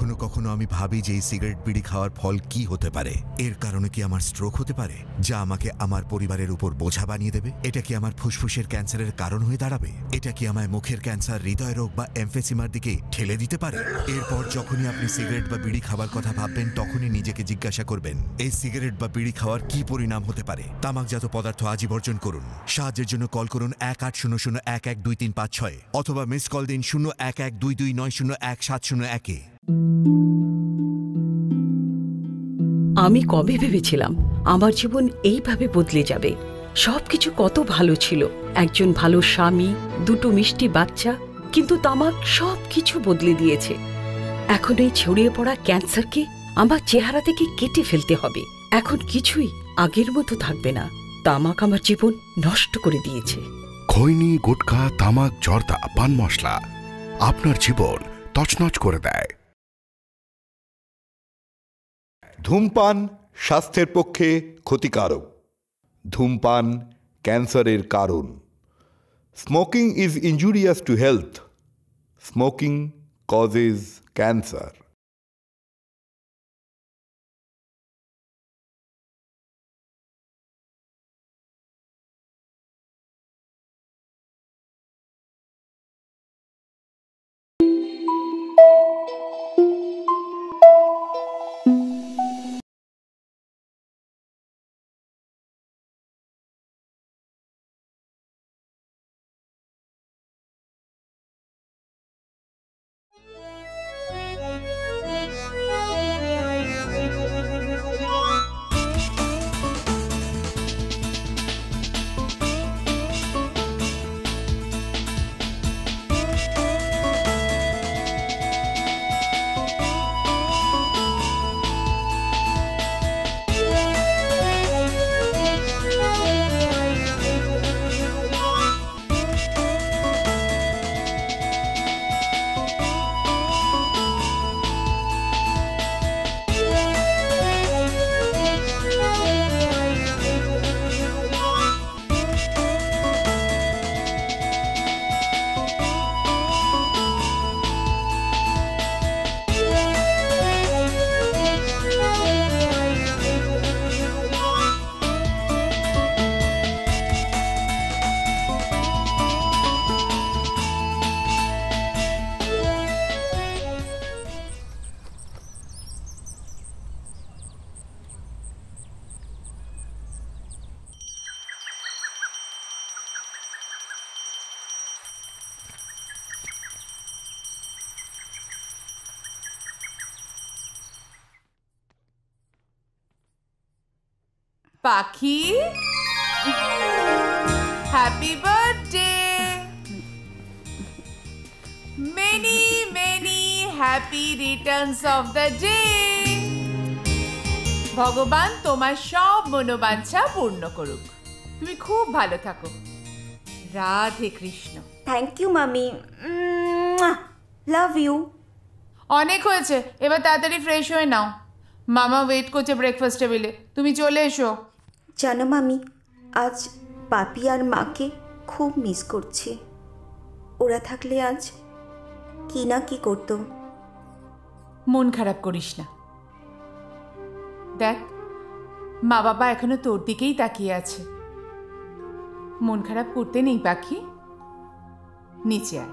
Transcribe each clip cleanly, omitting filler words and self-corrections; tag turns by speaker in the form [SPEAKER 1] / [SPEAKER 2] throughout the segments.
[SPEAKER 1] কখনো কখনো আমি ভাবি যে এই সিগারেট বিড়ি খাওয়ার ফল কি হতে পারে। এর কারণে কি আমার স্ট্রোক হতে পারে, যা আমাকে আমার পরিবারের উপর বোঝা বানিয়ে দেবে? এটা কি আমার ফুসফুসের ক্যান্সারের কারণ হয়ে দাঁড়াবে? এটা কি আমায় মুখের ক্যান্সার, হৃদয় রোগ বা এমফেসিমার দিকে ঠেলে দিতে পারে? এরপর যখনই আপনি সিগারেট বা বিড়ি খাবার কথা ভাববেন, তখনই নিজেকে জিজ্ঞাসা করবেন, এই সিগারেট বা বিড়ি খাওয়ার কি পরিণাম হতে পারে। তামাকজাত পদার্থ আজই বর্জন করুন। সাহায্যের জন্য কল করুন 1800-112356 অথবা মিস কল দিন 0112290170-1।
[SPEAKER 2] আমি কবে ভেবেছিলাম আমার জীবন এইভাবে বদলে যাবে। সবকিছু কত ভালো ছিল, একজন ভালো স্বামী, দুটো মিষ্টি বাচ্চা, কিন্তু তামাক সবকিছু বদলে দিয়েছে। এখন এই ছড়িয়ে পড়া ক্যান্সারকে আমার চেহারা থেকে কেটে ফেলতে হবে। এখন কিছুই আগের মতো থাকবে না। তামাক আমার জীবন নষ্ট করে দিয়েছে।
[SPEAKER 3] খৈনি, গুটখা, তামাক, জর্দা, পান মশলা আপনার জীবন তছনছ করে দেয়।
[SPEAKER 4] ধূমপান স্বাস্থ্যের পক্ষে ক্ষতিকারক। ধূমপান ক্যান্সারের কারণ। Smoking is injurious to health. Smoking causes cancer.
[SPEAKER 5] Pakhi, happy birthday. Many many happy returns of the day. ভগবান তোমার সব মনোবাঞ্ছা পূর্ণ করুক। তুমি খুব ভালো থাকো। রাধে কৃষ্ণ।
[SPEAKER 6] থ্যাংক ইউ মামি, লাভ ইউ।
[SPEAKER 5] অনেক হয়েছে, এবার তাড়াতাড়ি ফ্রেশ হয়ে নাও। মামা ওয়েট করছে ব্রেকফাস্ট টেবিলে, তুমি চলে এসো।
[SPEAKER 6] জানো মামি, আজ পাপি আর মাকে খুব মিস করছি। ওরা থাকলে আজ কি না কি করতো।
[SPEAKER 5] মন খারাপ করিস না। দেখ, মা বাবা এখনো তোর দিকেই তাকিয়ে আছে। মন খারাপ করতে নেই পাখি, নিচে আয়।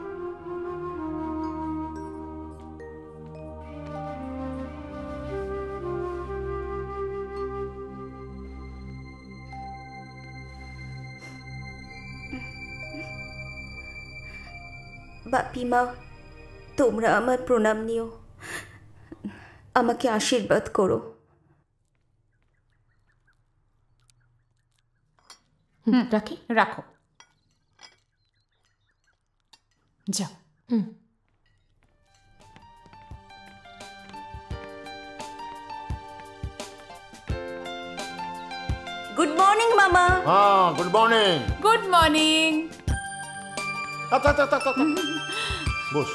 [SPEAKER 6] বাপি মা, তোমরা আমার প্রণাম নিও, আমাকে আশীর্বাদ করো।
[SPEAKER 5] রাখি, রাখো, যাও।
[SPEAKER 6] গুড মর্নিং মামা।
[SPEAKER 7] হ্যাঁ, good morning.
[SPEAKER 5] Good morning.
[SPEAKER 7] Boss.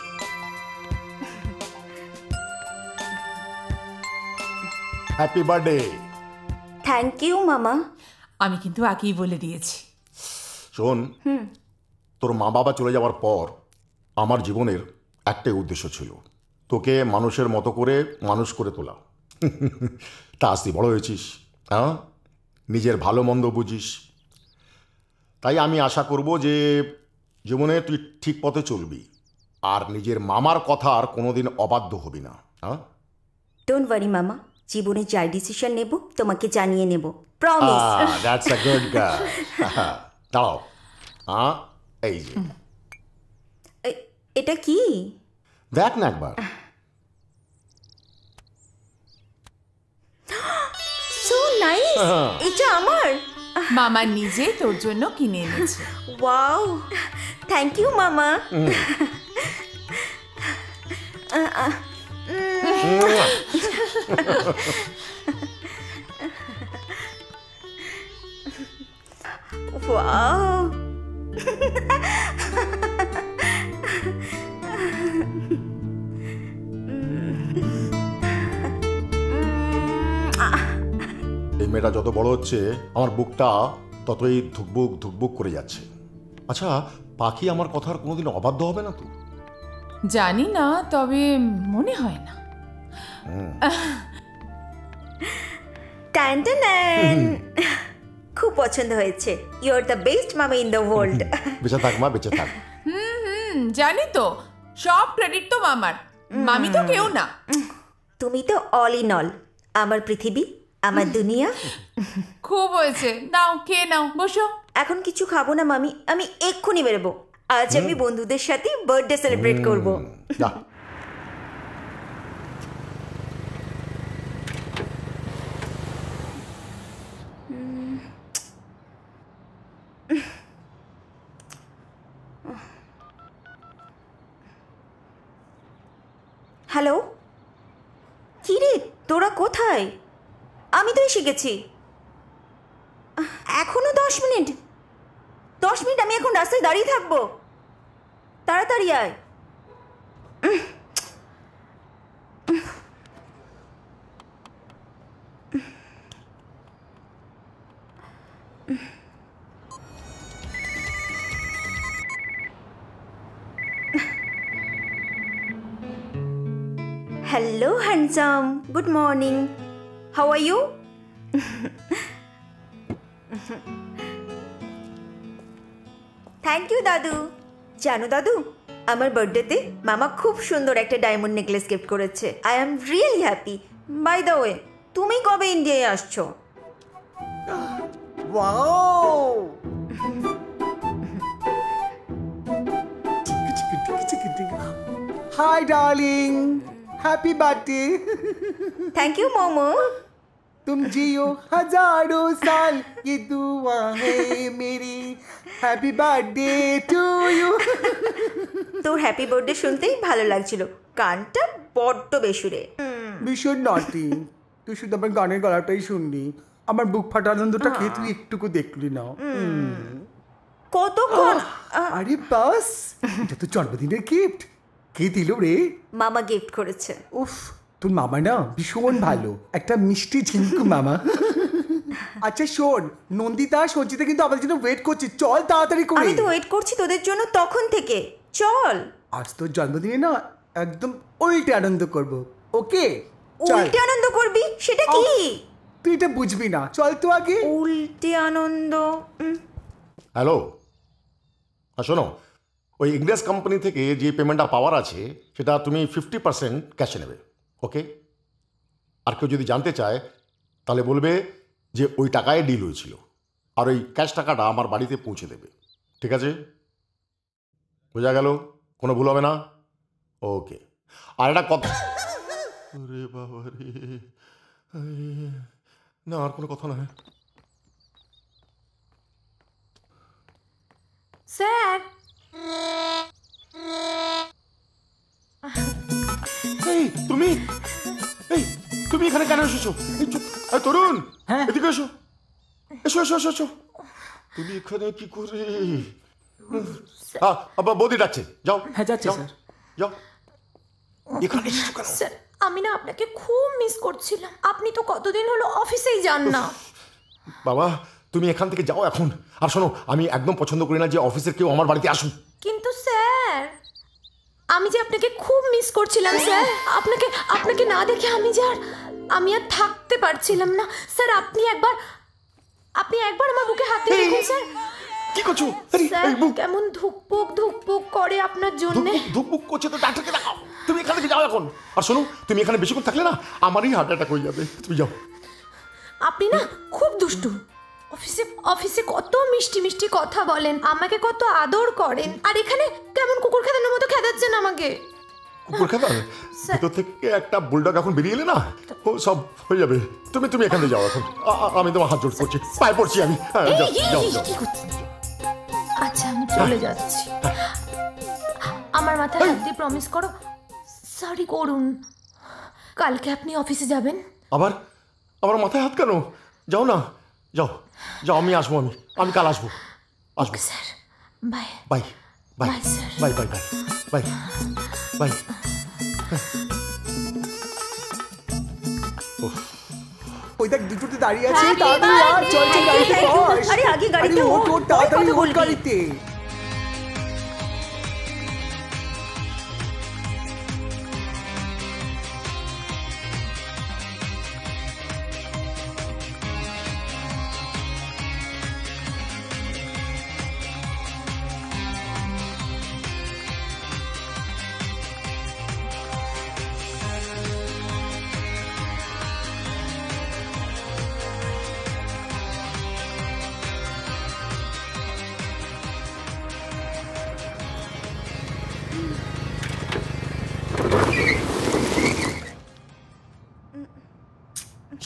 [SPEAKER 7] Happy birthday.
[SPEAKER 6] Thank you মামা।
[SPEAKER 5] আমি কিন্তু আগেই বলে দিয়েছি।
[SPEAKER 7] শোন, তোর মা বাবা চলে যাওয়ার পর আমার জীবনের একটাই উদ্দেশ্য ছিল, তোকে মানুষের মতো করে মানুষ করে তোলা। তা আজ তুই বড় হয়েছিস, হ্যাঁ, নিজের ভালো মন্দ বুঝিস। তাই আমি আশা করব যে জীবনে তুই ঠিক পথে চলবি আর নিজের মামার কথা আর কোনোদিন অবাধ্য হবি না। হ্যাঁ,
[SPEAKER 6] ডোন্ট ওয়ারি মামা, জীবনে যাই ডিসিশন নেব তোমাকে জানিয়ে নেব, promise.
[SPEAKER 7] That's a good girl. দাঁড়াও, হ্যাঁ, এই যে
[SPEAKER 6] এটা কি?
[SPEAKER 7] দেখ না একবার।
[SPEAKER 6] সো নাইস, এটা আমার।
[SPEAKER 5] মামা নিজে তোর জন্য কিনে এনেছে।
[SPEAKER 6] ওয়াও, থ্যাংক ইউ মামা। ওয়াও,
[SPEAKER 7] এই মেয়েটা যত বড় হচ্ছে আমার বুকটা ততই ধুকবুক ধুকবুক করে যাচ্ছে। আচ্ছা, পাখি আমার কথার কোনোদিন অবাধ্য হবে না তো?
[SPEAKER 5] জানি না, তবে মনে হয় না।
[SPEAKER 6] টান টান, খুব পছন্দ হয়েছে। ইউ আর দ্য বেস্ট মামা ইন দ্য ওয়ার্ল্ড।
[SPEAKER 7] বেঁচে থাক মা, বেঁচে থাক।
[SPEAKER 5] জানি তো, সব ক্রেডিট তো মামার, মামি তো কেউ না।
[SPEAKER 6] তুমি তো অল ইন অল, আমার পৃথিবী, আমার দুনিয়া।
[SPEAKER 5] খুব হয়েছে, নাও খেয়ে নাও, বসো।
[SPEAKER 6] এখন কিছু খাবো না মামি, আমি এক্ষুনি বেরোবো। আজ আমি বন্ধুদের সাথে বার্থডে সেলিব্রেট করব। হ্যালো, কি রে, তোরা কোথায়? আমি তো এসে গেছি। এখনো 10 মিনিট? 10 মিনিট আমি এখন রাস্তায় দাঁড়িয়ে থাকবো? তাড়াতাড়ি আয়। Hello, handsome. Good morning. How are you? Thank you দাদু। জানো দাদু, আমার বার্থডেতে মামা খুব সুন্দর একটা ডায়মন্ড নেকলেস গিফট করেছে। I am really happy. By the way, তুমি কবে ইন্ডিয়ায় আসছো?
[SPEAKER 8] Wow, hi darling, happy birthday.
[SPEAKER 6] Thank you Momo.
[SPEAKER 8] तुम जियो हजारों साल, ये दुआ है मेरी। Happy birthday to you.
[SPEAKER 6] তোর হ্যাপি বার্থডে শুনতেই ভালো লাগছিল, গানটা বড্ড বেসুরে।
[SPEAKER 8] ভীষণ নটি, তুই শুধু আমার গানের গলাটাই শুনলি, আমার বুক ফাটা আনন্দটা খেয়ে তুই একটুকু দেখলি না।
[SPEAKER 6] কতক্ষণ?
[SPEAKER 8] আরে বাস, এটা তো জন্মদিনের গিফট। কে দিল রে?
[SPEAKER 6] মামা গিফট করেছে।
[SPEAKER 8] উফ, তোর মামা না ভীষণ ভালো, একটা মিষ্টি ঝিঙ্কু মামা। আচ্ছা শোন, নন্দিতা সঞ্চিতা কিন্তু আমার জন্য ওয়েট করছে, চল তাড়াতাড়ি করে।
[SPEAKER 6] আমি তো ওয়েট করছি তোদের জন্য তখন থেকে, চল।
[SPEAKER 8] আজ তোর জন্মদিনে না একদম উল্টে আনন্দ করব, ওকে?
[SPEAKER 6] উল্টে আনন্দ করবি? সেটা কি?
[SPEAKER 8] তুই এটা বুঝবি না, চল তো আগে।
[SPEAKER 6] উল্টে আনন্দ?
[SPEAKER 7] হ্যালো, শোনো, ওই ইংরেজ কোম্পানি থেকে যে পেমেন্টটা পাওয়ার আছে সেটা তুমি 50% ক্যাশে নেবে, ওকে? আর কেউ যদি জানতে চায় তাহলে বলবে যে ওই টাকায় ডিল হয়েছিল, আর ওই ক্যাশ টাকাটা আমার বাড়িতে পৌঁছে দেবে, ঠিক আছে? বোঝা গেল? কোনো ভুল হবে না? ওকে। আর একটা কথা, রে বাবা রে, না আর কোনো কথা নয়।
[SPEAKER 9] স্যার,
[SPEAKER 7] এই তুমি, এই তুমি এখানে কেন এসেছো? এই তরুণ, এদিকে এসো, এসো এসো এসো এসো। তুমি এখানে কি করে? বৌদি ডাকছে, যাও।
[SPEAKER 8] হ্যাঁ যাচ্ছে স্যার।
[SPEAKER 7] যাও। এখানে এসেছো কেন?
[SPEAKER 9] স্যার, আমি না আপনাকে খুব মিস করছিলাম। আপনি তো কতদিন হলো অফিসেই যান না।
[SPEAKER 7] বাবা, তুমি এখান থেকে যাও এখন। আর শোনো, আমি একদম পছন্দ করি না যে অফিসের কেউ আমার বাড়িতে আসুন।
[SPEAKER 9] কিন্তু স্যার, আমি যে আপনাকে খুব মিস করছিলাম স্যার। আপনাকে না দেখে আমি আর থাকতে পারছিলাম না স্যার। আপনি একবার আমার বুকে হাত দিয়ে দেখুন স্যার।
[SPEAKER 7] কি করছো?
[SPEAKER 9] স্যার কেমন ধুকপুক করে আপনার জন্য।
[SPEAKER 7] ধুকপুক করছে তো ডাক্তারকে দেখাও। তুমি এখান থেকে যাও এখন। আর শোনো, তুমি এখানে বেশিক্ষণ থাকলে না আমারই হার্ট অ্যাটাক হয়ে যাবে। তুমি যাও।
[SPEAKER 9] আপনি না খুব দুষ্টু। অফিসে কত মিষ্টি কথা বলেন, আমাকে কত আদর করেন, আর এখানে কেমন কুকুর খেদানোর মতো খেদাচ্ছেন আমাকে।
[SPEAKER 7] কুকুর খেদার ভিতর থেকে একটা বুলডগ এখন বেরিয়ে এলে না, ও সব হয়ে যাবে। তুমি এখানে যাও এখন। আমি তোমার হাত জোড় করছি, পায়ে পড়ছি আমি। যাও।
[SPEAKER 9] আচ্ছা আমি চলে যাচ্ছি। আমার মাথায় হাত দিয়ে প্রমিস করো। সরি করুন। কালকে আপনি অফিসে যাবেন?
[SPEAKER 7] আবার মাথায় হাত কেন? যাও না, যাও। আমি আসবো। আমি কাল আসবো।
[SPEAKER 9] Sir bye.
[SPEAKER 7] Sir bye.
[SPEAKER 8] ওই দেখ দুটোতে দাঁড়িয়ে আছে। তাড়াতাড়ি আর চল গাড়িতে বস।
[SPEAKER 6] আরে আগে গাড়িতে
[SPEAKER 8] ওঠ, তাড়াতাড়ি ওঠ গাড়িতে।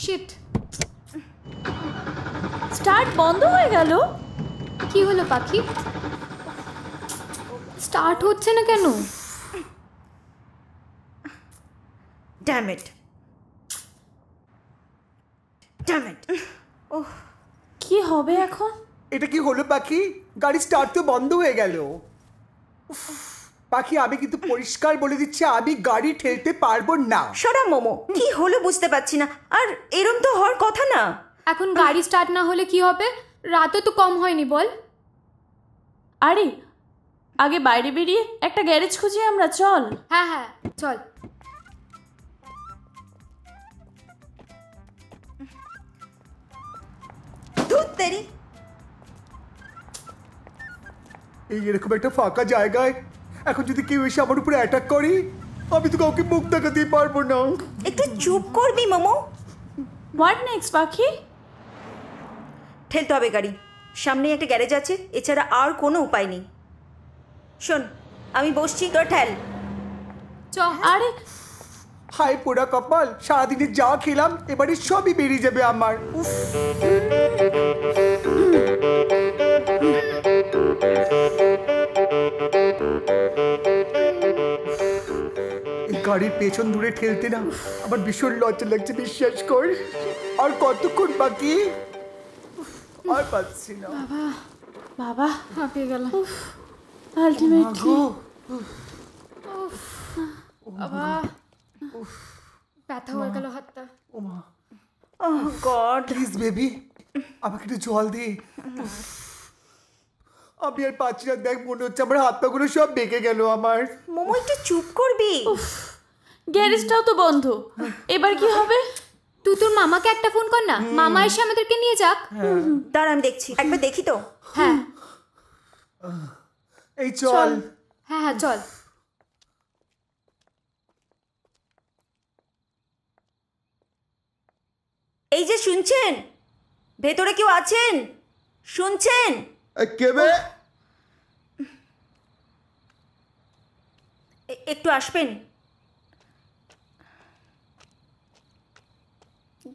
[SPEAKER 9] শিট, স্টার্ট বন্ধ হয়ে গেল। কি হলো পাখি? স্টার্ট হচ্ছে না কেন?
[SPEAKER 6] Damn it. ওহ,
[SPEAKER 9] কি হবে এখন?
[SPEAKER 8] এটা কি হলো পাখি? গাড়ি স্টার্ট তো বন্ধ হয়ে গেল। পাখি, আমি কিন্তু পরিষ্কার বলে দিচ্ছি, আমি গাড়ি ঠেলতে পারবো না।
[SPEAKER 6] সরা মোমো, কি হলো বুঝতে পারছি না। আর এরম তো হওয়ার কথা না।
[SPEAKER 9] এখন গাড়ি স্টার্ট না হলে কি হবে? রাতও তো কম হয়নি বল।
[SPEAKER 10] আরে আগে বাইরে বেরিয়ে একটা গ্যারেজ খুঁজি আমরা, চল।
[SPEAKER 9] হ্যাঁ চল।
[SPEAKER 6] ধুত্তেরি,
[SPEAKER 8] এই এরকম একটা ফাঁকা জায়গায় এখন যদি কেউ এসে আমার উপরে অ্যাটাক করে, আমি তো কাউকে মুখ দেখাতে পারবো না।
[SPEAKER 6] একটু চুপ করবি মোমো।
[SPEAKER 10] হোয়াট নেক্সট পাখি?
[SPEAKER 6] ঠেলতে হবে গাড়ি। সামনে একটা গ্যারেজ আছে, এছাড়া আর কোনো উপায় নেই। শোন, আমি বসছি, তোর ঠেল।
[SPEAKER 10] আরে
[SPEAKER 8] হায় পোড়া কপাল, সারাদিনে যা খেলাম এবারে সবই বেরিয়ে যাবে আমার। উফ, গাড়ির পেছন দূরে ঠেলতে না আমার ভীষণ লজ্জা লাগছে, বিশ্বাস কর। আর কতক্ষণ বাকি? আর পাচ্ছি না।
[SPEAKER 10] বাবা হাঁপিয়ে গেল। আলটিমেটলি
[SPEAKER 9] বাবা ব্যথা হয়ে গেল হাতটা।
[SPEAKER 6] ওহ গড,
[SPEAKER 8] প্লিজ বেবি, আমাকে একটু জল দে। আমি আর পাচ্ছি না, দেখ মনে হচ্ছে আমার হাত পাগুলো সব বেঁকে গেল আমার।
[SPEAKER 6] মোমো একটু চুপ করবি?
[SPEAKER 10] গ্যারেজটাও তো বন্ধ, এবার কি হবে?
[SPEAKER 9] তুই তোর মামাকে একটা ফোন কর না, মামা এসে আমাদেরকে নিয়ে যাক।
[SPEAKER 6] দাঁড়া, আমি দেখছি, একবার দেখি তো।
[SPEAKER 9] হ্যাঁ
[SPEAKER 8] এই চল।
[SPEAKER 9] হ্যাঁ চল।
[SPEAKER 6] এই যে শুনছেন, ভেতরে কেউ আছেন? শুনছেন?
[SPEAKER 8] কেবে?
[SPEAKER 6] একটু আসবেন।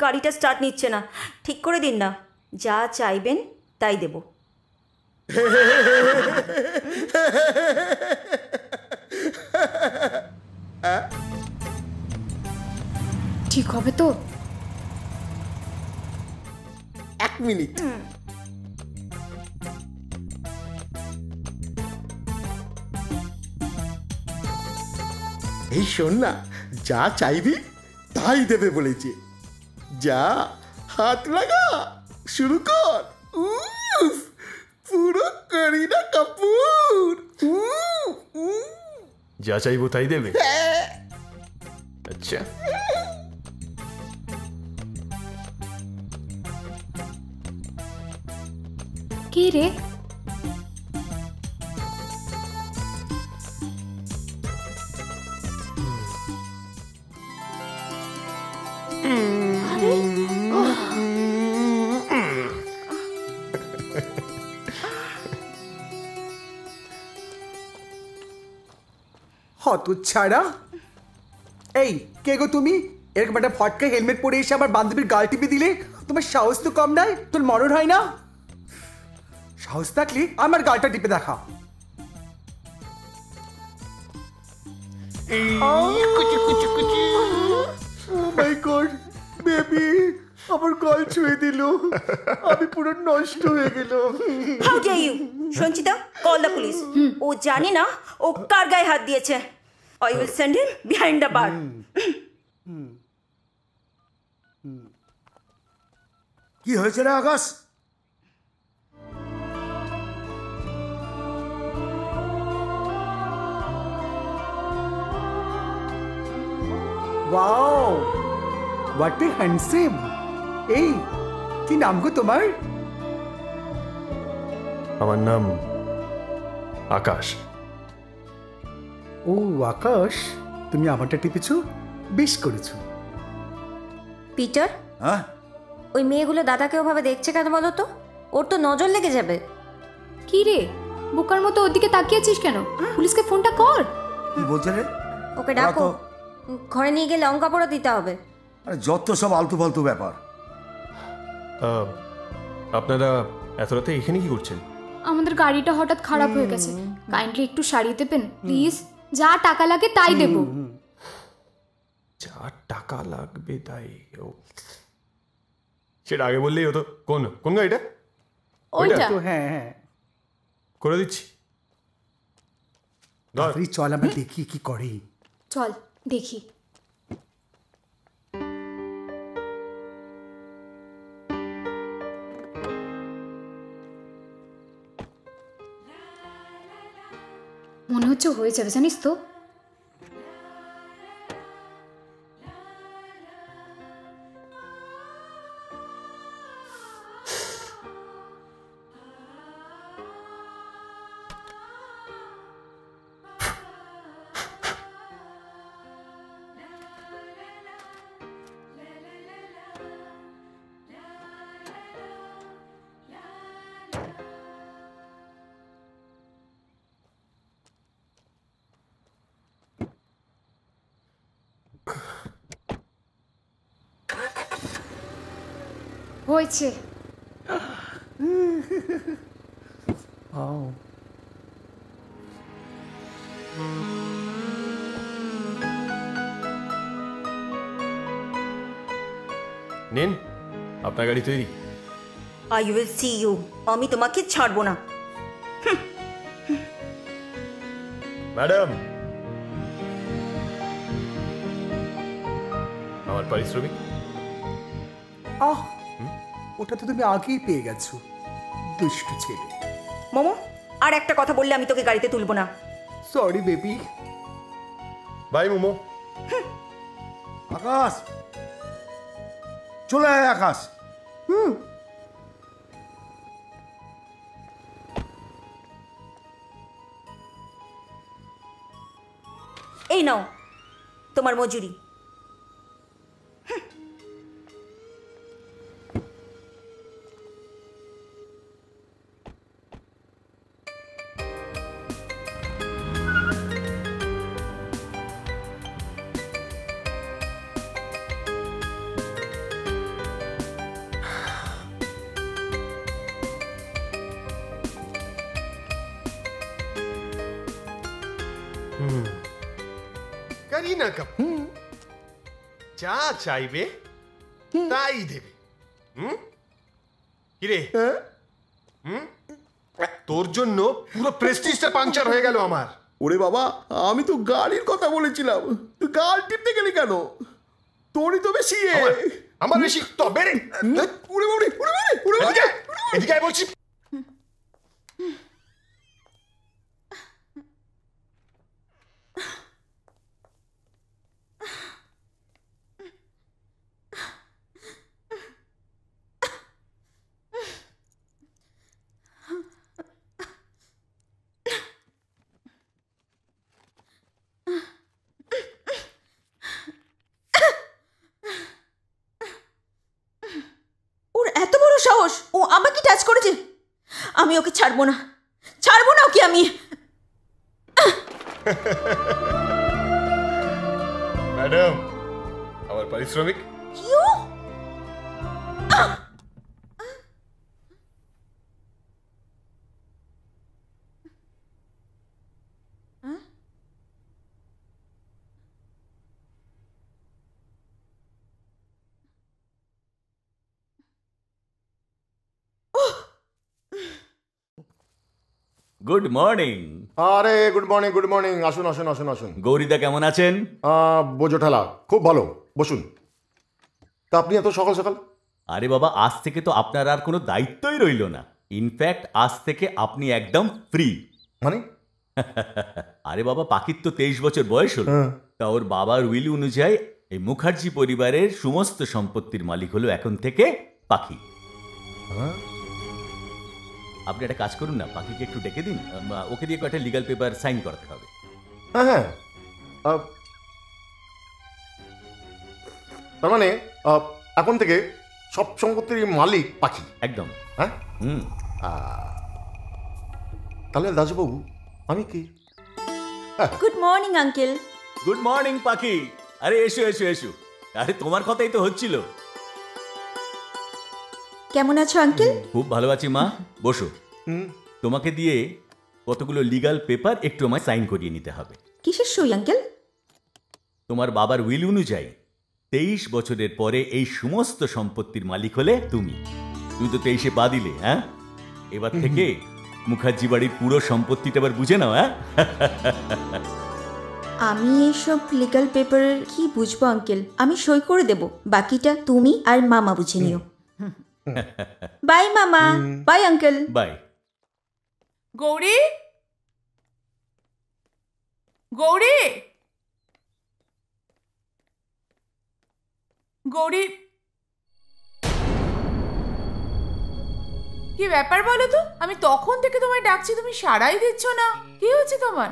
[SPEAKER 6] গাড়িটা স্টার্ট নিচ্ছে না, ঠিক করে দিন না। যা চাইবেন তাই দেব।
[SPEAKER 9] ঠিক হবে তো?
[SPEAKER 8] এক মিনিট। এই শোন না, যা চাইবি তাই দেবে বলেছে। যা, হাত লাগা, শুরু কর। পুরো করিনা কাপুর।
[SPEAKER 11] যা চাইবো তাই দেবে? আচ্ছা,
[SPEAKER 9] কি রে?
[SPEAKER 8] হতচ্ছাড়া! এই কে গো তুমি? এরকম একটা ফটকা হেলমেট পরে এসে আমার বান্ধবীর গাল টিপে দিলে? তোমার সাহস তো কম নাই? তোর মরণ হয় না? সাহস থাকলে আমার গালটা টিপে দেখা। মাই গড বেবি, আমার গাল ছুঁয়ে দিল, আমি পুরো নষ্ট হয়ে গেল।
[SPEAKER 6] How dare you! Sanchita, call the police. ও জানে না ও কার গায়ে হাত দিয়েছে। I will send him behind the bar.
[SPEAKER 12] কি হয়েছে রে Akash?
[SPEAKER 8] Wow, what a handsome! এই কি নাম গো তোমার?
[SPEAKER 11] আমার নাম আকাশ।
[SPEAKER 8] ও আকাশ, তুমি আমারটা টিপেছো, বেশ করেছো।
[SPEAKER 9] পিটার,
[SPEAKER 12] হ্যাঁ,
[SPEAKER 9] ওই মেয়েগুলো দাদাকে ওভাবে দেখছে কেন বলো তো? ওর তো নজর লেগে যাবে।
[SPEAKER 13] কি রে, বোকার মতো ওর দিকে তাকিয়েছিস কেন? পুলিশকে ফোনটা কর।
[SPEAKER 12] কি বলছে রে?
[SPEAKER 9] ওকে ডাকো, ঘরে নিয়ে গিয়ে লঙ্কা পোড়া দিতে হবে।
[SPEAKER 12] আরে যত সব আলতু ফালতু ব্যাপার।
[SPEAKER 11] আপনারা এত রাতে এখানে কি করছেন?
[SPEAKER 13] আমাদের গাড়িটা হঠাৎ খারাপ হয়ে গেছে, কাইন্ডলি একটু সারিয়ে দেবেন প্লিজ? যা টাকা লাগে তাই দেব।
[SPEAKER 11] যা টাকা লাগবে তাই? সেটা আগে বললেই হতো। কোন কোন গাড়িটা?
[SPEAKER 13] ওইটা
[SPEAKER 8] তো হ্যাঁ হ্যাঁ,
[SPEAKER 11] করে দিচ্ছি।
[SPEAKER 8] তাড়াতাড়ি চল, আমরা দেখি কি করে।
[SPEAKER 13] চল দেখি। মনে হচ্ছে হয়ে যাবে, জানিস তো। হয়েছে।
[SPEAKER 11] নিন, আপনার গাড়ি তৈরি।
[SPEAKER 6] I will see you. আমি তোমাকে ছাড়বো না।
[SPEAKER 11] ম্যাডাম, আমার পারিশ্রমিক।
[SPEAKER 8] ওটা তো তুমি আগেই পেয়ে গেছো, দুষ্টু ছেলে।
[SPEAKER 6] মোমো, আর একটা কথা বললে আমি তোকে গাড়িতে তুলবো না।
[SPEAKER 8] Sorry baby.
[SPEAKER 11] বাই মোমো।
[SPEAKER 12] আকাশ, চলে আয় আকাশ।
[SPEAKER 6] এই নাও তোমার মজুরি।
[SPEAKER 11] করিনা কাপুর যা চাইবে তাই দেবে। কিরে, তোর জন্য পুরো প্রেস্টিজটা পাংচার হয়ে গেল আমার।
[SPEAKER 7] ওরে বাবা, আমি তো গাড়ির কথা বলেছিলাম, তুই গাল টিপতে গেলি কেন? তোরই তো বেশি।
[SPEAKER 11] আমার বেশি তবে রে।
[SPEAKER 7] উড়ে বাবরে, উড়ে বাবরে, উড়ে বাবরে,
[SPEAKER 11] এদিকে বলছি।
[SPEAKER 6] আমি ওকে ছাড়বো না, ছাড়বো না ওকে আমি।
[SPEAKER 11] ম্যাডাম, আমার পারিশ্রমিক।
[SPEAKER 14] Good morning.
[SPEAKER 7] আরে গুড মর্নিং, গুড মর্নিং। আসুন আসুন আসুন আসুন।
[SPEAKER 14] গৌরীদা কেমন আছেন?
[SPEAKER 7] বোঝো ঠেলা, খুব ভালো, বসুন। তা আপনি এত সকাল সকাল?
[SPEAKER 14] আরে বাবা, আজ থেকে তো আপনার আর কোনো দায়িত্বই রইল না। ইনফ্যাক্ট আজ থেকে আপনি একদম ফ্রি।
[SPEAKER 7] মানে?
[SPEAKER 14] আরে বাবা, পাখির তো 23 বছর বয়স হলো। তা ওর বাবার উইল অনুযায়ী এই মুখার্জি পরিবারের সমস্ত সম্পত্তির মালিক হলো এখন থেকে পাখি। আপনি একটা কাজ করুন না, পাখিকে একটু ডেকে দিন, ওকে দিয়ে কয়েকটা লিগাল পেপার সাইন করতে হবে।
[SPEAKER 7] হ্যাঁ, তার মানে এখন থেকে সব সম্পত্তির মালিক পাখি?
[SPEAKER 14] একদম।
[SPEAKER 7] হ্যাঁ, তাহলে দাসবাবু আমি কি?
[SPEAKER 6] Good morning uncle.
[SPEAKER 14] Good morning পাখি। আরে এসো এসো এসো। আরে তোমার কথাই তো হচ্ছিল।
[SPEAKER 6] কেমন আছো আঙ্কেল?
[SPEAKER 14] খুব ভালো আছি মা, বসো। তোমাকে দিয়ে কতগুলো লিগাল পেপার একটু আমায় সাইন করিয়ে নিতে হবে।
[SPEAKER 6] কিসের সই আঙ্কেল?
[SPEAKER 14] তোমার বাবার উইল অনুযায়ী 23 বছরের পরে এই সমস্ত সম্পত্তির মালিক হলে তুমি। তুমি তো 23-এ পা দিলে। হ্যাঁ, এবার থেকে মুখার্জি বাড়ির পুরো সম্পত্তিটা এবার বুঝে নাও। হ্যাঁ,
[SPEAKER 6] আমি এইসব লিগাল পেপারের কি বুঝবো আঙ্কেল? আমি সই করে দেব, বাকিটা তুমি আর মামা বুঝে নিও। বাই মামা। Bye uncle.
[SPEAKER 14] Bye.
[SPEAKER 5] Gauri, Gauri, Gauri, কি ব্যাপার বলো তো? আমি তখন থেকে তোমায় ডাকছি, তুমি সাড়াই দিচ্ছ না। কি হচ্ছে তোমার?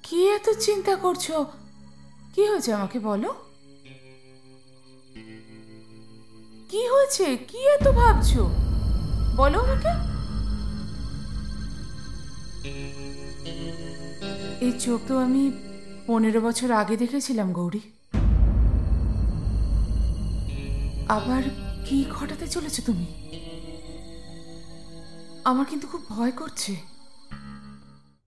[SPEAKER 5] কি এত চিন্তা করছো? কি হয়েছে আমাকে বলো। কি হয়েছে? কি এত ভাবছো বলো আমাকে। এই চোখ তো আমি 15 বছর আগে দেখেছিলাম গৌরী। আবার কি ঘটাতে চলেছো তুমি? আমার কিন্তু খুব ভয় করছে।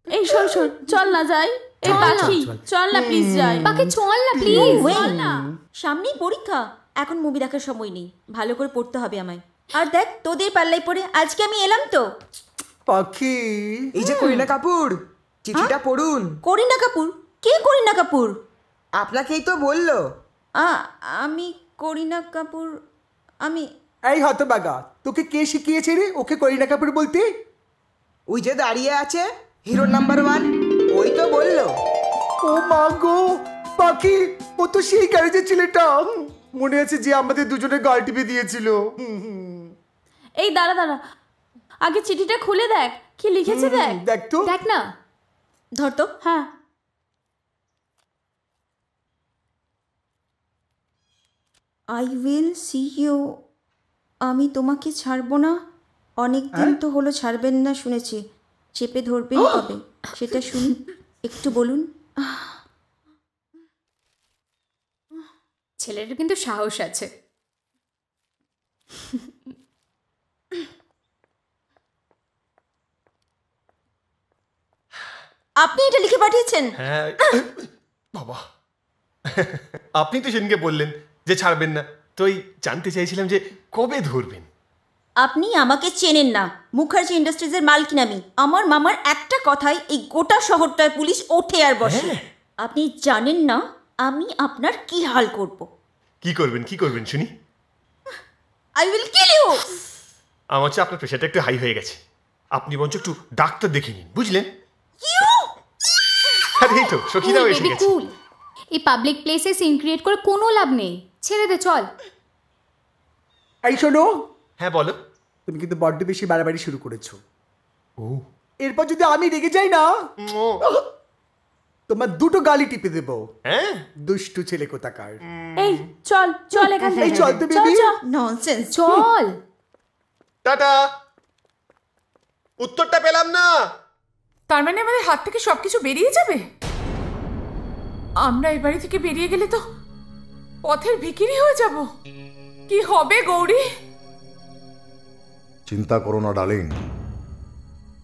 [SPEAKER 10] এই শোন শোন, চল না যাই। এই পাখি চল না প্লিজ যাই।
[SPEAKER 13] পাখি চল না প্লিজ।
[SPEAKER 6] চল না, সামনেই পরীক্ষা, এখন মুভি দেখার সময় নেই, ভালো করে পড়তে হবে আমায়। আর দেখ তোদের পাল্লাই পড়ে আজকে আমি এলাম তো।
[SPEAKER 8] পাখি, এই যে করিনা কাপুর, চিঠিটা পড়ুন।
[SPEAKER 6] করিনা কাপুর? কে করিনা কাপুর?
[SPEAKER 8] আপনাকেই তো বললো।
[SPEAKER 6] আমি করিনা কাপুর? আমি
[SPEAKER 8] এই হতবাগা, তোকে কে শিখিয়েছে রে ওকে করিনা কাপুর বলতে?
[SPEAKER 15] ওই যে দাঁড়িয়ে আছে হিরো নাম্বার 1, ওই তো বললো।
[SPEAKER 8] ও মা গো পাখি, ও তো সেই গ্যারেজের ছেলেটা, মনে আছে যে আমাদের দুজনে গাল টিপে দিয়েছিল।
[SPEAKER 10] এই দাঁড়া দাঁড়া, আগে চিঠিটা খুলে দেখ কি লিখেছে। দেখ
[SPEAKER 8] দেখ তো,
[SPEAKER 13] দেখ না।
[SPEAKER 6] ধর তো।
[SPEAKER 10] হ্যাঁ।
[SPEAKER 6] I will see you. আমি তোমাকে ছাড়বো না। অনেক দিন তো হলো ছাড়বেন না শুনেছি, চেপে ধরবেন কবে সেটা শুনি, একটু বলুন।
[SPEAKER 13] ছেলেটার কিন্তু সাহস আছে।
[SPEAKER 6] আপনি এটা লিখে পাঠিয়েছেন?
[SPEAKER 11] হ্যাঁ বাবা, আপনি তো সেদিনকে বললেন যে ছাড়বেন না, তো জানতে চাইছিলাম যে কবে ধরবেন।
[SPEAKER 6] আপনি আমাকে চেনেন না, মুখার্জি ইন্ডাস্ট্রিজের মালকিন আমি। আমার মামার একটা কথায় এই গোটা শহরটায় পুলিশ ওঠে আর বসে। আপনি জানেন না আমি আপনার কি হাল করব।
[SPEAKER 11] কি করবেন, কি করবেন শুনি?
[SPEAKER 6] I will kill you.
[SPEAKER 11] আমার হচ্ছে আপনার প্রেশারটা একটু হাই হয়ে গেছে, আপনি বরঞ্চ একটু ডাক্তার দেখে নিন, বুঝলেন? আরে এই তো সখীরাও এসে গেছে।
[SPEAKER 13] এই পাবলিক প্লেসে সিন ক্রিয়েট করে কোনো লাভ নেই, ছেড়ে দে চল।
[SPEAKER 8] এই শোনো।
[SPEAKER 11] হ্যাঁ বলো।
[SPEAKER 8] তুমি কিন্তু বড্ড বেশি বাড়াবাড়ি শুরু করেছো। এরপর যদি আমি রেগে যাই না, তোমার দুটো গালি টিপে দেবো।
[SPEAKER 11] হ্যাঁ,
[SPEAKER 8] দুষ্টু ছেলে কোথাকার।
[SPEAKER 10] এই চল চল এখান থেকে।
[SPEAKER 8] এই চল তো বেবি।
[SPEAKER 6] ননসেন্স।
[SPEAKER 13] চল।
[SPEAKER 11] টাটা। উত্তরটা পেলাম না।
[SPEAKER 5] তার মানে আমাদের হাত থেকে সবকিছু বেরিয়ে যাবে? আমরা এই বাড়ি থেকে বেরিয়ে গেলে তো পথের ভিখিরি হয়ে যাব। কি হবে গৌরী?
[SPEAKER 7] চিন্তা করো না ডার্লিং,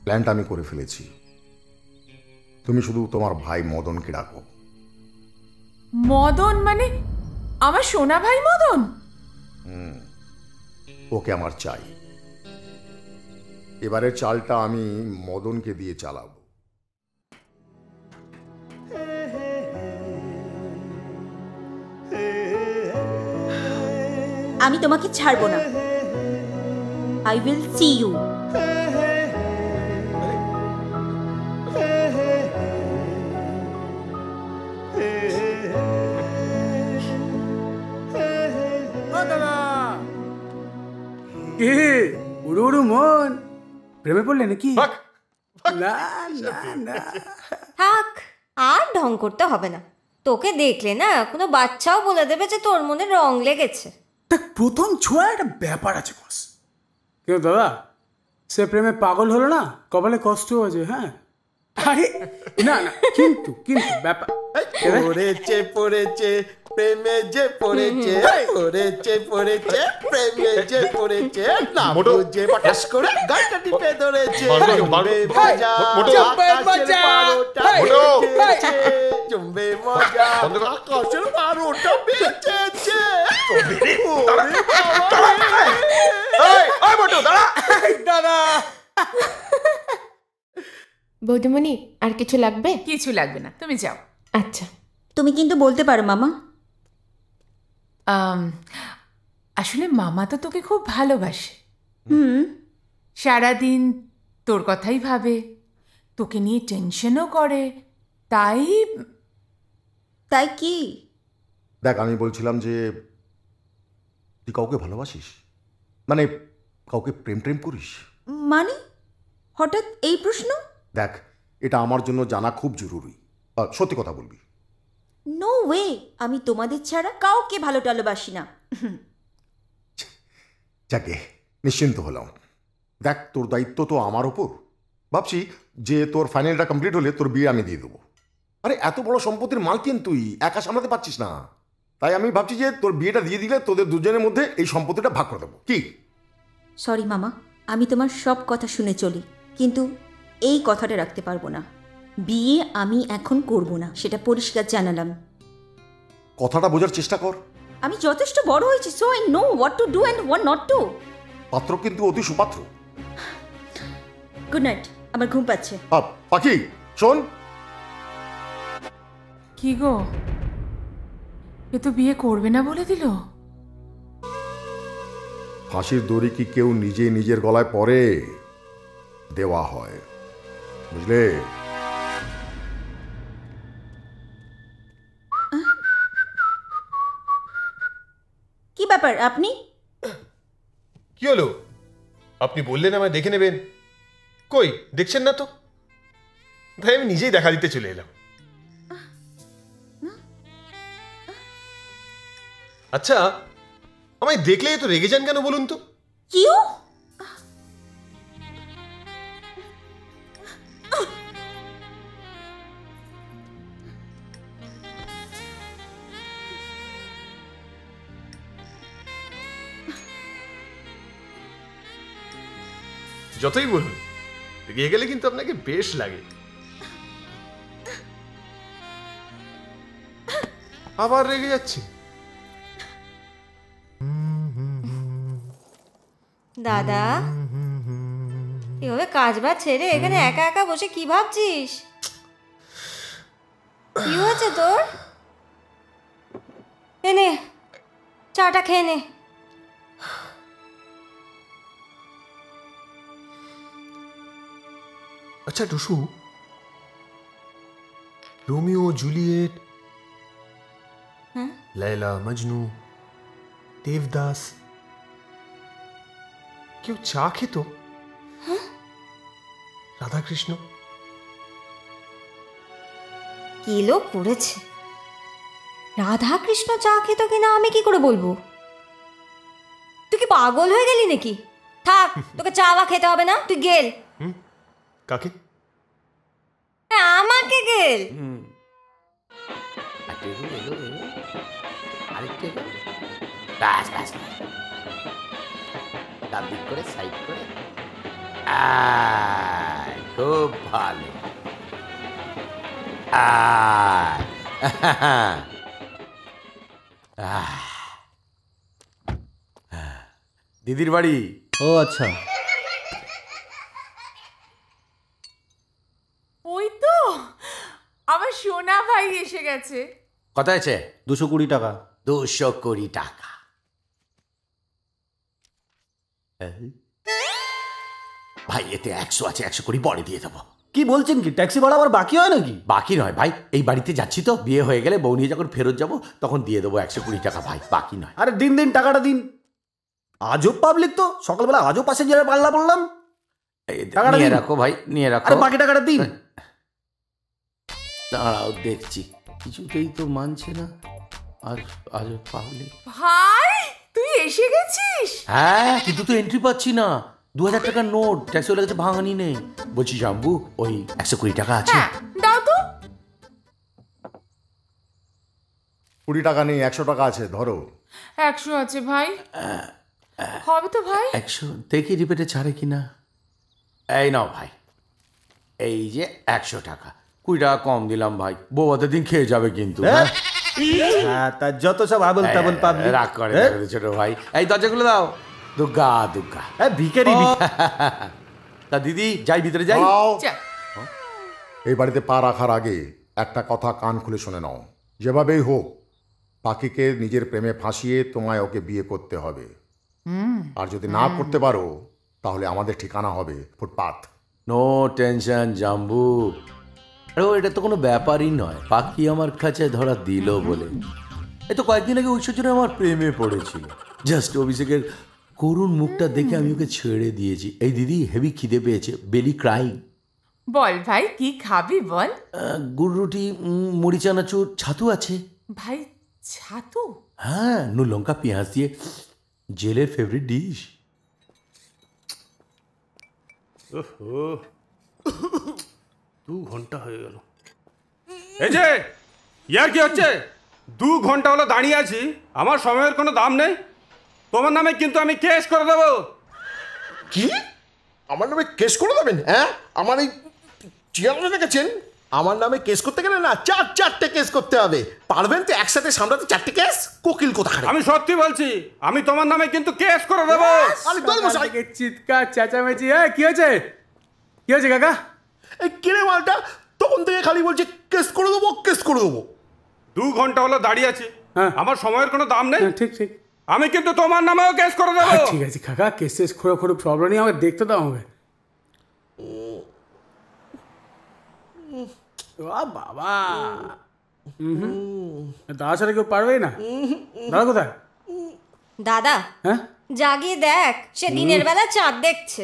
[SPEAKER 7] প্ল্যানটা আমি করে ফেলেছি। তুমি শুধু তোমার ভাই মদনকে ডাকো।
[SPEAKER 5] মদন মানে আমার সোনা ভাই মদন?
[SPEAKER 7] ওকে আমার চাই। এবারের চালটা আমি মদনকে দিয়ে চালাবো।
[SPEAKER 6] আমি তোমাকে ছাড়বো না। I will see you.
[SPEAKER 8] উড়ু উড়ু মন প্রেমে পড়লে নাকি? না না না,
[SPEAKER 16] থাক, আর ঢং করতে হবে না। তোকে দেখলে না কোনো বাচ্চাও বলে দেবে যে তোর মনে রং লেগেছে।
[SPEAKER 8] প্রথম ছোঁয়া একটা ব্যাপার আছে বস। কেউ দাদা সে প্রেমে পাগল হলো না, কপালে কষ্ট আছে। হ্যাঁ আরে না না, কিন্তু কিন্তু ব্যাপার
[SPEAKER 11] পড়েছে পড়েছে প্রেমে যে পড়েছে, পড়েছে পড়েছে প্রেমে যে পড়েছে, না বুঝে পটাশ করে গালটা টিপে ধরেছে। জমবে মজা, আকাশের বারোটা বেঁচেছে।
[SPEAKER 8] দাদা
[SPEAKER 9] বৌদিমণি আর কিছু লাগবে?
[SPEAKER 5] কিছু লাগবে না, তুমি যাও।
[SPEAKER 9] আচ্ছা।
[SPEAKER 6] তুমি কিন্তু বলতে পারো মামা।
[SPEAKER 5] আসলে মামা তো তোকে খুব ভালোবাসে। সারাদিন তোর কথাই ভাবে, তোকে নিয়ে টেনশনও করে। তাই
[SPEAKER 6] তাই কি?
[SPEAKER 7] দেখ, আমি বলছিলাম যে তুই কাউকে ভালোবাসিস, মানে কাউকে প্রেম প্রেম করিস?
[SPEAKER 6] মানে হঠাৎ এই প্রশ্ন?
[SPEAKER 7] দেখ, এটা আমার জন্য জানা খুব জরুরি। সত্যি কথা বলবি?
[SPEAKER 6] নো ওয়ে, আমি তোমাদের ছাড়া কাউকে ভালো টালোবাসি না।
[SPEAKER 7] যাকে নিশ্চিন্ত হলাম। দেখ, তোর দায়িত্ব তো আমার ওপর। ভাবছি যে তোর ফাইনালটা কমপ্লিট হলে তোর বিয়ে আমি দিয়ে দেবো। আরে এত বড় সম্পত্তির মালকিন তুই, একা সামলাতে পারছিস না। তাই আমি ভাবছি যে তোর বিয়েটা দিয়ে দিলে তোদের দুজনের মধ্যে এই সম্পত্তিটা ভাগ করে দেবো। কি?
[SPEAKER 6] সরি মামা, আমি তোমার সব কথা শুনে চলি, কিন্তু এই কথাটা রাখতে পারবো না। বিয়ে আমি এখন করব না, সেটা পরিষ্কার জানালাম।
[SPEAKER 7] কথাটা বোঝার চেষ্টা কর।
[SPEAKER 6] আমি যথেষ্ট বড় হয়েছি, so I know what to do and what not to.
[SPEAKER 7] পাত্র কিন্তু অতি সুপাত্র।
[SPEAKER 6] গুড নাইট, আমার ঘুম পাচ্ছে।
[SPEAKER 7] পাখি শোন।
[SPEAKER 5] কি গো, এ তো বিয়ে করবে না বলে দিল।
[SPEAKER 7] ফাঁসির দড়ি কি কেউ নিজে নিজের গলায় পরে? দেওয়া হয়, বুঝলে?
[SPEAKER 6] কি ব্যাপার আপনি?
[SPEAKER 11] কি হলো? আপনি বললেন আমায় দেখে নেবেন, কই দেখছেন না তো। তাই আমি নিজেই দেখা দিতে চলে এলাম। আচ্ছা, আমায় দেখলেই তো রেগে যান কেন বলুন তো?
[SPEAKER 6] কিউ?
[SPEAKER 11] যতই বলুন, রেগে গেলে কিন্তু আপনাকে বেশ লাগে। আবার রেগে যাচ্ছি।
[SPEAKER 16] দাদা, এভাবে কাজ বাজ ছেড়ে এখানে একা একা বসে কি ভাবছিস? কি হয়েছে তোর? এনে চাটা খেয়ে নে।
[SPEAKER 11] আচ্ছা টুসু, রোমিও জুলিয়েট, লায়লা মজনু, দেবদাস, কেউ চা খেত? রাধাকৃষ্ণ?
[SPEAKER 16] কি লোক করেছে? রাধাকৃষ্ণ চা খেত কিনা আমি কি করে বলবো? তুই কি পাগল হয়ে গেলি নাকি? থাক, তোকে চা বা খেতে হবে না, তুই গেল।
[SPEAKER 11] কাকে?
[SPEAKER 16] আমাকে গেল।
[SPEAKER 11] ব্যাস ব্যাস ডান দিক করে সাইড করে, খুব ভালো। দিদির বাড়ি।
[SPEAKER 17] ও আচ্ছা,
[SPEAKER 5] ওই তো আমার সোনা ভাই এসে গেছে।
[SPEAKER 11] কত আছে?
[SPEAKER 17] 220 টাকা।
[SPEAKER 11] 220 টাকা। ভাই এতে 100 আছে, 120 পরে দিয়ে দেবো।
[SPEAKER 17] কি বলছেন কি? ট্যাক্সি ভাড়া আবার বাকি হয় নাকি?
[SPEAKER 11] বাকি নয় ভাই, এই বাড়িতে যাচ্ছি তো, বিয়ে হয়ে গেলে বউ নিয়ে যখন ফেরত যাবো তখন দিয়ে দেবো 120 টাকা ভাই, বাকি নয়।
[SPEAKER 17] আরে দিন দিন টাকাটা দিন। আজব পাবলিক তো, সকালবেলা আজব প্যাসেঞ্জারে পাল্লা বললাম।
[SPEAKER 11] নিয়ে রাখো ভাই, নিয়ে রাখো।
[SPEAKER 17] আরে বাকি টাকাটা দিন।
[SPEAKER 11] দাঁড়াও দেখছি, কিছুতেই তো মানছে না। আর আজব পাবলিক।
[SPEAKER 5] ভাই তুই এসে গেছিস?
[SPEAKER 11] হ্যাঁ, কিন্তু তো এন্ট্রি পাচ্ছি না। 2000 টাকার নোট, ট্যাক্সি ওর কাছে ভাঙানি নেই। বলছি জাম্বু, ওই 120 টাকা আছে?
[SPEAKER 5] দাও তো।
[SPEAKER 7] 20 টাকা নেই, 100 টাকা আছে, ধরো।
[SPEAKER 5] 100 আছে ভাই, হবে তো ভাই?
[SPEAKER 11] 100 দেখি রিপেটে ছাড়ে কিনা। এই নাও ভাই, এই যে 100 টাকা। 20 টাকা কম দিলাম ভাই, বৌভাতের দিন খেয়ে যাবে কিন্তু।
[SPEAKER 17] হ্যাঁ, তার যত সব আবল তাবল পাবলিক।
[SPEAKER 11] রাগ করে ছোট ভাই। এই দরজাগুলো দাও। দুর্গা দুর্গা,
[SPEAKER 17] ভিখারি।
[SPEAKER 11] তা দিদি যাই, ভিতরে যাই।
[SPEAKER 7] এই বাড়িতে পা রাখার আগে একটা কথা কান খুলে শুনে নাও। যেভাবেই হোক পাখিকে নিজের প্রেমে ফাঁসিয়ে তোমায় ওকে বিয়ে করতে হবে। আর যদি না করতে পারো তাহলে আমাদের ঠিকানা হবে ফুটপাথ।
[SPEAKER 11] নো টেনশন জাম্বু। আরে এটা তো কোনো ব্যাপারই নয়, পাখি আমার কাছে ধরা দিল বলে। এই তো কয়েকদিন আগে ঐশ্বর্য আমার প্রেমে পড়েছিল। জাস্ট অভিষেকের করুণ মুখটা দেখে আমি ওকে ছেড়ে দিয়েছি। এই দিদি হেভি খিদে পেয়েছে, বেলি ক্রাইং।
[SPEAKER 5] বল ভাই কি খাবি বল?
[SPEAKER 11] গুড় রুটি, মুড়ি চানাচুর, ছাতু আছে
[SPEAKER 5] ভাই। ছাতু?
[SPEAKER 11] হ্যাঁ, নুন লঙ্কা পেঁয়াজ দিয়ে, জেলের ফেভারিট ডিশ।
[SPEAKER 18] 2 ঘন্টা হয়ে গেল। এই যে ইয়ার কি হচ্ছে? 2 ঘন্টা হলো দাঁড়িয়ে আছি, আমার সময়ের কোনো দাম নেই। তোমার নামে কিন্তু আমি কেস করে দেবো।
[SPEAKER 11] কি? আমার নামে কেস করে দেবেন? হ্যাঁ, আমার এই চেয়ারে রেখেছেন, আমার নামে কেস করতে গেলে না 4-4টে কেস করতে হবে। পারবেন তো একসাথে সামলাতে 4টে কেস? কোকিল কোথাকার।
[SPEAKER 18] আমি সত্যি বলছি, আমি তোমার নামে কিন্তু কেস করে দেবো।
[SPEAKER 8] চিৎকার চেঁচামেচি। কি হয়েছে? কি হয়েছে কাকা?
[SPEAKER 11] এই কিরে মালটা তখন থেকে খালি বলছে কেস করে দেবো, কেস করে দেবো।
[SPEAKER 18] 2 ঘন্টা হলো দাঁড়িয়ে আছি, আমার সময়ের কোনো দাম নেই।
[SPEAKER 8] ঠিক ঠিক,
[SPEAKER 18] আমি কিন্তু তোমার নামেও কেস করে দেবো।
[SPEAKER 8] ঠিক আছে কাকা, কেস টেস কোনো প্রবলেম নেই, আমাকে দেখতে দাও। আমাকে বাবা দাদা ছাড়া কেউ পারবেই না। দাদা কোথায়?
[SPEAKER 16] দাদা
[SPEAKER 8] হ্যাঁ,
[SPEAKER 16] জাগিয়ে দেখ, সে দিনের বেলা চাঁদ দেখছে।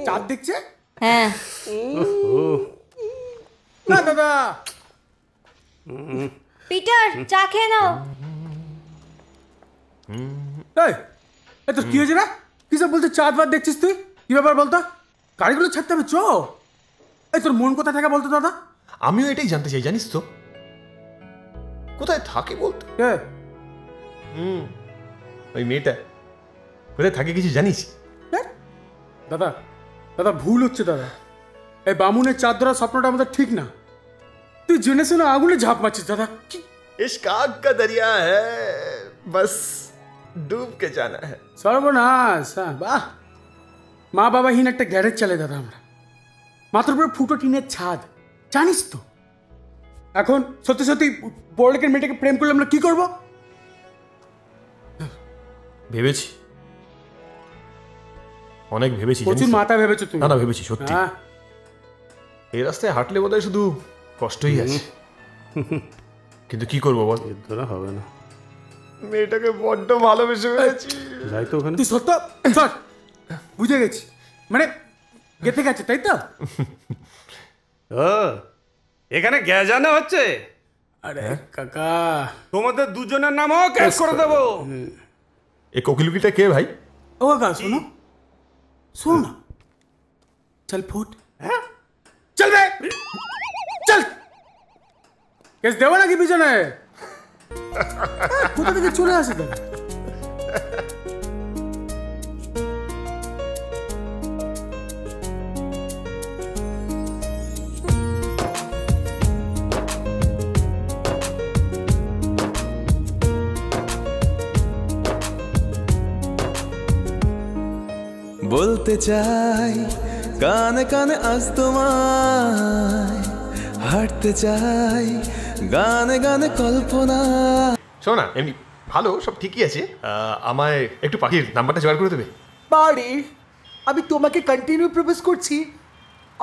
[SPEAKER 8] চাঁদ দেখছে?
[SPEAKER 16] হ্যাঁ।
[SPEAKER 8] না দাদা।
[SPEAKER 16] পিটার, চা খেয়ে নাও।
[SPEAKER 8] এই তো কি হয়েছে না? কি সব বলতে? চাঁদ বাদ দেখছিস তুই? কি ব্যাপার বলতো? গাড়িগুলো ছাড়তে হবে, চ। এই তোর মন কোথায় থাকে বলতো দাদা?
[SPEAKER 19] আমিও এটাই জানতে চাই, জানিস তো কোথায় থাকে বলতো? ওই মেয়েটা কোথায় থাকে কিছু জানিস?
[SPEAKER 8] দাদা দাদা ভুল হচ্ছে দাদা। এই বামুনের চাঁদ ধরা স্বপ্নটা আমাদের ঠিক না। তুই জেনে শুনে আগুনে ঝাঁপ মারছিস দাদা।
[SPEAKER 19] इश्क आग का दरिया है, बस डूब के जाना है।
[SPEAKER 8] সর্বনাশ। বাহ, মা বাবাহীন একটা গ্যারেজ চালে দাদা আমরা, মাত্র পুরো ফুটো টিনের ছাদ। জানিস তো এখন সত্যি সত্যি বড়লোকের মেয়েটাকে প্রেম করলে আমরা কি করব?
[SPEAKER 19] ভেবেছি, অনেক ভেবেছি।
[SPEAKER 8] প্রচুর মাথা ভেবেছো তুমি?
[SPEAKER 19] না ভেবেছি সত্যি। এই রাস্তায় হাঁটলে বোধহয় শুধু কষ্টই আছে, কিন্তু কি করবো বল?
[SPEAKER 18] এর দ্বারা হবে না।
[SPEAKER 19] মেয়েটাকে বড্ড ভালোবেসে ফেলেছি।
[SPEAKER 18] যাই তো ওখানে।
[SPEAKER 8] তুই সত্য স্যার, বুঝে গেছি, মানে গেতে গেছে তাই তো?
[SPEAKER 18] এখানে গ্যাজানো হচ্ছে।
[SPEAKER 8] আরে কাকা,
[SPEAKER 18] তোমাদের দুজনের নামও কেস করে দেবো।
[SPEAKER 19] এই কোকিলুকিটা কে ভাই?
[SPEAKER 8] ও ओ का सुनो सुन ना चल फुट चल बे चल কেস দেব নাকি পিছনে কোথা থেকে চলে আসে তো
[SPEAKER 20] বলতে চাই কানে কানে আজ তোমায় হাঁটতে চাই গানে গানে কল্পনা।
[SPEAKER 19] শোনো না, এমনি ভালো সব ঠিকই আছে, আমায় একটু পাখির নাম্বারটা জোগাড় করে দেবে?
[SPEAKER 8] বাড়ি আমি তোমাকে কন্টিনিউ প্রপোজ করছি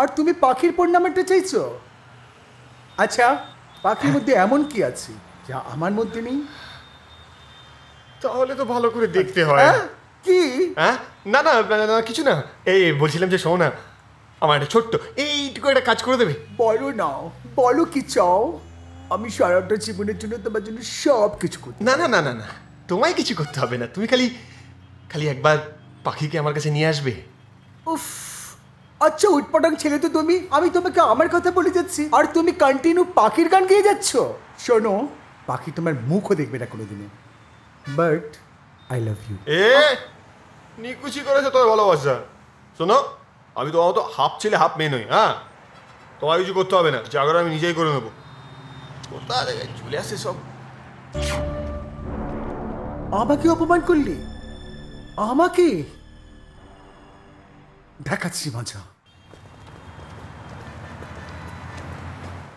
[SPEAKER 8] আর তুমি পাখির ফোন নাম্বারটা চাইছো? আচ্ছা পাখির মধ্যে এমন কি আছে যা আমার মধ্যে নেই?
[SPEAKER 19] তাহলে তো ভালো করে দেখতে হয়।
[SPEAKER 8] কি?
[SPEAKER 19] হ্যাঁ না না না কিছু না, এই বলছিলাম যে শোনো না, আমার একটা ছোট্ট এইটুকু একটা কাজ করে দেবে?
[SPEAKER 8] বলো না, বলো কি চাও? আমি সারাটা জীবনের জন্য তোমার জন্য সব কিছু করতে।
[SPEAKER 19] না না না না না, তোমায় কিছু করতে হবে না, তুমি খালি খালি একবার পাখিকে আমার কাছে নিয়ে আসবে।
[SPEAKER 8] উফ আচ্ছা উটপটাং ছেলে তো তুমি, আমি তোমাকে আমার কথা বলে যাচ্ছি আর তুমি কন্টিনিউ পাখির গান গেয়ে যাচ্ছ। শোনো পাখি তোমার মুখও দেখবে না কোনোদিনও, বাট আই লাভ ইউ।
[SPEAKER 19] এ নিকুচি করেছে তোর ভালোবাসা। শোনো আমি তোমার মতো হাফ ছেলে হাফ মেয়ে নই, হ্যাঁ তোমার কিছু করতে হবে না, জাগর আমি নিজেই করে নেবো। কোথা থেকে চলে আসে সব।
[SPEAKER 8] আমাকে অপমান করলি? আমাকে দেখাচ্ছি মজা।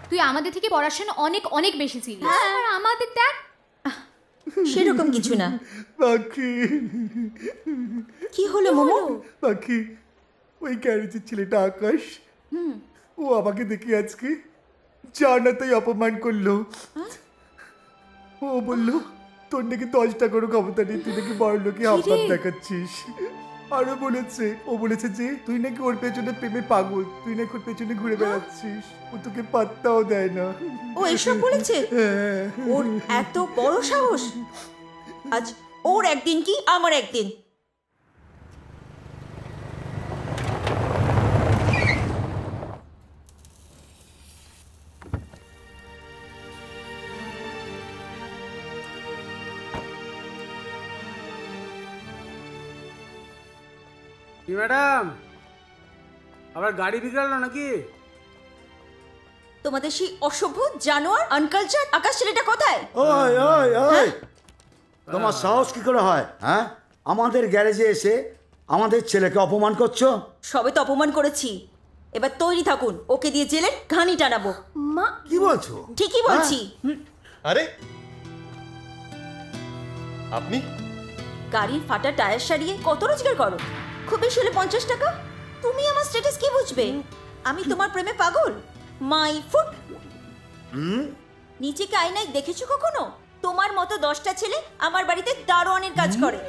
[SPEAKER 13] তুই আমাদের থেকে পড়াশোনা অনেক অনেক বেশি ছিলি আর আমাদের দেখ
[SPEAKER 6] সেরকম কিছু না।
[SPEAKER 8] পাখি
[SPEAKER 6] কি হলো মোমো?
[SPEAKER 8] পাখি ওই গ্যারেজের ছেলেটা আকাশ, ও আমাকে দেখে আজকে জানাতেই অপমান করলো। ও বললো তোর নাকি 10 টাকারও ক্ষমতা নেই, তুই নাকি বড় লোকে হাফ দেখাচ্ছিস। আরো বলেছে, ও বলেছে যে তুই নাকি ওর পেছনে প্রেমে পাগল, তুই নাকি ওর পেছনে ঘুরে বেড়াচ্ছিস, ও তোকে পাত্তাও দেয় না।
[SPEAKER 6] ও এসব বলেছে? ওর এত বড় সাহস! আজ ওর একদিন কি আমার একদিন।
[SPEAKER 8] ম্যাডাম আবার গাড়ি বিগড়ালো নাকি?
[SPEAKER 6] তোমাদের সেই অসভ্য জানোয়ার আনকালচার আকাশ ছেলেটা কোথায়?
[SPEAKER 12] ওই ওই ওই তোমার সাহস কি করে হয়? হ্যাঁ আমাদের গ্যারেজে এসে আমাদের ছেলেকে অপমান করছো?
[SPEAKER 6] সবে তো অপমান করেছি, এবার তৈরি থাকুন, ওকে দিয়ে জেলের ঘানি টানাবো।
[SPEAKER 12] মা কি বলছো?
[SPEAKER 6] ঠিকই বলছি।
[SPEAKER 19] আরে আপনি
[SPEAKER 6] গাড়ির ফাটা টায়ার সারিয়ে কত রোজগার করো? খুব বেশি হলে 50 টাকা। তুমি আমার স্ট্যাটাস কি বুঝবে? আমি তোমার প্রেমে পাগল? My foot. নিচেকে আয়নায় দেখেছো কখনো? তোমার মতো 10টা ছেলে আমার বাড়িতে দারোয়ানের কাজ করে।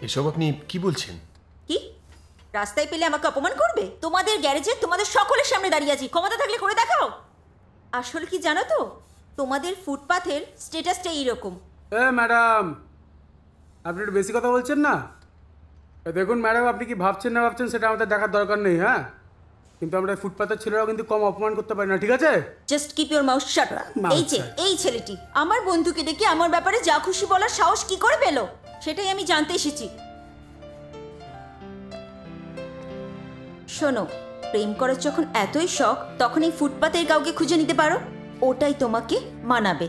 [SPEAKER 19] এসব আপনি কি বলছেন?
[SPEAKER 6] কি রাস্তায় পেলে আমাকে অপমান করবে? তোমাদের গ্যারেজে তোমাদের সকলের সামনে দাঁড়িয়ে আছি, ক্ষমতা থাকলে করে দেখাও। আসলে কি জানো তো, তোমাদের ফুটপাথের স্ট্যাটাসটা এইরকম।
[SPEAKER 8] ম্যাডাম আপনি একটু বেশি কথা বলছেন না। দেখুন ম্যাডাম আপনি কি ভাবছেন না ভাবছেন সেটা আমাদের দেখার দরকার নেই, হ্যাঁ কিন্তু আমরা ফুটপাথের ছেলেরাও কিন্তু কম অপমান করতে পারি না, ঠিক আছে?
[SPEAKER 6] জাস্ট কিপ ইওর মাউথ শাট। এই ছেলেটি আমার বন্ধুকে ডেকে আমার ব্যাপারে যা খুশি বলার সাহস কি করে পেল সেটাই আমি জানতে এসেছি। শোনো, প্রেম করার যখন এতই শখ তখন এই ফুটপাতের কাউকে খুঁজে নিতে পারো, ওটাই তোমাকে মানাবে।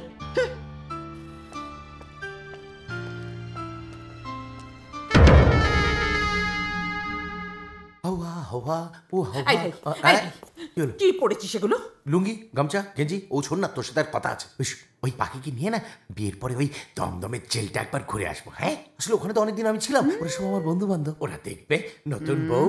[SPEAKER 11] কি পড়েছিস সেগুলো? লুঙ্গি, গামছা, গেঞ্জি। ও শোন না, তোর সাথে আর কথা আছে। ওই পাখিকে নিয়ে না বিয়ের পরে ওই দমদমের জেলটা একবার ঘুরে আসবো। হ্যাঁ আসলে ওখানে তো অনেকদিন আমি ছিলাম, ওরা সব আমার বন্ধু বান্ধব, ওরা দেখবে নতুন বউ।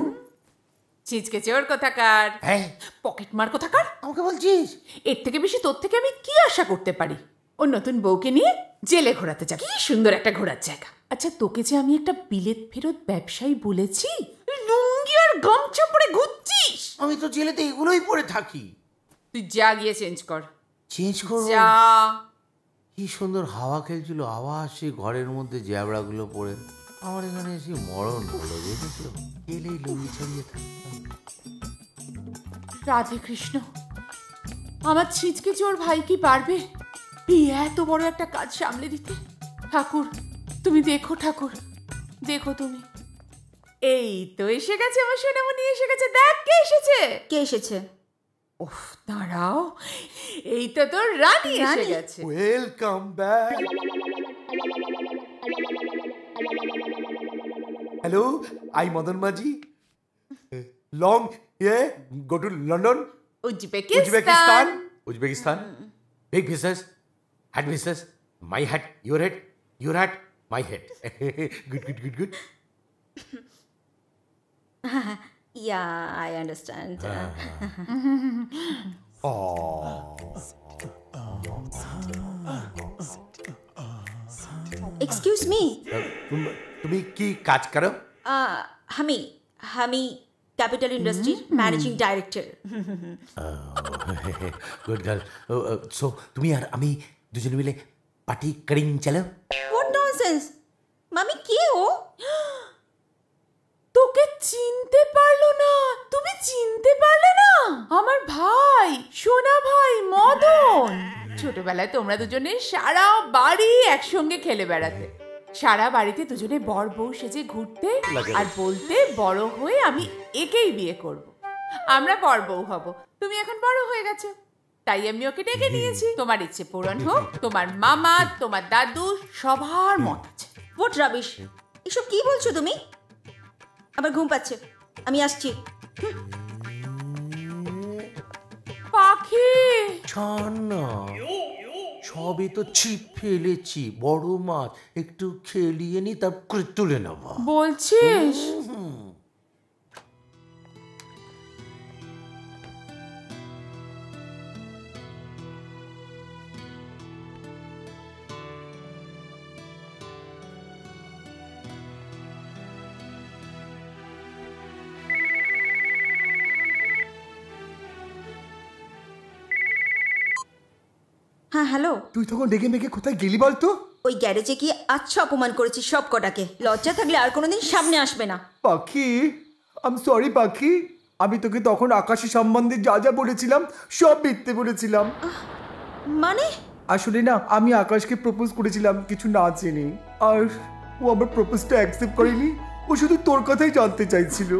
[SPEAKER 5] চিজকে চোর কোথাকার,
[SPEAKER 11] হ্যাঁ
[SPEAKER 5] পকেট মার কোথাকার
[SPEAKER 11] আমাকে বলছিস?
[SPEAKER 5] এর থেকে বেশি তোর থেকে আমি কি আশা করতে পারি? ও নতুন বউকে নিয়ে জেলে ঘোরাতে যাবে, কি সুন্দর একটা ঘোরার জায়গা। আচ্ছা তোকে যে আমি একটা বিলেত ফেরত ব্যবসায়ী বলেছি, লুঙ্গি আর গামছা পরে ঘুরছিস।
[SPEAKER 11] আমি তো জেলেতে এগুলোই পরে থাকি।
[SPEAKER 5] তুই যা গিয়ে চেঞ্জ কর।
[SPEAKER 11] চেঞ্জ কর
[SPEAKER 5] যা।
[SPEAKER 11] কি সুন্দর হাওয়া খেলছিল, আওয়াজ সেই ঘরের মধ্যে জ্যাবড়াগুলো পড়ে। আমার এখানে এসে মরণ হলো, বুঝেছো? এলেই লুঙ্গি ছড়িয়ে থাকতাম।
[SPEAKER 5] রাধে কৃষ্ণ, আমার ছিচকে চোর ভাই কি পারবে এই এত বড় একটা কাজ সামলে দিতে? ঠাকুর তুমি দেখো, ঠাকুর দেখো তুমি। এই তো এসে গেছে আমার সোনামণি, এসে গেছে। দেখ কে এসেছে।
[SPEAKER 6] কে এসেছে?
[SPEAKER 5] ওহ দাঁড়াও, এই তো তোর রানী এসে গেছে।
[SPEAKER 11] Welcome back. Hello, I Madan Majhi. Long go to London, Uzbekistan. Uzbekistan, big business, head business, my head, your head, your head, my head. Good good good good.
[SPEAKER 6] Yeah, I understand. Excuse me.
[SPEAKER 11] তুমি কি কাজ করো?
[SPEAKER 6] আমি capital ইন্ডাস্ট্রির managing director.
[SPEAKER 11] Good girl. So তুমি আর আমি দুজনে মিলে পার্টি করিং চলো।
[SPEAKER 6] What nonsense? মামি কে ও?
[SPEAKER 5] তোকে চিনতে পারলো না? তুমি চিনতে পারলে না? আমার ভাই, সোনা ভাই মদন। ছোটবেলায় তোমরা দুজনে সারা বাড়ি একসঙ্গে খেলে বেড়াতে, সারা বাড়িতে দুজনে বর বউ সেজে ঘুরতে আর বলতে বড় হয়ে আমি একেই বিয়ে করব, আমরা বর বউ হব। তুমি এখন বড় হয়ে গেছো, তাই আমি ওকে ডেকে নিয়েছি। তোমার ইচ্ছে পূরণ হোক। তোমার মামা, তোমার দাদু সবার মত আছে।
[SPEAKER 6] হোয়াট রাবিশ, এসব কি বলছো তুমি? আবার ঘুম পাচ্ছে, আমি আসছি।
[SPEAKER 5] পাখি
[SPEAKER 11] ছানা, সবে তো ছিপ ফেলেছি, বড় মাছ একটু খেলিয়ে নি, তারপর তুলে নেব।
[SPEAKER 5] বলছিস?
[SPEAKER 6] হ্যাঁ হ্যালো।
[SPEAKER 8] তুই তখন ডেকে মেকে কোথায় গেলি বলতো?
[SPEAKER 6] ওই গ্যারেজে গিয়ে আচ্ছা অপমান করেছি সব কটাকে। লজ্জা থাকলে আর কোনোদিন সামনে আসবে না।
[SPEAKER 8] পাখি, আই এম সরি পাখি। আমি তোকে তখন আকাশের সম্বন্ধে যা যা বলেছিলাম সব মিথ্যে বলেছিলাম।
[SPEAKER 6] মানে?
[SPEAKER 8] আসলে না, আমি আকাশকে প্রপোজ করেছিলাম কিছু না জেনে, আর ও আমার প্রপোজটা অ্যাকসেপ্ট করেনি। ও শুধু তোর কথাই জানতে চাইছিল,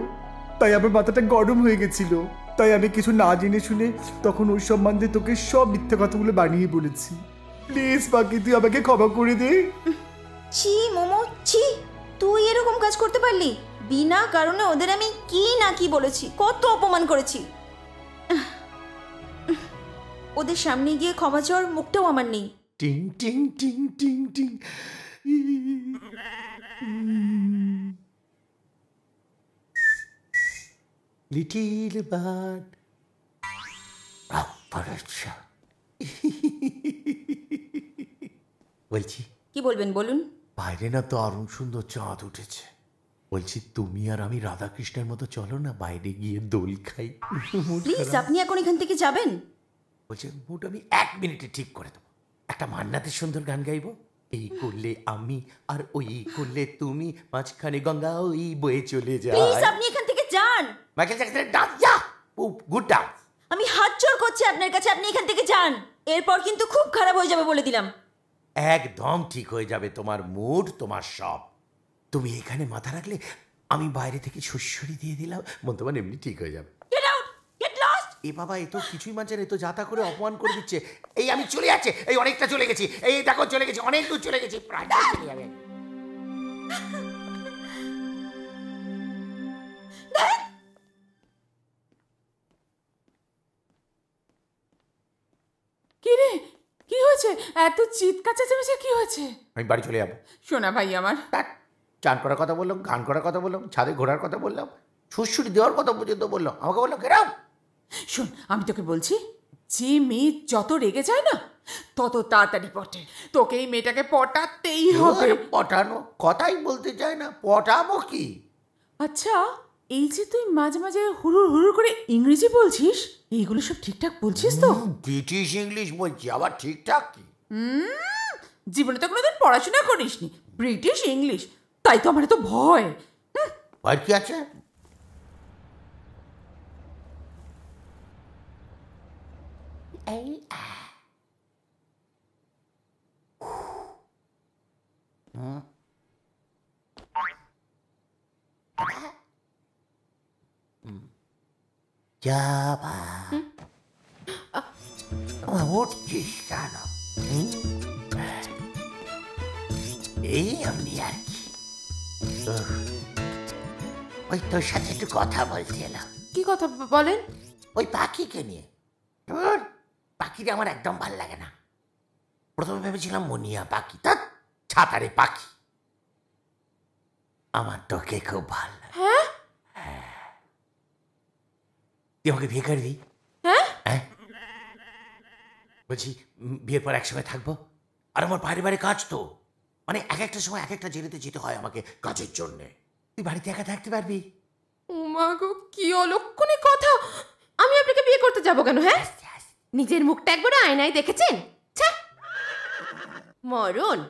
[SPEAKER 8] তাই আমার মাথাটা গরম হয়ে গেছিল। তাই আমি কিছু না জেনে শুনে তখন ওই সম্বন্ধে তোকে সব মিথ্যে কথাগুলো বানিয়ে বলেছি। প্লিজ পাখি, তুই আমাকে ক্ষমা করে দে।
[SPEAKER 6] ছি মোমো, ছি, তুই এরকম কাজ করতে পারলি? বিনা কারণে ওদের আমি কি না কি বলেছি, কত অপমান করেছি। ওদের সামনে গিয়ে ক্ষমা চাওয়ার মুখটাও আমার নেই।
[SPEAKER 11] টিং টিং টিং টিং টিং। লিটিল বার্ড, বলছি
[SPEAKER 6] কি বলবেন বলুন।
[SPEAKER 11] বাইরে না তো আরুণ সুন্দর চাঁদ উঠেছে। বলছি তুমি আর আমি রাধাকৃষ্ণের মতো চলো না বাইরে গিয়ে দোল খাই।
[SPEAKER 6] প্লিজ আপনি এখন এখান থেকে যাবেন?
[SPEAKER 11] বলছে মুড আমি 1 মিনিটে ঠিক করে দেবো। একটা মান্নাতের সুন্দর গান গাইবো। এই করলে আমি আর ওই করলে তুমি, মাঝখানে গঙ্গা ওই বয়ে চলে যায়।
[SPEAKER 6] প্লিজ আপনি এখান থেকে যান।
[SPEAKER 11] মাইকেল জ্যাকসনের ডান্স, যা গুড ডান্স।
[SPEAKER 6] আমি হাত জোড় করছি আপনার কাছে, আপনি এখান থেকে যান। এরপর কিন্তু খুব খারাপ হয়ে যাবে বলে দিলাম।
[SPEAKER 11] একদম ঠিক হয়ে যাবে তোমার মুড, তোমার সব। তুমি এখানে মাথা রাখলে আমি বাইরে থেকে সুশ্বরি দিয়ে দিলাম, মন তোমার এমনি ঠিক হয়ে যাবে। এ বাবা, এ তো কিছুই মানছে না, এ তো যাতা করে অপমান করে দিচ্ছে। এই আমি চলে যাচ্ছে, এই অনেকটা চলে গেছি, এই দেখো চলে গেছি, অনেক দূর চলে গেছি, প্রায় চলে যাবে।
[SPEAKER 5] কি রে, কি হয়েছে? এত চিৎকার চেঁচামেচি কি হয়েছে?
[SPEAKER 11] আমি বাড়ি চলে যাবো।
[SPEAKER 5] সোনা ভাই আমার,
[SPEAKER 11] চান করার কথা বললাম, গান করার কথা বললাম, ছাদে ঘোরার কথা বললাম, সুশ্বরি দেওয়ার কথা পর্যন্ত বললাম, আমাকে বললো কেরাও।
[SPEAKER 5] শোন, আমি তোকে বলছি, যে মেয়ে যত রেগে যায় না তত তাড়াতাড়ি পটে। তোকে এই মেয়েটাকে পটাতেই হবে।
[SPEAKER 11] পটানো কথাই বলতে চায় না, পটাবো কি?
[SPEAKER 5] আচ্ছা, এই যে তুই মাঝে মাঝে হুড়ুর হুড়ুর করে ইংরেজি বলছিস, এইগুলো সব ঠিকঠাক বলছিস তো?
[SPEAKER 11] ব্রিটিশ ইংলিশ বলছি, আবার ঠিকঠাক কি?
[SPEAKER 5] জীবনে তো কোনোদিন পড়াশোনা করিসনি, ব্রিটিশ ইংলিশ,
[SPEAKER 21] তাই তো আমার তো ভয়।
[SPEAKER 22] ভয় কি আছে? উঠছিস কেন? এই আমি আর কি, ওই তোর সাথে একটু কথা বলতে এলাম।
[SPEAKER 9] কি কথা বলেন?
[SPEAKER 22] ওই পাখিকে নিয়ে। পাখিটা আমার একদম ভাল লাগে না। প্রথমে ভেবেছিলাম মনিয়া পাখি, তার ছাতারে পাখি। আমার তোকে খুব ভাল লাগে।
[SPEAKER 9] হ্যাঁ,
[SPEAKER 22] তুই আমাকে বিয়ে করবি?
[SPEAKER 9] হ্যাঁ,
[SPEAKER 22] বলছি বিয়ের পর একসঙ্গে থাকবো। আর আমার বাইরে বাইরে কাজ তো, মানে এক একটা সময় এক একটা জেলেতে যেতে হয় আমাকে কাজের জন্যে। তুই বাড়িতে একা থাকতে পারবি?
[SPEAKER 9] ওমা গো, কি অলক্ষণী কথা! আমি আপনাকে বিয়ে করতে যাব কেন? হ্যাঁ, নিজের মুখটা একবার আয়নায় দেখেছেন? মরণ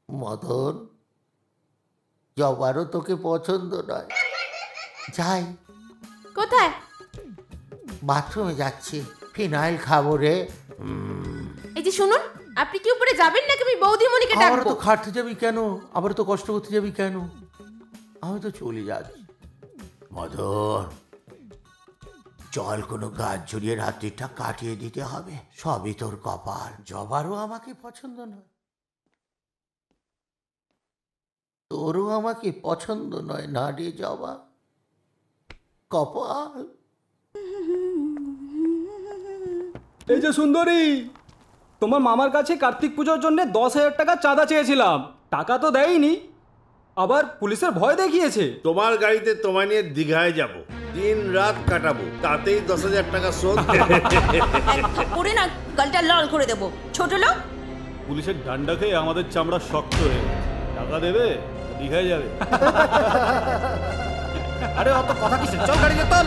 [SPEAKER 22] মদন, জবারও তোকে পছন্দ নয়। যাই।
[SPEAKER 9] কোথায়?
[SPEAKER 22] বাথরুমে যাচ্ছি, ফিনাইল খাবো রে।
[SPEAKER 9] এই যে শুনুন, আপনি কি উপরে যাবেন নাকি আমি বৌদিমণিকে ডাকবো?
[SPEAKER 22] আবার তো খাটতে যাবি কেন? আবার তো কষ্ট করতে যাবি কেন? আমি তো চলে যাচ্ছি। মদন, চল কোনো গাছ জড়িয়ে রাত্রিটা কাটিয়ে দিতে হবে। সবই তোর কপাল। জবারও আমাকে পছন্দ নয়, তোরও আমাকে পছন্দ নয় না রে জবা। কপাল।
[SPEAKER 23] এই যে সুন্দরী, তোমার মামার কাছে কার্তিক পুজোর জন্য 10,000 টাকা চাঁদা চেয়েছিলাম, টাকা তো দেয়নি, আবার পুলিশের ভয় দেখিয়েছে।
[SPEAKER 24] তোমার গাড়িতে তোমায় নিয়ে দীঘায় যাব, দিন রাত কাটাবো, তাতেই 10,000 টাকা শোধ।
[SPEAKER 9] পড়ে না গালটা লাল করে দেবো, ছোট লোক।
[SPEAKER 23] পুলিশের ডান্ডা খেয়ে আমাদের চামড়া শক্ত হয়ে গেছে। টাকা দেবে, দীঘায় যাবে।
[SPEAKER 17] আরে অত কথা কিসে? চল গাড়িতে চল।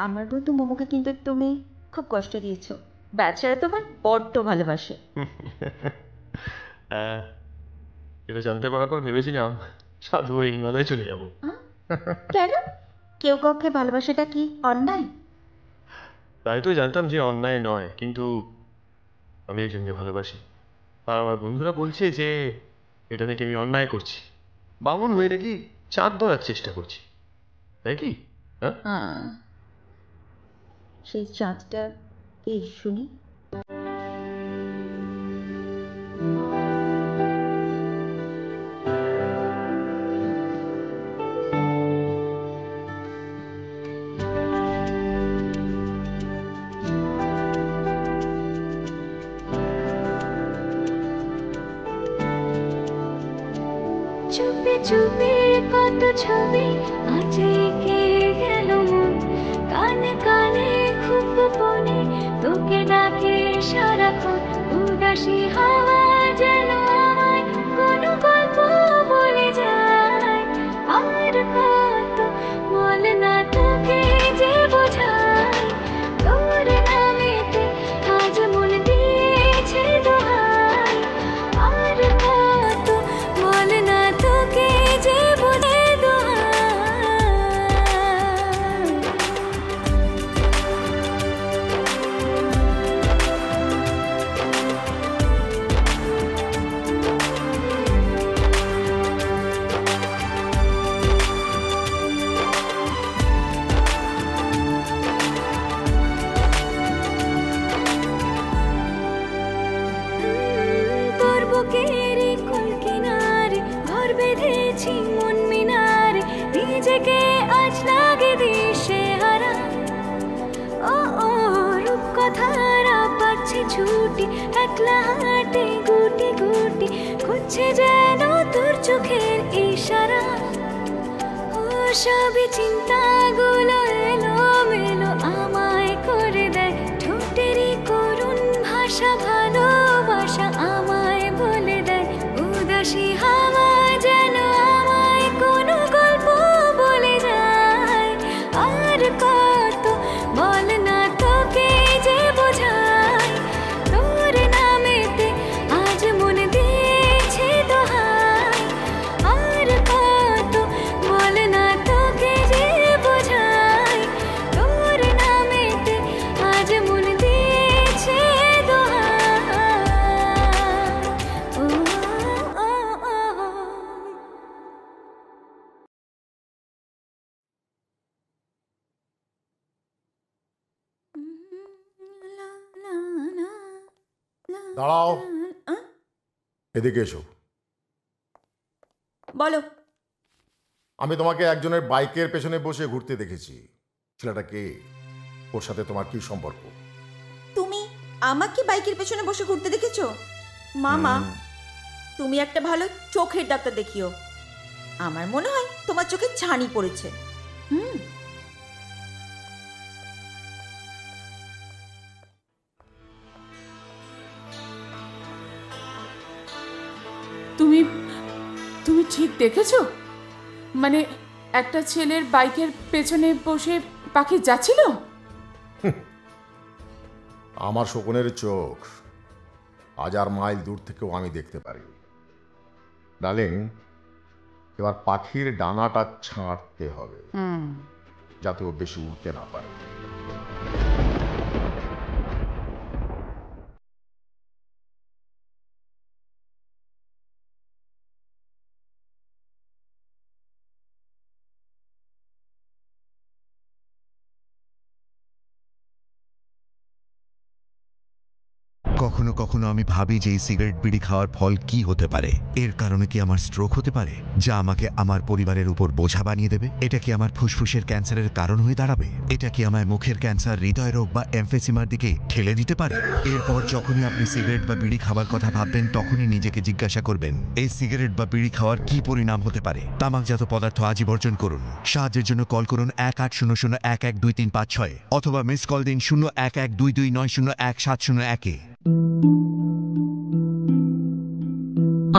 [SPEAKER 6] আমার বন্ধু মোমোকে কিন্তু তুমি খুব কষ্ট দিয়েছো। বাচ্চারা তোমার বড্ড ভালোবাসে।
[SPEAKER 19] এটা জানতে পারার পর ভেবেছিলাম সাধু ওই হিমালয়ে চলে যাব।
[SPEAKER 6] কেন? কেউ কাউকে ভালোবাসাটা কি অন্যায়?
[SPEAKER 19] তাই তো জানতাম যে অন্যায় নয়, কিন্তু আমি একজনকে ভালোবাসি। আর আমার বন্ধুরা বলছে যে এটা নাকি আমি অন্যায় করছি, বামন হয়ে নাকি চাঁদ ধরার চেষ্টা করছি, তাই কি?
[SPEAKER 6] হ্যাঁ, সেই চাঁদটা কে শুনি?
[SPEAKER 1] চুপে চুপে কত ছবি আজ এঁকে গেল মন, কানে কানে খুব গোপনে তোকে ডাকে সারাক্ষণ। উদাসী হাওয়া যেন আমায় কোনো গল্প বলে যায়, আর কত বল না তোকে যে বোঝায়। তোর নামেতে আজ মন দিয়েছে দোহাই, আর কত বল না তোকে যে বোঝে তোর বুকের কোল কিনারে ঘর বেঁধেছি মন মিনারে, নিজেকে আজ লাগে দিশে হারা। ও ও রূপ কথারা পাচ্ছে ছুটি, একলা হাঁটে গুটি গুটি খুঁজছে যেন তোর চোখের ইশারা। ও সবই চিন্তাগুলো এলো মেলো আমায় করে দেয়, ঠোঁটেরই করুণ ভাষা ভালোবাসা আমায় বলে দেয়। উদাসী হাওয়া যেন আমায় কোনো গল্প বলে যায়, আর কত বল না তোকে যে বোঝায়। তোর নামেতে আজ মন দিয়েছে দোহাই, আর কত বল না তোকে যে বোঝায়। তোর নামেতে আজ মন দিয়েছে দোহাই। ও ও ও
[SPEAKER 7] দাঁড়াও, এদিকে এসো।
[SPEAKER 6] বলো।
[SPEAKER 7] আমি তোমাকে একজনের বাইকের পেছনে বসে ঘুরতে দেখেছি। ছেলেটা কে? ওর সাথে তোমার কি সম্পর্ক?
[SPEAKER 6] তুমি আমাকে বাইকের পেছনে বসে ঘুরতে দেখেছো? মামা, তুমি একটা ভালো চোখের ডাক্তার দেখিও। আমার মনে হয় তোমার চোখে ছানি পড়েছে।
[SPEAKER 5] তুমি তুমি ঠিক দেখেছো? মানে একটা ছেলের বাইকের পেছনে বসে পাখি যাচ্ছিল?
[SPEAKER 7] আমার শকুনের চোখ 1000 মাইল দূর থেকেও আমি দেখতে পারি। ডার্লিং, এবার পাখির ডানাটা ছাঁটতে হবে যাতে ও বেশি উঠতে না পারে।
[SPEAKER 2] কখনো কখনো আমি ভাবি যে এই সিগারেট বিড়ি খাওয়ার ফল কি হতে পারে। এর কারণে কি আমার স্ট্রোক হতে পারে, যা আমাকে আমার পরিবারের উপর বোঝা বানিয়ে দেবে? এটা কি আমার ফুসফুসের ক্যান্সারের কারণ হয়ে দাঁড়াবে? এটা কি আমায় মুখের ক্যান্সার, হৃদয় রোগ বা এমফেসিমার দিকে ঠেলে দিতে পারে? এরপর যখনই আপনি সিগারেট বা বিড়ি খাওয়ার কথা ভাববেন, তখনই নিজেকে জিজ্ঞাসা করবেন, এই সিগারেট বা বিড়ি খাওয়ার কি পরিণাম হতে পারে। তামাকজাত পদার্থ আজই বর্জন করুন। সাহায্যের জন্য কল করুন 1800-112356 অথবা মিস কল দিন 01122901701-এ।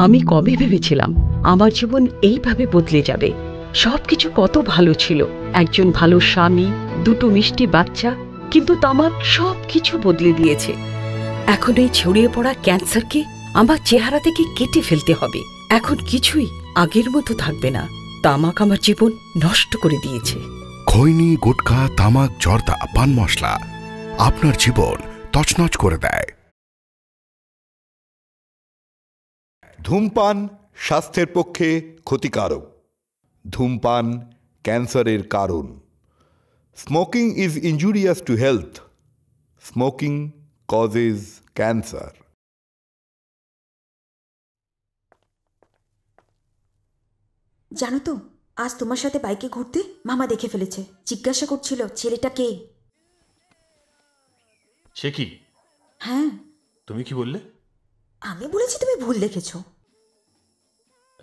[SPEAKER 3] আমি কবে ভেবেছিলাম আমার জীবন এইভাবে বদলে যাবে। সবকিছু কত ভালো ছিল, একজন ভালো স্বামী, 2টো মিষ্টি বাচ্চা, কিন্তু তামাক সবকিছু বদলে দিয়েছে। এখন এই ছড়িয়ে পড়া ক্যান্সারকে আমার চেহারা থেকে কেটে ফেলতে হবে। এখন কিছুই আগের মতো থাকবে না। তামাক আমার জীবন নষ্ট করে দিয়েছে।
[SPEAKER 21] খৈনি, গুটখা, তামাক, জর্দা, পান মশলা আপনার জীবন তছনছ করে দেয়।
[SPEAKER 4] ধূমপান স্বাস্থ্যের পক্ষে ক্ষতিকারক। ধূমপান ক্যান্সারের কারণ। Smoking is injurious to health. Smoking causes cancer.
[SPEAKER 6] জানো তো, আজ তোমার সাথে বাইকে ঘুরতে মামা দেখে ফেলেছে। জিজ্ঞাসা করছিল ছেলেটা কে।
[SPEAKER 19] সে কি?
[SPEAKER 6] হ্যাঁ।
[SPEAKER 19] তুমি কি বললে?
[SPEAKER 6] আমি বলেছি তুমি ভুল দেখেছো।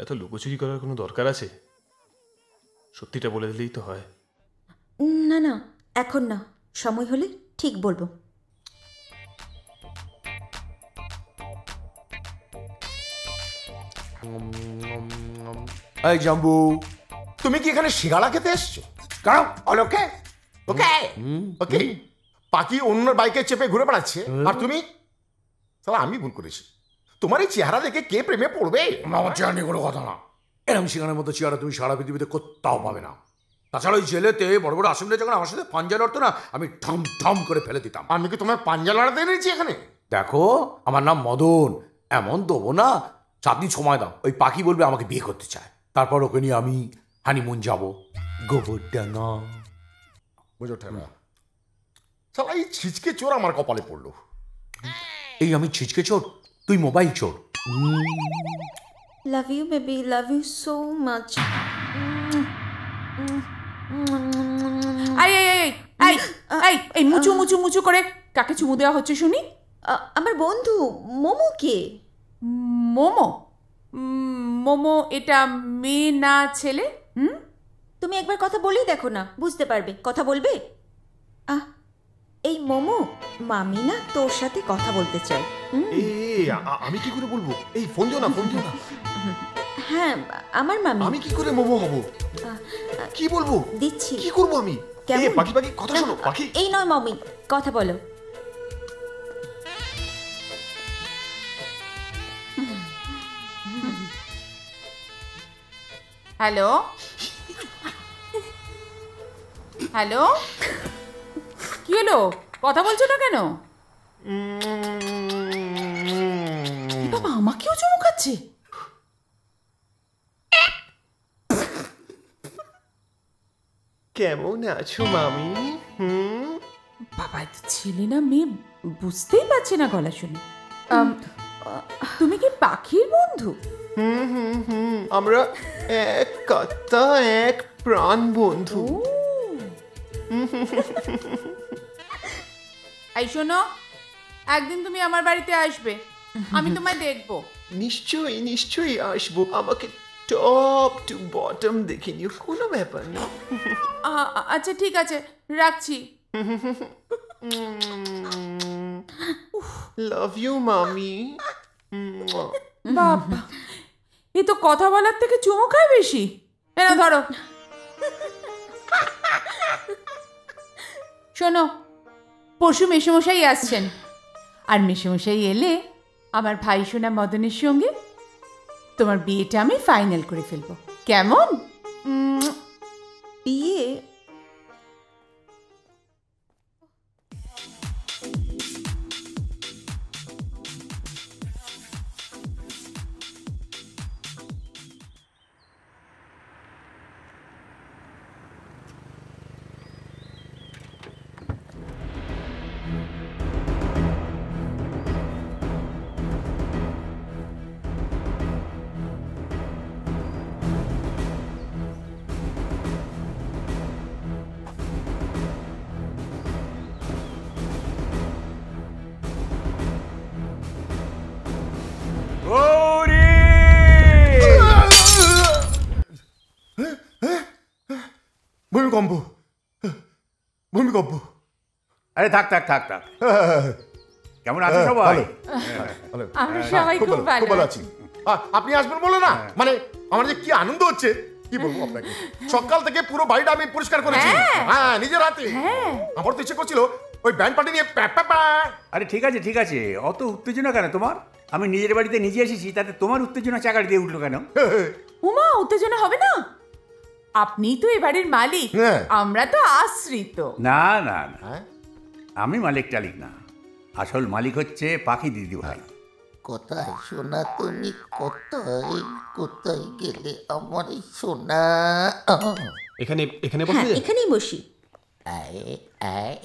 [SPEAKER 19] এত লুকোচুরি করার কোনো দরকার আছে? সত্যিটা বলে দিলেই তো হয়।
[SPEAKER 6] না না, এখন না, সময় হলে ঠিক বলবো।
[SPEAKER 22] এই জাম্বু,
[SPEAKER 7] তুমি কি এখানে সিঙ্গাড়া খেতে এসছো? কারণ ওকে ওকে ওকে পাখি অন্য বাইকে চেপে ঘুরে বেড়াচ্ছে আর তুমি, তাহলে আমি ভুল করেছি। তোমার এই চেহারা দেখে কে প্রেমে পড়বে?
[SPEAKER 22] আমার চেহারা নিয়ে কোনো কথা না। এরকম সিঙ্গানের মতো চেহারা তুমি সারা পৃথিবীতে কোথাও পাবে না। তাছাড়া ওই জেলেতে বড় বড় আসামিরা যখন আমার সাথে পাঞ্জা লড়তো না, আমি ঠাম ঠাম করে ফেলে দিতাম।
[SPEAKER 7] আমি কি তোমার পাঞ্জা লড়াতে এনেছি এখানে?
[SPEAKER 22] দেখো, আমার নাম মদন, এমন দেবো না 7 দিন সময় দাও, ওই পাখি বলবে আমাকে বিয়ে করতে চায়, তারপর ওকে নিয়ে আমি হানিমুন যাবো গোবরডাঙ্গা।
[SPEAKER 7] বুঝো ঠেলা, শালা এই ছিচকে চোর আমার কপালে পড়লো।
[SPEAKER 22] এই আমি ছিচকে চোর, তুই মোবাইল চোর।
[SPEAKER 6] Love you baby, love you so much.
[SPEAKER 5] এই মুচু মুচু মুচু করে কাকে চুমু দেওয়া হচ্ছে শুনি?
[SPEAKER 6] আমার বন্ধু মোমোকে।
[SPEAKER 5] মোমো? মোমো এটা মেয়ে না ছেলে?
[SPEAKER 6] তুমি একবার কথা বলেই দেখো না, বুঝতে পারবে। কথা বলবে? এই মোমো, মামি না তোর সাথে কথা বলতে চাই।
[SPEAKER 19] আমি কি করে বলবো? এই ফোন দিও না, ফোন দিও না।
[SPEAKER 6] হ্যাঁ, আমার মামি।
[SPEAKER 19] আমি কি করে মোমো হব? কি বলবো?
[SPEAKER 6] দিচ্ছি।
[SPEAKER 19] কি করবো আমি? পাখি পাখি কথা শোনো, পাখি।
[SPEAKER 6] এই নয় মামি, কথা বলো।
[SPEAKER 5] হ্যালো হ্যালো, কি হলো? কথা বলছো না কেন? বাবা, আমাকেও চুমু খাচ্ছে।
[SPEAKER 19] কেমন আছো মামি?
[SPEAKER 5] বাবা, ছেলে না মেয়ে বুঝতেই পারছে না গলা শুনে। তুমি কি পাখির বন্ধু?
[SPEAKER 19] আমরা এক কথা এক প্রাণ বন্ধু।
[SPEAKER 5] এই শোনো, একদিন তুমি আমার বাড়িতে আসবে, আমি তোমায় দেখবো।
[SPEAKER 19] নিশ্চয়ই নিশ্চয়ই আসবো। আমাকে টপ টু বটম দেখে নিও, কোনো ব্যাপার না।
[SPEAKER 5] আচ্ছা ঠিক আছে, রাখছি।
[SPEAKER 19] লাভ ইউ মামি।
[SPEAKER 5] বাবা, এ তো কথা বলার থেকে চুমু খায় বেশি। এনা ধরো। শোনো, পরশু মেসোমশাই আসছেন, আর মেসোমশাই এলে আমার ভাই সোনা মদনের সঙ্গে তোমার বিয়েটা আমি ফাইনাল করে ফেলবো। কেমন?
[SPEAKER 6] বিয়ে?
[SPEAKER 7] ভূমিকম্প, ভূমিকম্প।
[SPEAKER 22] আরে থাক থাক থাক থাক। কেমন আছো সবাই?
[SPEAKER 5] আমরা সবাই খুব ভালো
[SPEAKER 7] আছি। আপনি আসবেন বলে না, মানে আমার যে কি আনন্দ হচ্ছে কি বলবো আপনাকে। সকাল থেকে পুরো বাড়িটা আমি পরিষ্কার করেছি, হ্যাঁ নিজের হাতে। আমার তো ইচ্ছে করছিল ওই ব্যান্ড পার্টি নিয়ে।
[SPEAKER 10] আরে ঠিক আছে ঠিক আছে, অত উত্তেজনা কেন তোমার? আমি নিজের বাড়িতে নিজে এসেছি, তাতে তোমার উত্তেজনা চাকার দিয়ে উঠলো কেন?
[SPEAKER 5] উমা, উত্তেজনা হবে না? আপনি তো এ বাড়ির মালিক, আমরা তো আশ্রিত।
[SPEAKER 10] না না না, আমি মালিক টালিক না, আসল মালিক হচ্ছে পাখি দিদি ভাই।
[SPEAKER 14] কোথায় সোনা তুমি, কোথায় কোথায় গেলে আমার সোনা?
[SPEAKER 19] এখানে এখানে বসে,
[SPEAKER 6] এখানেই বসি।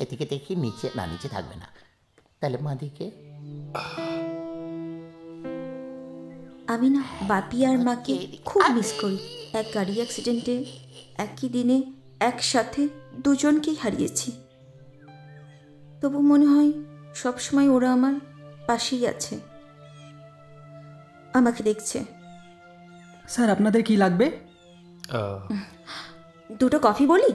[SPEAKER 14] এদিকে দেখি, নিচে না, নিচে থাকবে না। তাহলে মাদিকে?
[SPEAKER 6] আমি না বাপি আর মাকে খুব মিস করি। এক গাড়ি অ্যাক্সিডেন্টে একই দিনে একসাথে দুজনকেই হারিয়েছি। তবু মনে হয় সবসময় ওরা আমার পাশেই আছে, আমাকে দেখছে।
[SPEAKER 8] স্যার আপনাদের কি লাগবে?
[SPEAKER 6] দুটো কফি বলি?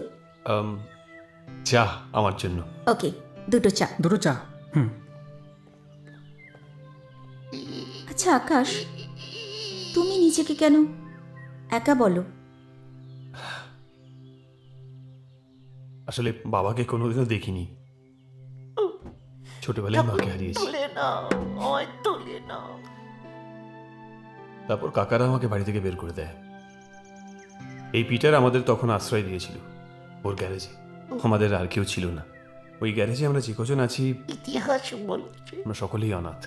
[SPEAKER 15] চা আমার জন্য।
[SPEAKER 6] ওকে, দুটো চা।
[SPEAKER 8] দুটো চা।
[SPEAKER 6] আচ্ছা আকাশ, তুমি নিজেকে কেন একা বলো?
[SPEAKER 15] আসলে বাবাকে কোনোদিনও দেখিনি, ছোটবেলায় মাকে হারিয়েছি। তারপর কাকারা আমাকে বাড়ি থেকে বের করে দেয়। এই পিটার আমাদের তখন আশ্রয় দিয়েছিল ওর গ্যারেজে। আমাদের আর কেউ ছিল না। ওই গ্যারেজে আমরা যে কজন আছি
[SPEAKER 14] ইতিহাস বলছে
[SPEAKER 15] আমরা সকলেই অনাথ।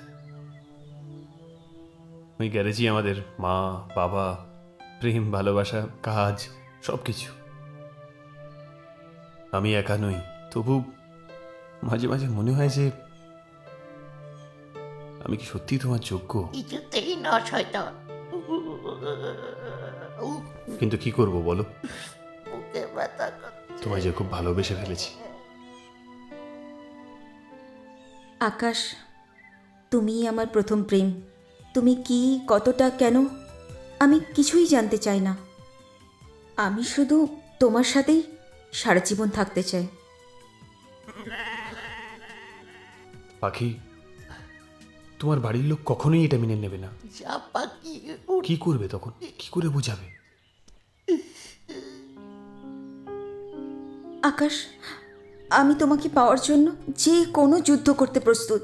[SPEAKER 15] ওই গ্যারেজই আমাদের মা, বাবা, প্রেম, ভালোবাসা, কাজ, সবকিছু। আমি একা নই, তবু মাঝে মাঝে মনে হয় যে আমি কি সত্যি তোমার যোগ্য?
[SPEAKER 14] কিছুতেই না শয়তান।
[SPEAKER 15] কিন্তু কি করব বলো,
[SPEAKER 14] বুকে ব্যথা করছে।
[SPEAKER 15] তোমায় যে খুব ভালোবেসে ফেলেছি।
[SPEAKER 6] আকাশ, তুমি আমার প্রথম প্রেম। তুমি কি, কতটা, কেন, আমি কিছুই জানতে চাই না। আমি শুধু তোমার সাথেই সারা জীবন থাকতে চাই।
[SPEAKER 15] পাখি, তোমার বাড়ির লোক কখনোই এটা মেনে নেবে না। কি করবে তখন? কি করে বুঝাবে?
[SPEAKER 6] আকাশ, আমি তোমাকে পাওয়ার জন্য যে কোনো যুদ্ধ করতে প্রস্তুত।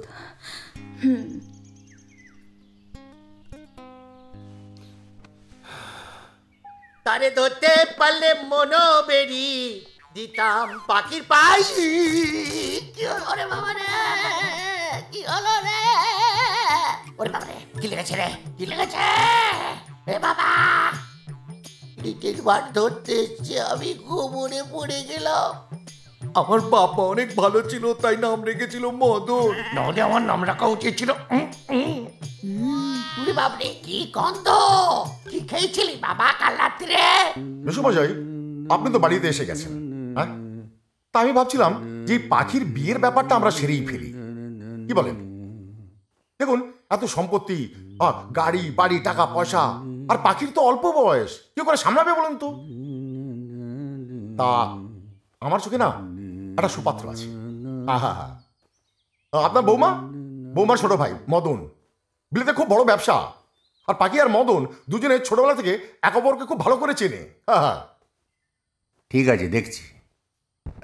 [SPEAKER 22] তারে ধরতে পারলে মনো বেরি দিতাম পাখির পাই।
[SPEAKER 14] কি হলো রে বাবা রে, কি হলো রে? ওরে বাবা রে, কি লেগেছে রে, কি লেগেছে? এ বাবা, লিটিল বার ধরতে এসছে, আমি গোবরে পড়ে গেলাম।
[SPEAKER 22] আমার বাবা অনেক ভালো ছিল, তাই নাম রেখেছিল মদন। নাহলে আমার নাম রাখা উচিত ছিল।
[SPEAKER 14] ওরে বাবরে, কি গন্ধ! কি খেয়েছিলি বাবা কাল রাত্রে?
[SPEAKER 7] মেসোমশাই, আপনি তো বাড়িতে এসে গেছেন, হ্যাঁ? তা আমি ভাবছিলাম যে এই পাখির বিয়ের ব্যাপারটা আমরা সেরেই ফেলি, কি বলেন? দেখুন, এত সম্পত্তি, গাড়ি বাড়ি, টাকা পয়সা, আর পাখির তো অল্প বয়স, কি করে সামলাবে বলুন তো? তা আমার চোখে না একটা সুপাত্র আছে। আপনার বৌমার ছোট ভাই মদন, বিলেতে খুব বড় ব্যবসা। আর পাখি আর মদন দুজনে ছোটবেলা থেকে এক অপরকে খুব ভালো করে চেনে।
[SPEAKER 10] ঠিক আছে, দেখছি।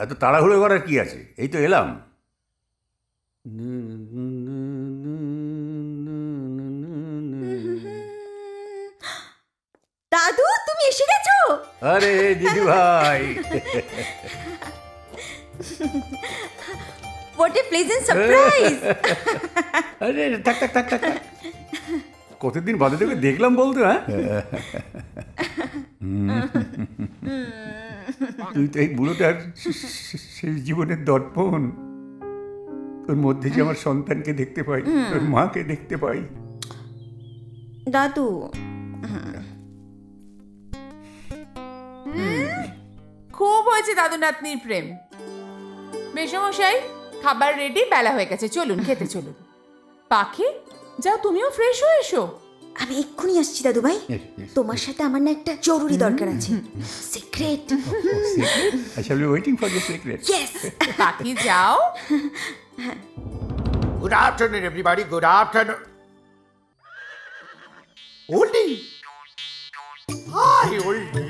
[SPEAKER 10] এত তাড়াহুড়ো করার কি আছে? এই তো এলাম।
[SPEAKER 6] দাদু, তুমি এসে গেছো?
[SPEAKER 10] আরে দিদি ভাই,
[SPEAKER 6] হোয়াট এ প্লেজেন্ট সারপ্রাইজ!
[SPEAKER 10] আরে থাক থাক থাক থাক, কতদিন বাদে তোকে দেখলাম বলতো। হ্যাঁ, তুই তো এই বুড়োটার শেষ জীবনের দর্পণ। তোর মধ্যে যে আমার সন্তানকে দেখতে পাই, তোর মাকে দেখতে পাই।
[SPEAKER 6] দাদু,
[SPEAKER 5] খুব হয়েছে দাদু নাতনির প্রেম। মেসমশাই, খাবার রেডি, বেলা হয়ে গেছে, চলুন খেতে চলুন। পাখি, যাও তুমিও ফ্রেশ হয়ে এসো।
[SPEAKER 6] আমি এক্ষুনি আসছি দাদু ভাই। তোমার সাথে আমার না একটা জরুরি দরকার আছে। Secret.
[SPEAKER 10] I shall be waiting for the secret.
[SPEAKER 6] Yes.
[SPEAKER 5] পাখি যাও।
[SPEAKER 22] Good afternoon everybody, good afternoon. Oldie. Hi Oldie.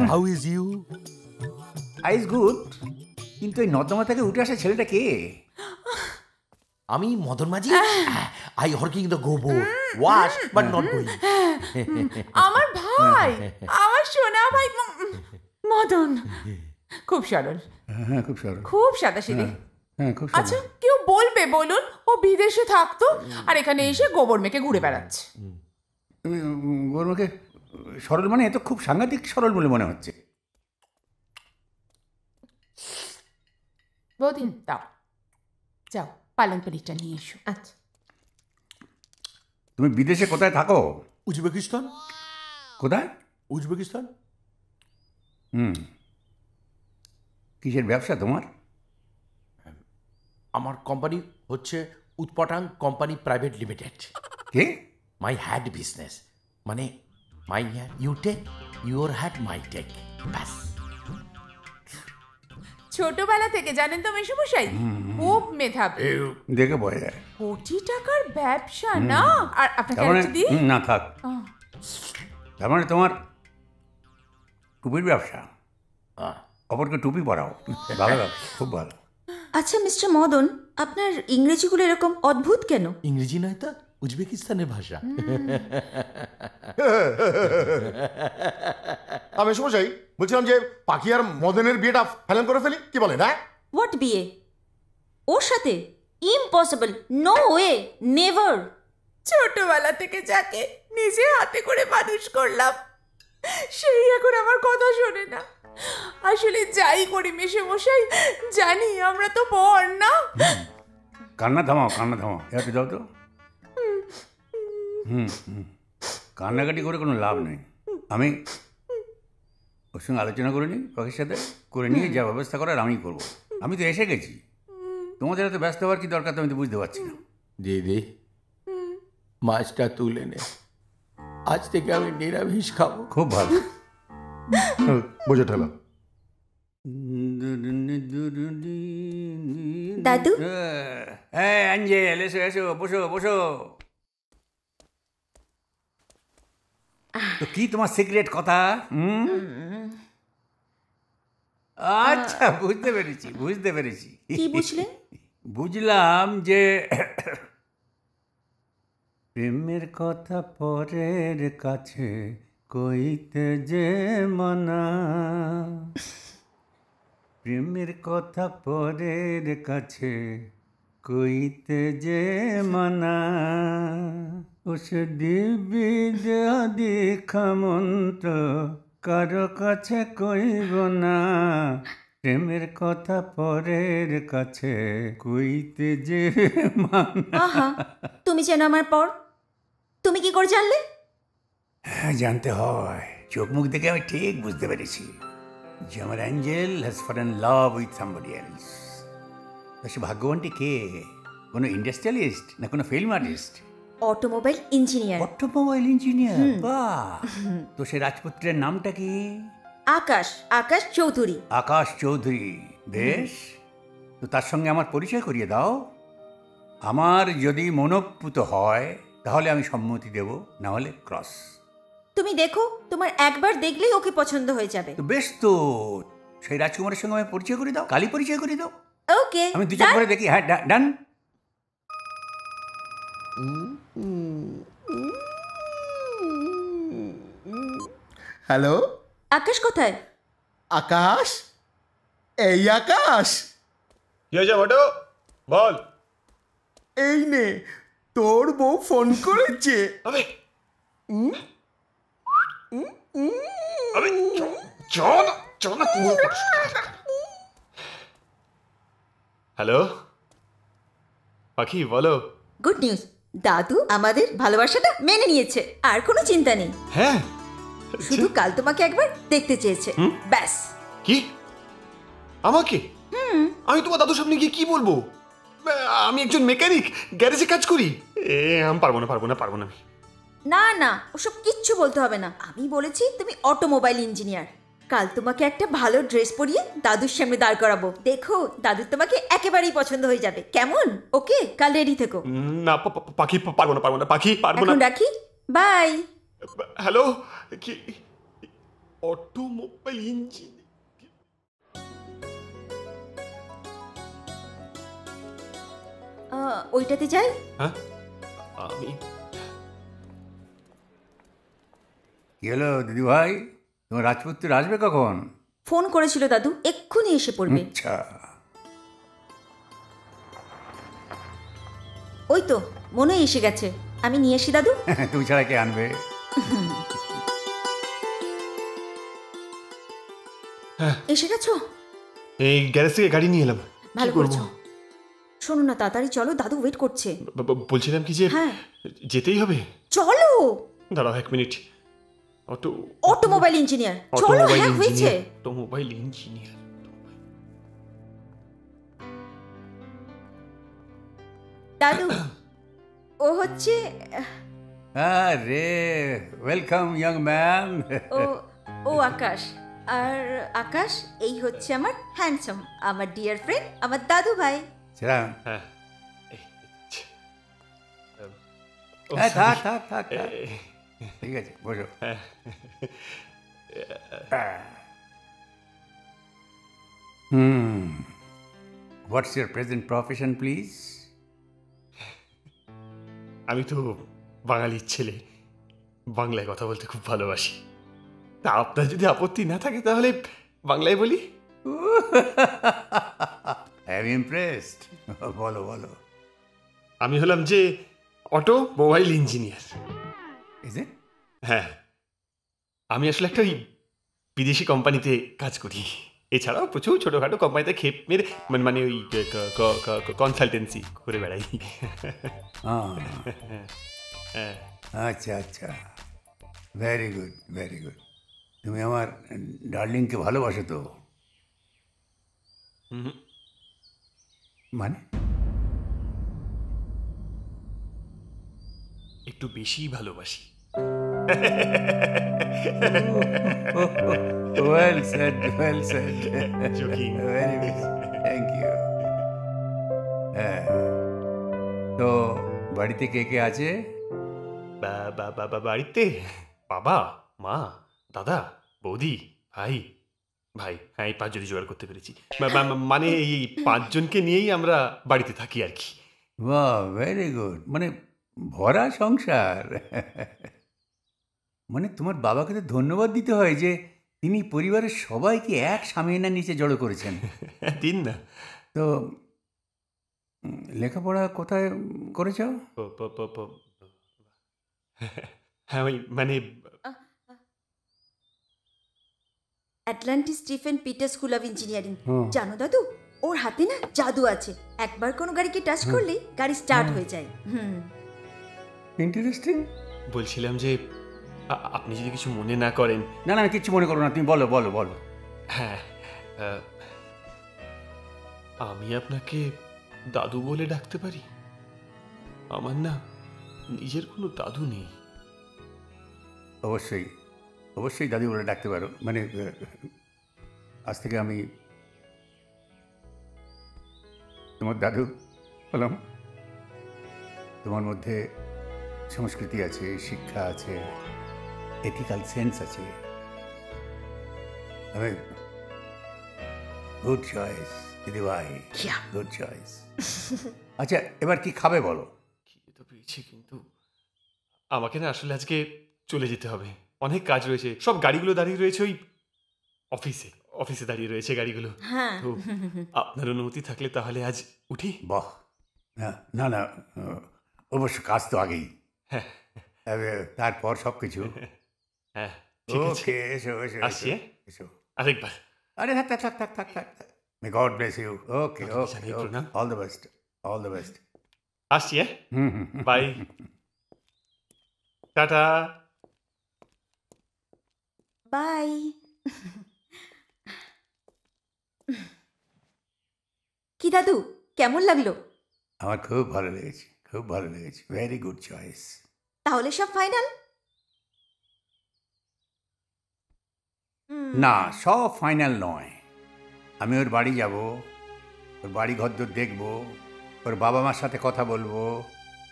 [SPEAKER 10] How is you? Is good. কিন্তু এই নর্দমা থেকে উঠে আসা ছেলেটা কে?
[SPEAKER 22] আমি মদন মাঝি। I working the gobo. Wash but not going.
[SPEAKER 5] আমার ভাই, আমার সোনা ভাই মদন। খুব সরল।
[SPEAKER 10] হ্যাঁ, খুব সরল।
[SPEAKER 5] খুব সাদাসিধে।
[SPEAKER 10] হ্যাঁ, খুব সরল।
[SPEAKER 5] আচ্ছা, কেউ বলবে বলুন, ও বিদেশে থাকতো আর এখানে এসে গোবর মেখে ঘুরে বেড়াচ্ছে।
[SPEAKER 10] তুমি গোবর মেখে সরল মানে এত খুব সাংঘাতিক সরল বলে মনে হচ্ছে।
[SPEAKER 5] বৌদিন দাও, যাও পালং পনিরটা নিয়ে এসো।
[SPEAKER 6] আচ্ছা।
[SPEAKER 10] তুমি বিদেশে কোথায় থাকো?
[SPEAKER 22] উজবেকিস্তান।
[SPEAKER 10] কোথায়?
[SPEAKER 22] উজবেকিস্তান।
[SPEAKER 10] কিসের ব্যবসা তোমার?
[SPEAKER 22] আমার কোম্পানি হচ্ছে উৎপটাং কোম্পানি প্রাইভেট লিমিটেড।
[SPEAKER 11] কি?
[SPEAKER 22] মাই হ্যাট বিজনেস, মানে my hat you take, your hat my take, ব্যাস।
[SPEAKER 5] ছোটবেলা থেকে জানেন তো মেশামশাই খুব মেধাবী,
[SPEAKER 11] দেখে বয় যায়।
[SPEAKER 5] কোটি টাকার ব্যবসা না। আর আপনাকে
[SPEAKER 11] তার মানে
[SPEAKER 5] একটা দিই?
[SPEAKER 11] না থাক। তার মানে তোমার টুপির ব্যবসা, অপরকে টুপি পরাও, ভালো ব্যবসা, খুব ভালো।
[SPEAKER 6] আচ্ছা মিস্টার মদন, আপনার ইংরেজিগুলো এরকম অদ্ভুত কেন?
[SPEAKER 22] ইংরেজি নয় তো, উজবেকিস্তানের ভাষা।
[SPEAKER 7] আমি সমস্যাই বলছিলাম যে পাখি আর মদনের বিয়েটা ফাইনাল করে ফেলি, কি বলেন? হ্যাঁ,
[SPEAKER 6] হোয়াট বিয়ে? ওর সাথে? Impossible, no way, never.
[SPEAKER 5] ছোটবেলা থেকে যাকে নিজে হাতে করে মানুষ করলাম সেই এখন আমার কথা শোনে না। আসলে যাই করি মেশামশাই, জানি আমরা তো বর না।
[SPEAKER 11] কান্না থামাও, কান্না থামাও, একটু দাও তো। কান্নাকাটি করে কোনো লাভ নেই। আমি ওর সঙ্গে আলোচনা করে নিই, পাখির সাথে করে নিয়ে যা ব্যবস্থা করার আমি করবো। আমি তো এসে গেছি, তোমাদের এত ব্যস্ত হওয়ার কি দরকার আমি তো বুঝতে পারছি না।
[SPEAKER 22] দিদি, মাছটা তুলে নে, আজ থেকে আমি নিরামিষ খাবো।
[SPEAKER 11] খুব ভালো,
[SPEAKER 7] বুঝে ঠেলা।
[SPEAKER 6] দাদু,
[SPEAKER 11] হ্যাঁ অ্যাঞ্জেল, এসো এসো, বসো বসো। তো কি তোমার সিক্রেট কথা? আচ্ছা, বুঝতে পেরেছি বুঝতে পেরেছি।
[SPEAKER 6] কি বুঝলেন?
[SPEAKER 11] বুঝলাম যে প্রেমের কথা পরের কাছে কইতে যে মানা, প্রেমের কথা পরের কাছে কইতে যে মানা, ওস দিবি দেখা মন্ত্র কারো কাছে কইব না, প্রেমের কথা পরের কাছে কইতে যে মানা।
[SPEAKER 6] আহা, তুমি যেন আমার পর, তুমি কি করে জানলে?
[SPEAKER 11] হ্যাঁ, জানতে হয়, চোখ মুখ দেখে আমি ঠিক বুঝতে পেরেছি যে আমার angel has fallen in love with somebody else. সে ভাগ্যবানটি কে? কোনো ইন্ডাস্ট্রিয়ালিস্ট না কোনো film artist?
[SPEAKER 6] Automobile engineer.
[SPEAKER 11] Automobile engineer, বাহ। তো সে রাজপুত্রের নামটা কি?
[SPEAKER 6] আকাশ, আকাশ চৌধুরী।
[SPEAKER 11] আকাশ চৌধুরী, বেশ। তো তার সঙ্গে আমার পরিচয় করিয়ে দাও। আমার যদি মনোপুত হয় তাহলে আমি সম্মতি দেব, না হলে ক্রস।
[SPEAKER 6] তুমি দেখো, তোমার একবার দেখলেই ওকে পছন্দ হয়ে যাবে।
[SPEAKER 11] তো বেশ, তো সেই রাজকুমারের সঙ্গে আমি পরিচয় করে দাও, কালই পরিচয় করে দাও।
[SPEAKER 6] ওকে,
[SPEAKER 11] আমি দুজন করে দেখি। হ্যাঁ, ডান।
[SPEAKER 8] হ্যালো,
[SPEAKER 6] আকাশ কোথায়?
[SPEAKER 8] আকাশ, এই আকাশ।
[SPEAKER 19] কি হয়েছে মোটো, বল।
[SPEAKER 8] এই নে, তোর বউ ফোন করেছে।
[SPEAKER 19] হ্যালো পাখি, বলো।
[SPEAKER 6] গুড নিউজ, দাদু আমাদের ভালোবাসাটা মেনে নিয়েছে, আর কোনো চিন্তা নেই।
[SPEAKER 19] হ্যাঁ,
[SPEAKER 6] শুধু কাল তোমাকে একবার দেখতে চেয়েছে, ব্যাস।
[SPEAKER 19] কি আমাকে? আমি তোমার দাদুর সামনে গিয়ে কি বলবো? আমি একজন মেকানিক, গ্যারেজে কাজ করি। আমি পারবো না।
[SPEAKER 6] না না, ওসব কিচ্ছু বলতে হবে না। আমি বলেছি তুমি অটোমোবাইল ইঞ্জিনিয়ার। কাল তোমাকে একটা ভালো ড্রেস পরিয়ে দাদুর সামনে দাঁড় করাবো, দেখো দাদুর তোমাকে একেবারেই পছন্দ হয়ে যাবে। কেমন? ওকে, কাল রেডি থেকো।
[SPEAKER 19] না পাখি, পারবো না পাখি, পারবো না।
[SPEAKER 6] এখন রাখি, বাই।
[SPEAKER 19] হ্যালো, কি অটোমোবাইল ইঞ্জিন?
[SPEAKER 6] ওইটাতে যাই।
[SPEAKER 19] হ্যাঁ, আমি
[SPEAKER 11] কি হলো দিদি ভাই, তোমার রাজপুত্র আসবে কখন?
[SPEAKER 6] ফোন করেছিল দাদু, এক্ষুনি এসে পড়বে।
[SPEAKER 11] আচ্ছা,
[SPEAKER 6] ওই তো মনে হয় এসে গেছে। আমি নিয়ে আসি দাদু।
[SPEAKER 11] তুমি ছাড়া কে আনবে?
[SPEAKER 6] এসে গেছো?
[SPEAKER 19] এই গ্যারেজ থেকে গাড়ি নিয়ে এলাম।
[SPEAKER 6] ভালো করছো। শোনো না, তাড়াতাড়ি চলো, দাদু ওয়েট করছে।
[SPEAKER 19] বলছিলাম কি যে যেতেই হবে।
[SPEAKER 6] চলো।
[SPEAKER 19] দাঁড়াও 1 মিনিট।
[SPEAKER 6] অটোমোবাইল ইঞ্জিনিয়ার, চলো। হ্যাঁ, হয়েছে।
[SPEAKER 19] Automobile engineer.
[SPEAKER 6] দাদু, ও হচ্ছে
[SPEAKER 13] আরে ওয়েলকাম ইয়ং ম্যান।
[SPEAKER 6] ও আকাশ, আর আকাশ এই হচ্ছে আমার হ্যান্ডসাম, আমার ডিয়ার ফ্রেন্ড, আমার দাদু ভাই।
[SPEAKER 13] সালাম।
[SPEAKER 15] হ্যাঁ
[SPEAKER 13] থাক থাক থাক, ঠিক আছে বসো। What's your present profession please?
[SPEAKER 15] আমি তো বাঙালির ছেলে, বাংলায় কথা বলতে খুব ভালোবাসি। তা আপনার যদি আপত্তি না থাকে তাহলে বাংলায় বলি।
[SPEAKER 13] I am impressed. বলো বলো।
[SPEAKER 15] আমি হলাম যে auto mobile engineer.
[SPEAKER 13] Is it?
[SPEAKER 15] হ্যাঁ, আমি আসলে একটা বিদেশি কোম্পানিতে কাজ করি। এছাড়াও প্রচুর ছোটোখাটো কোম্পানিতে খেপ মেরে মানে ওই কনসালটেন্সি করে বেড়াই।
[SPEAKER 13] আচ্ছা আচ্ছা, ভেরি গুড ভেরি গুড। তুমি আমার ডার্লিংকে ভালোবাসো তো? মানে
[SPEAKER 15] একটু বেশি ভালোবাসি।
[SPEAKER 13] Well said, well said.
[SPEAKER 15] Joking.
[SPEAKER 13] Very good, thank you. তো বাড়িতে কে কে আছে?
[SPEAKER 15] বাড়িতে বাবা, মা, দাদা, বৌদি, ভাই। হ্যাঁ, এই 5 জনই জোগাড় করতে পেরেছি। মানে এই 5 জনকে নিয়েই আমরা বাড়িতে থাকি আর কি।
[SPEAKER 13] বাহ, ভেরি গুড। মানে ভরা সংসার। মানে তোমার বাবাকে তো ধন্যবাদ দিতে হয় যে তিনি পরিবারের সবাইকে এক সামিয়ানার নিচে জড়ো করেছেন।
[SPEAKER 15] দিন না।
[SPEAKER 13] তো লেখাপড়া কোথায় করেছ?
[SPEAKER 15] হ্যাঁ, ওই মানে
[SPEAKER 6] Atlantis Stephen Peter school of engineering. জানো দাদু, ওর হাতে না জাদু আছে, একবার কোনো গাড়িকে টাচ করলেই গাড়ি স্টার্ট হয়ে যায়।
[SPEAKER 13] ইন্টারেস্টিং।
[SPEAKER 15] বলছিলাম যে আপনি যদি কিছু মনে না করেন।
[SPEAKER 13] না না, কিছু মনে করো না, তুমি বলো বলো বলো।
[SPEAKER 15] হ্যাঁ, আমি আপনাকে দাদু বলে ডাকতে পারি? আমার না নিজের কোনো দাদু নেই।
[SPEAKER 13] অবশ্যই অবশ্যই দাদু বলে ডাকতে পারো। মানে আজ থেকে আমি তোমার দাদু বললাম। তোমার মধ্যে সংস্কৃতি আছে, শিক্ষা আছে, এথিক্যাল সেন্স আছে। গুড চয়েস দিদি ভাই, গুড চয়েস। আচ্ছা, এবার কি খাবে বলো?
[SPEAKER 15] খিদে তো পেয়েছি, কিন্তু আমাকে না আসলে আজকে চলে যেতে হবে, অনেক কাজ রয়েছে। সব গাড়িগুলো দাঁড়িয়ে রয়েছে ওই অফিসে দাঁড়িয়ে রয়েছে গাড়িগুলো। তো আপনার অনুমতি থাকলে তাহলে আজ উঠি।
[SPEAKER 13] বাহ, না না, অবশ্য কাজ তো আগেই।
[SPEAKER 15] হ্যাঁ,
[SPEAKER 13] তারপর সব কিছু।
[SPEAKER 15] হ্যাঁ,
[SPEAKER 13] ওকে, এসো এসো
[SPEAKER 15] আসি।
[SPEAKER 13] এসো
[SPEAKER 15] আরেকবার।
[SPEAKER 13] আরে থাক থাক থাক থাক থাক। May God bless you. Okay okay, all the best, all the best.
[SPEAKER 15] আসছি। Bye, tata,
[SPEAKER 6] bye. কি দাদু, কেমন লাগলো?
[SPEAKER 13] আমার খুব ভালো লেগেছে, খুব ভালো লেগেছে। Very good choice.
[SPEAKER 6] তাহলে সব ফাইনাল?
[SPEAKER 13] না, সব ফাইনাল নয়। আমি ওর বাড়ি যাব, ওর বাড়ি ঘরদোর দেখব, ওর বাবা মার সাথে কথা বলবো,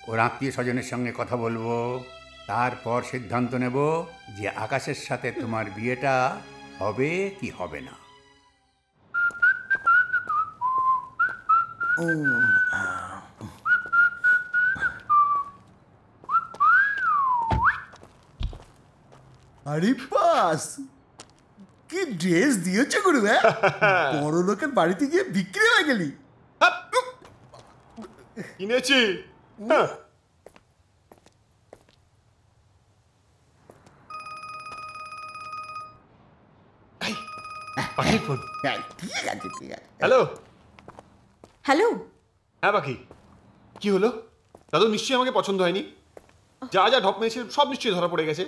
[SPEAKER 13] ওর আত্মীয় স্বজনের সঙ্গে কথা বলবো, তারপর সিদ্ধান্ত নেব যে আকাশের সাথে তোমার বিয়েটা হবে কি হবে না।
[SPEAKER 8] আরে বাস, কি ড্রেস দিয়েছে গুরু! বড় লোকের বাড়িতে গিয়ে বিক্রি হয়ে গেলি।
[SPEAKER 15] কিনেছি। Hello
[SPEAKER 6] hello.
[SPEAKER 15] হ্যাঁ পাখি, কি হলো? দাদু নিশ্চয়ই আমাকে পছন্দ হয়নি। যা যা ঢপ মেরেছে সব নিশ্চয়ই ধরা পড়ে গেছে।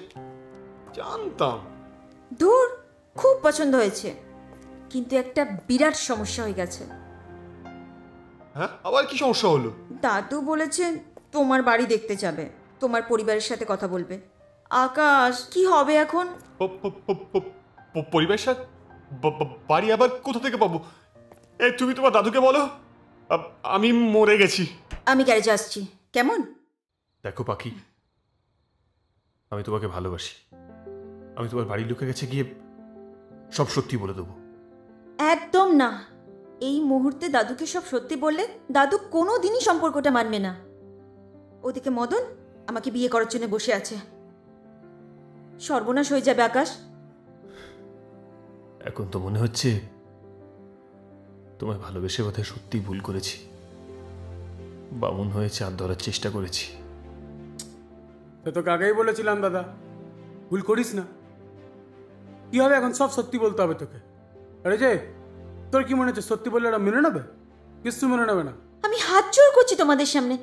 [SPEAKER 15] জানতাম।
[SPEAKER 6] দূর, খুব পছন্দ হয়েছে, কিন্তু একটা বিরাট সমস্যা হয়ে গেছে।
[SPEAKER 15] হ্যাঁ, আবার কি সমস্যা হলো?
[SPEAKER 6] দাদু বলেছেন তোমার বাড়ি দেখতে যাবে। তোমার পরিবারের সাথে কথা বলবে। আকাশ, কি হবে এখন?
[SPEAKER 15] পরিবেশ বাড়ি আবার কোথা থেকে পাবো? তুমি তোমার দাদুকে বলো আমি মরে গেছি।
[SPEAKER 6] আমি গ্যারেজে আসছি, কেমন?
[SPEAKER 15] দেখো পাখি, আমি তোমাকে ভালোবাসি। আমি তোমার বাড়ির লোকের কাছে গিয়ে সব সত্যি বলে দেবো।
[SPEAKER 6] একদম না। এই মুহূর্তে দাদুকে সব সত্যি বললে দাদু কোনো দিনই সম্পর্কটা মানবে না। ওদিকে মদন আমাকে বিয়ে করার জন্য বসে আছে। সর্বনাশ হয়ে যাবে আকাশ।
[SPEAKER 15] এখন তো মনে হচ্ছে তোমায় ভালোবেসে বোধহয় সত্যি ভুল করেছি। বামুন হয়ে চাঁদ ধরার চেষ্টা করেছি।
[SPEAKER 23] তোকে আগেই বলেছিলাম দাদা, ভুল করিস না। কি হবে এখন? সব সত্যি বলতে হবে তোকে। আরে যে তোর কি মনে হচ্ছে সত্যি বললে ওরা মেনে নেবে? কিছু মেনে নেবে না।
[SPEAKER 6] আমি হাত জোড় করছি তোমাদের সামনে,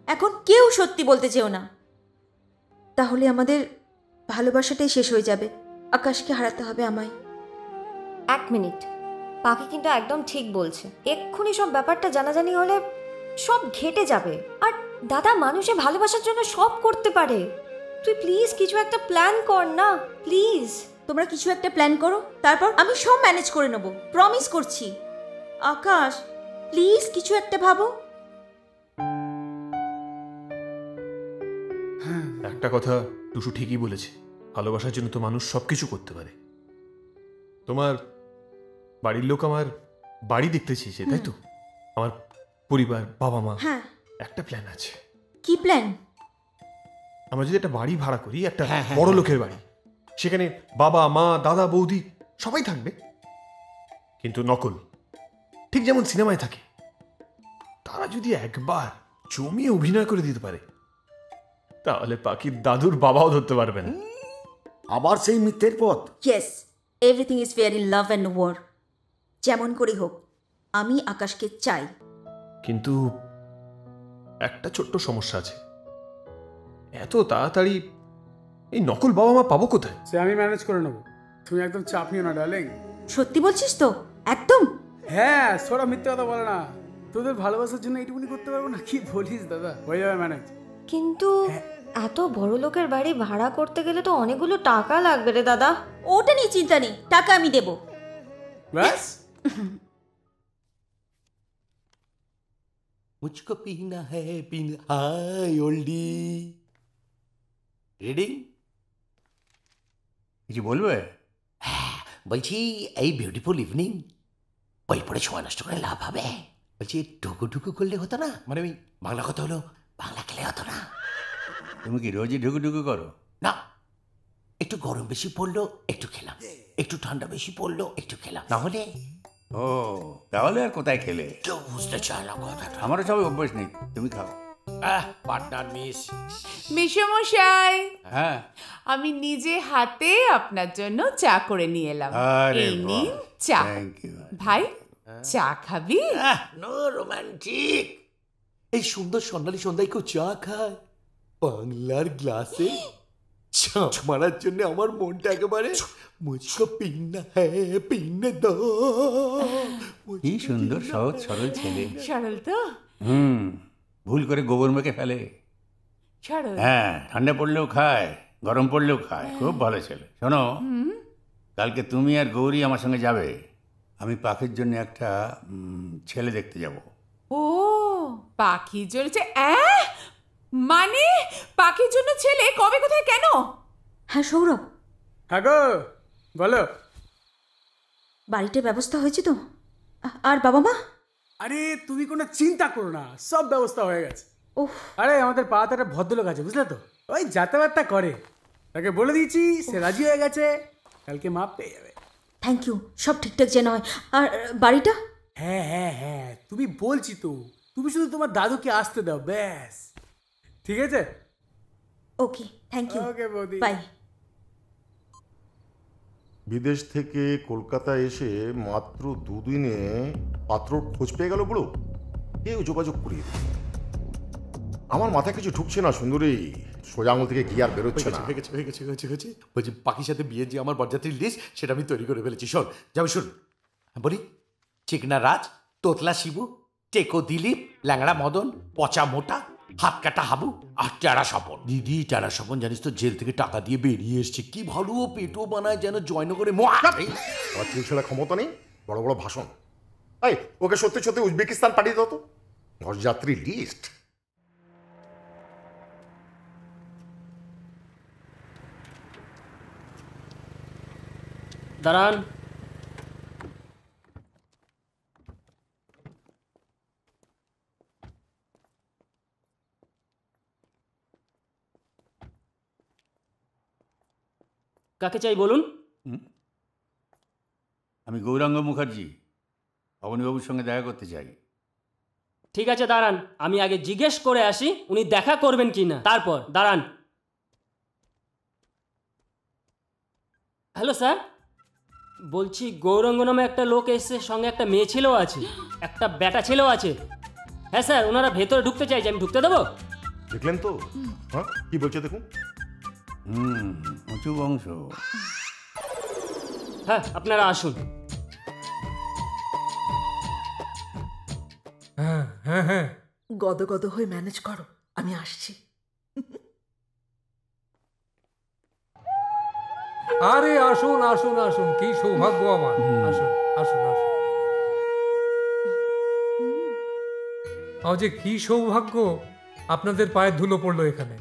[SPEAKER 6] এখন কেউ সত্যি বলতে চেও না। তাহলে আমাদের ভালোবাসাটাই শেষ হয়ে যাবে। আকাশকে হারাতে হবে আমায়।
[SPEAKER 12] 1 মিনিট, পাখি কিন্তু একদম ঠিক বলছে। এক্ষুনি সব ব্যাপারটা জানাজানি হলে সব ঘেটে যাবে। আর দাদা মানুষে ভালোবাসার জন্য সব করতে পারে। তুই প্লিজ কিছু একটা প্ল্যান কর না, প্লিজ।
[SPEAKER 6] তোমরা কিছু একটা প্ল্যান করো, তারপর আমি সব ম্যানেজ করে নেব, প্রমিস করছি। আকাশ প্লিজ কিছু একটা ভাবো।
[SPEAKER 15] একটা কথা টুসু ঠিকই বলেছে, ভালোবাসার জন্য তো মানুষ সবকিছু করতে পারে। তোমার বাড়ির লোক আমার বাড়ি দেখতে চেয়েছে, তাই তো? আমার পরিবার, বাবা মা।
[SPEAKER 6] হ্যাঁ,
[SPEAKER 15] একটা প্ল্যান আছে।
[SPEAKER 6] কি প্ল্যান?
[SPEAKER 15] আমরা যদি একটা বাড়ি ভাড়া করি, একটা বড় লোকের বাড়ি, সেখানে বাবা মা দাদা বৌদি সবাই থাকবে, কিন্তু নকল, ঠিক যেমন সিনেমায় থাকে। তারা যদি একবার জমিয়ে অভিনয় করে দিতে পারে, তাহলে পাখির দাদুর বাবাও ধরতে পারবে না।
[SPEAKER 17] আবার সেই মিথ্যের পথ।
[SPEAKER 6] Yes, everything is fair in love and war. যেমন করে হোক আমি আকাশকে চাই।
[SPEAKER 15] কিন্তু একটা ছোট্ট সমস্যা আছে। এত তাড়াতাড়ি এই নকল বাবা মা পাবো কোথায়?
[SPEAKER 23] সে আমি ম্যানেজ করে নেবো, তুমি একদম চাপ নিও না ডার্লিং।
[SPEAKER 6] সত্যি বলছিস তো? একদম?
[SPEAKER 23] হ্যাঁ, সোরা মিথ্যে কথা বলে না। তোদের ভালোবাসার জন্য এইটুকুনি করতে পারবো না? কি বলিস দাদা, হয়ে যাবে ম্যানেজ।
[SPEAKER 12] কিন্তু এত বড় লোকের বাড়ি ভাড়া করতে গেলে তো অনেকগুলো টাকা লাগবে রে দাদা।
[SPEAKER 6] ওটা নিয়ে চিন্তা নেই, টাকা আমি দেব।
[SPEAKER 23] ব্যাস।
[SPEAKER 22] मुझको पीना है पीना हाय ओल्डी। রিডিং
[SPEAKER 13] কিছু বলবে?
[SPEAKER 22] বলছি এই বিউটিফুল ইভিনিং বই পড়ে সময় নষ্ট করে লাভ হবে? বলছি ঢুকু ঢুকু করলে হতো না? মানে ওই বাংলা কথা হলো বাংলা খেলে হতো না?
[SPEAKER 13] তুমি কি রোজই ঢুকু ঢুকু করো?
[SPEAKER 22] না, একটু গরম বেশি পড়লো একটু খেলাম, একটু ঠান্ডা বেশি পড়লো একটু খেলাম, না হলে
[SPEAKER 13] ও তাহলে আর কোথায় খেলে?
[SPEAKER 22] কেউ বুঝতে চায় না কথাটা।
[SPEAKER 13] আমারও সব অভ্যাস নেই, তুমি খাও।
[SPEAKER 22] Partner miss.
[SPEAKER 5] মেশামশাই,
[SPEAKER 13] হ্যাঁ,
[SPEAKER 5] আমি নিজে হাতে আপনার জন্য চা করে নিয়ে এলাম।
[SPEAKER 13] আরে
[SPEAKER 5] এই নিন চা।
[SPEAKER 13] Thank you.
[SPEAKER 5] ভাই, চা খাবি?
[SPEAKER 22] No romantic. এই সুন্দর সন্ধ্যালি সন্ধ্যায় কেউ চা খায়? বাংলার গ্লাসে ছাঁচ মারার জন্য আমার মনটা একেবারে মুঝকো পিনা হ্যাঁ পিনে দো।
[SPEAKER 13] কি সুন্দর সহজ সরল ছেলে।
[SPEAKER 5] সরল তো?
[SPEAKER 13] ভুল করে গোবর মেখে ফেলে।
[SPEAKER 5] সরল।
[SPEAKER 13] হ্যাঁ, ঠান্ডা পড়লেও খায়, গরম পড়লেও খায়, খুব ভালো ছেলে। শোনো, কালকে তুমি আর গৌরী আমার সঙ্গে যাবে। আমি পাখির জন্য একটা ছেলে দেখতে যাব।
[SPEAKER 5] ও, পাখির জন্য? মানে পাখির জন্য ছেলে? কবে, কোথায়, কেন?
[SPEAKER 6] হ্যাঁ সৌরভ।
[SPEAKER 23] হ্যাঁ গো, বলো।
[SPEAKER 6] বাড়িটার ব্যবস্থা হয়েছে তো? আর বাবা মা?
[SPEAKER 23] আরে তুমি কোনো চিন্তা করো না, সব ব্যবস্থা হয়ে গেছে।
[SPEAKER 6] ওহ,
[SPEAKER 23] আরে আমাদের পাড়াতে একটা ভদ্রলোক আছে, বুঝলে তো? ওই যাতায়াতটা করে, তাকে বলে দিয়েছি, সে রাজি হয়ে গেছে, কালকে মাপ পেয়ে যাবে।
[SPEAKER 6] থ্যাংক ইউ, সব ঠিকঠাক যেন হয়। আর বাড়িটা?
[SPEAKER 23] হ্যাঁ হ্যাঁ হ্যাঁ, তুমি বলছি তো, তুমি শুধু তোমার দাদুকে আসতে দাও, ব্যাস। ঠিক আছে?
[SPEAKER 6] ওকে, থ্যাংক ইউ।
[SPEAKER 23] ওকে বৌদি,
[SPEAKER 6] বাই।
[SPEAKER 7] বিদেশ থেকে কলকাতা এসে মাত্র দুদিনে পাত্র খোঁজ পেয়ে গেল বুড়ো। কেউ যোগাযোগ করিয়ে দিল। আমার মাথায় কিছু ঢুকছে না সুন্দরী, সোজা আঙুল থেকে ঘি আর বেরোচ্ছে না।
[SPEAKER 22] হয়ে গেছে। বলছি পাখির সাথে বিয়ের যে আমার বরযাত্রীর লিস্ট, সেটা আমি তৈরি করে ফেলেছি। শোন, যাবে শুন। বলি, চিকনা রাজ, তোতলা শিবু, টেকো দিলীপ, ল্যাংড়া মদন, পচা মোটা, হাত কাটা হাবু আর টেরা স্বপন। দিদি টেরা স্বপন জানিস তো জেল থেকে টাকা দিয়ে বেরিয়ে এসছে, কি ভালো পেটও বানায় যেন জয়নগরে
[SPEAKER 7] ছেলে ক্ষমতা নেই, বড় বড় ভাষণ। এই ওকে সত্যি সত্যি উজবেকিস্তান পাঠিয়ে দাও তো, যাত্রী লিস্ট।
[SPEAKER 16] দাঁড়ান। কাকে চাই বলুন?
[SPEAKER 13] আমি গৌরাঙ্গ মুখার্জি, অবনীবাবুর সঙ্গে দেখা করতে চাই।
[SPEAKER 16] ঠিক আছে দাঁড়ান, আমি আগে জিজ্ঞেস করে আসি উনি দেখা করবেন কি না, তারপর দাঁড়ান। হ্যালো স্যার, বলছি গৌরাঙ্গ নামে একটা লোক এসছে, সঙ্গে একটা মেয়ে ছেলেও আছে, একটা বেটা ছেলেও আছে। হ্যাঁ স্যার, ওনারা ভেতরে ঢুকতে চাইছে, আমি ঢুকতে দেবো?
[SPEAKER 7] দেখলেন তো, হ্যাঁ কি বলছে দেখুন।
[SPEAKER 13] উঁচু বংশ।
[SPEAKER 16] হ্যাঁ আপনারা আসুন।
[SPEAKER 18] হ্যাঁ হ্যাঁ হ্যাঁ, গদ গদ হয়ে ম্যানেজ করো, আমি আসছি।
[SPEAKER 20] আরে আসুন আসুন আসুন, কি সৌভাগ্য আমার। আসুন আসুন আসুন। যে কি সৌভাগ্য, আপনাদের পায়ের ধুলো পড়লো এখানে।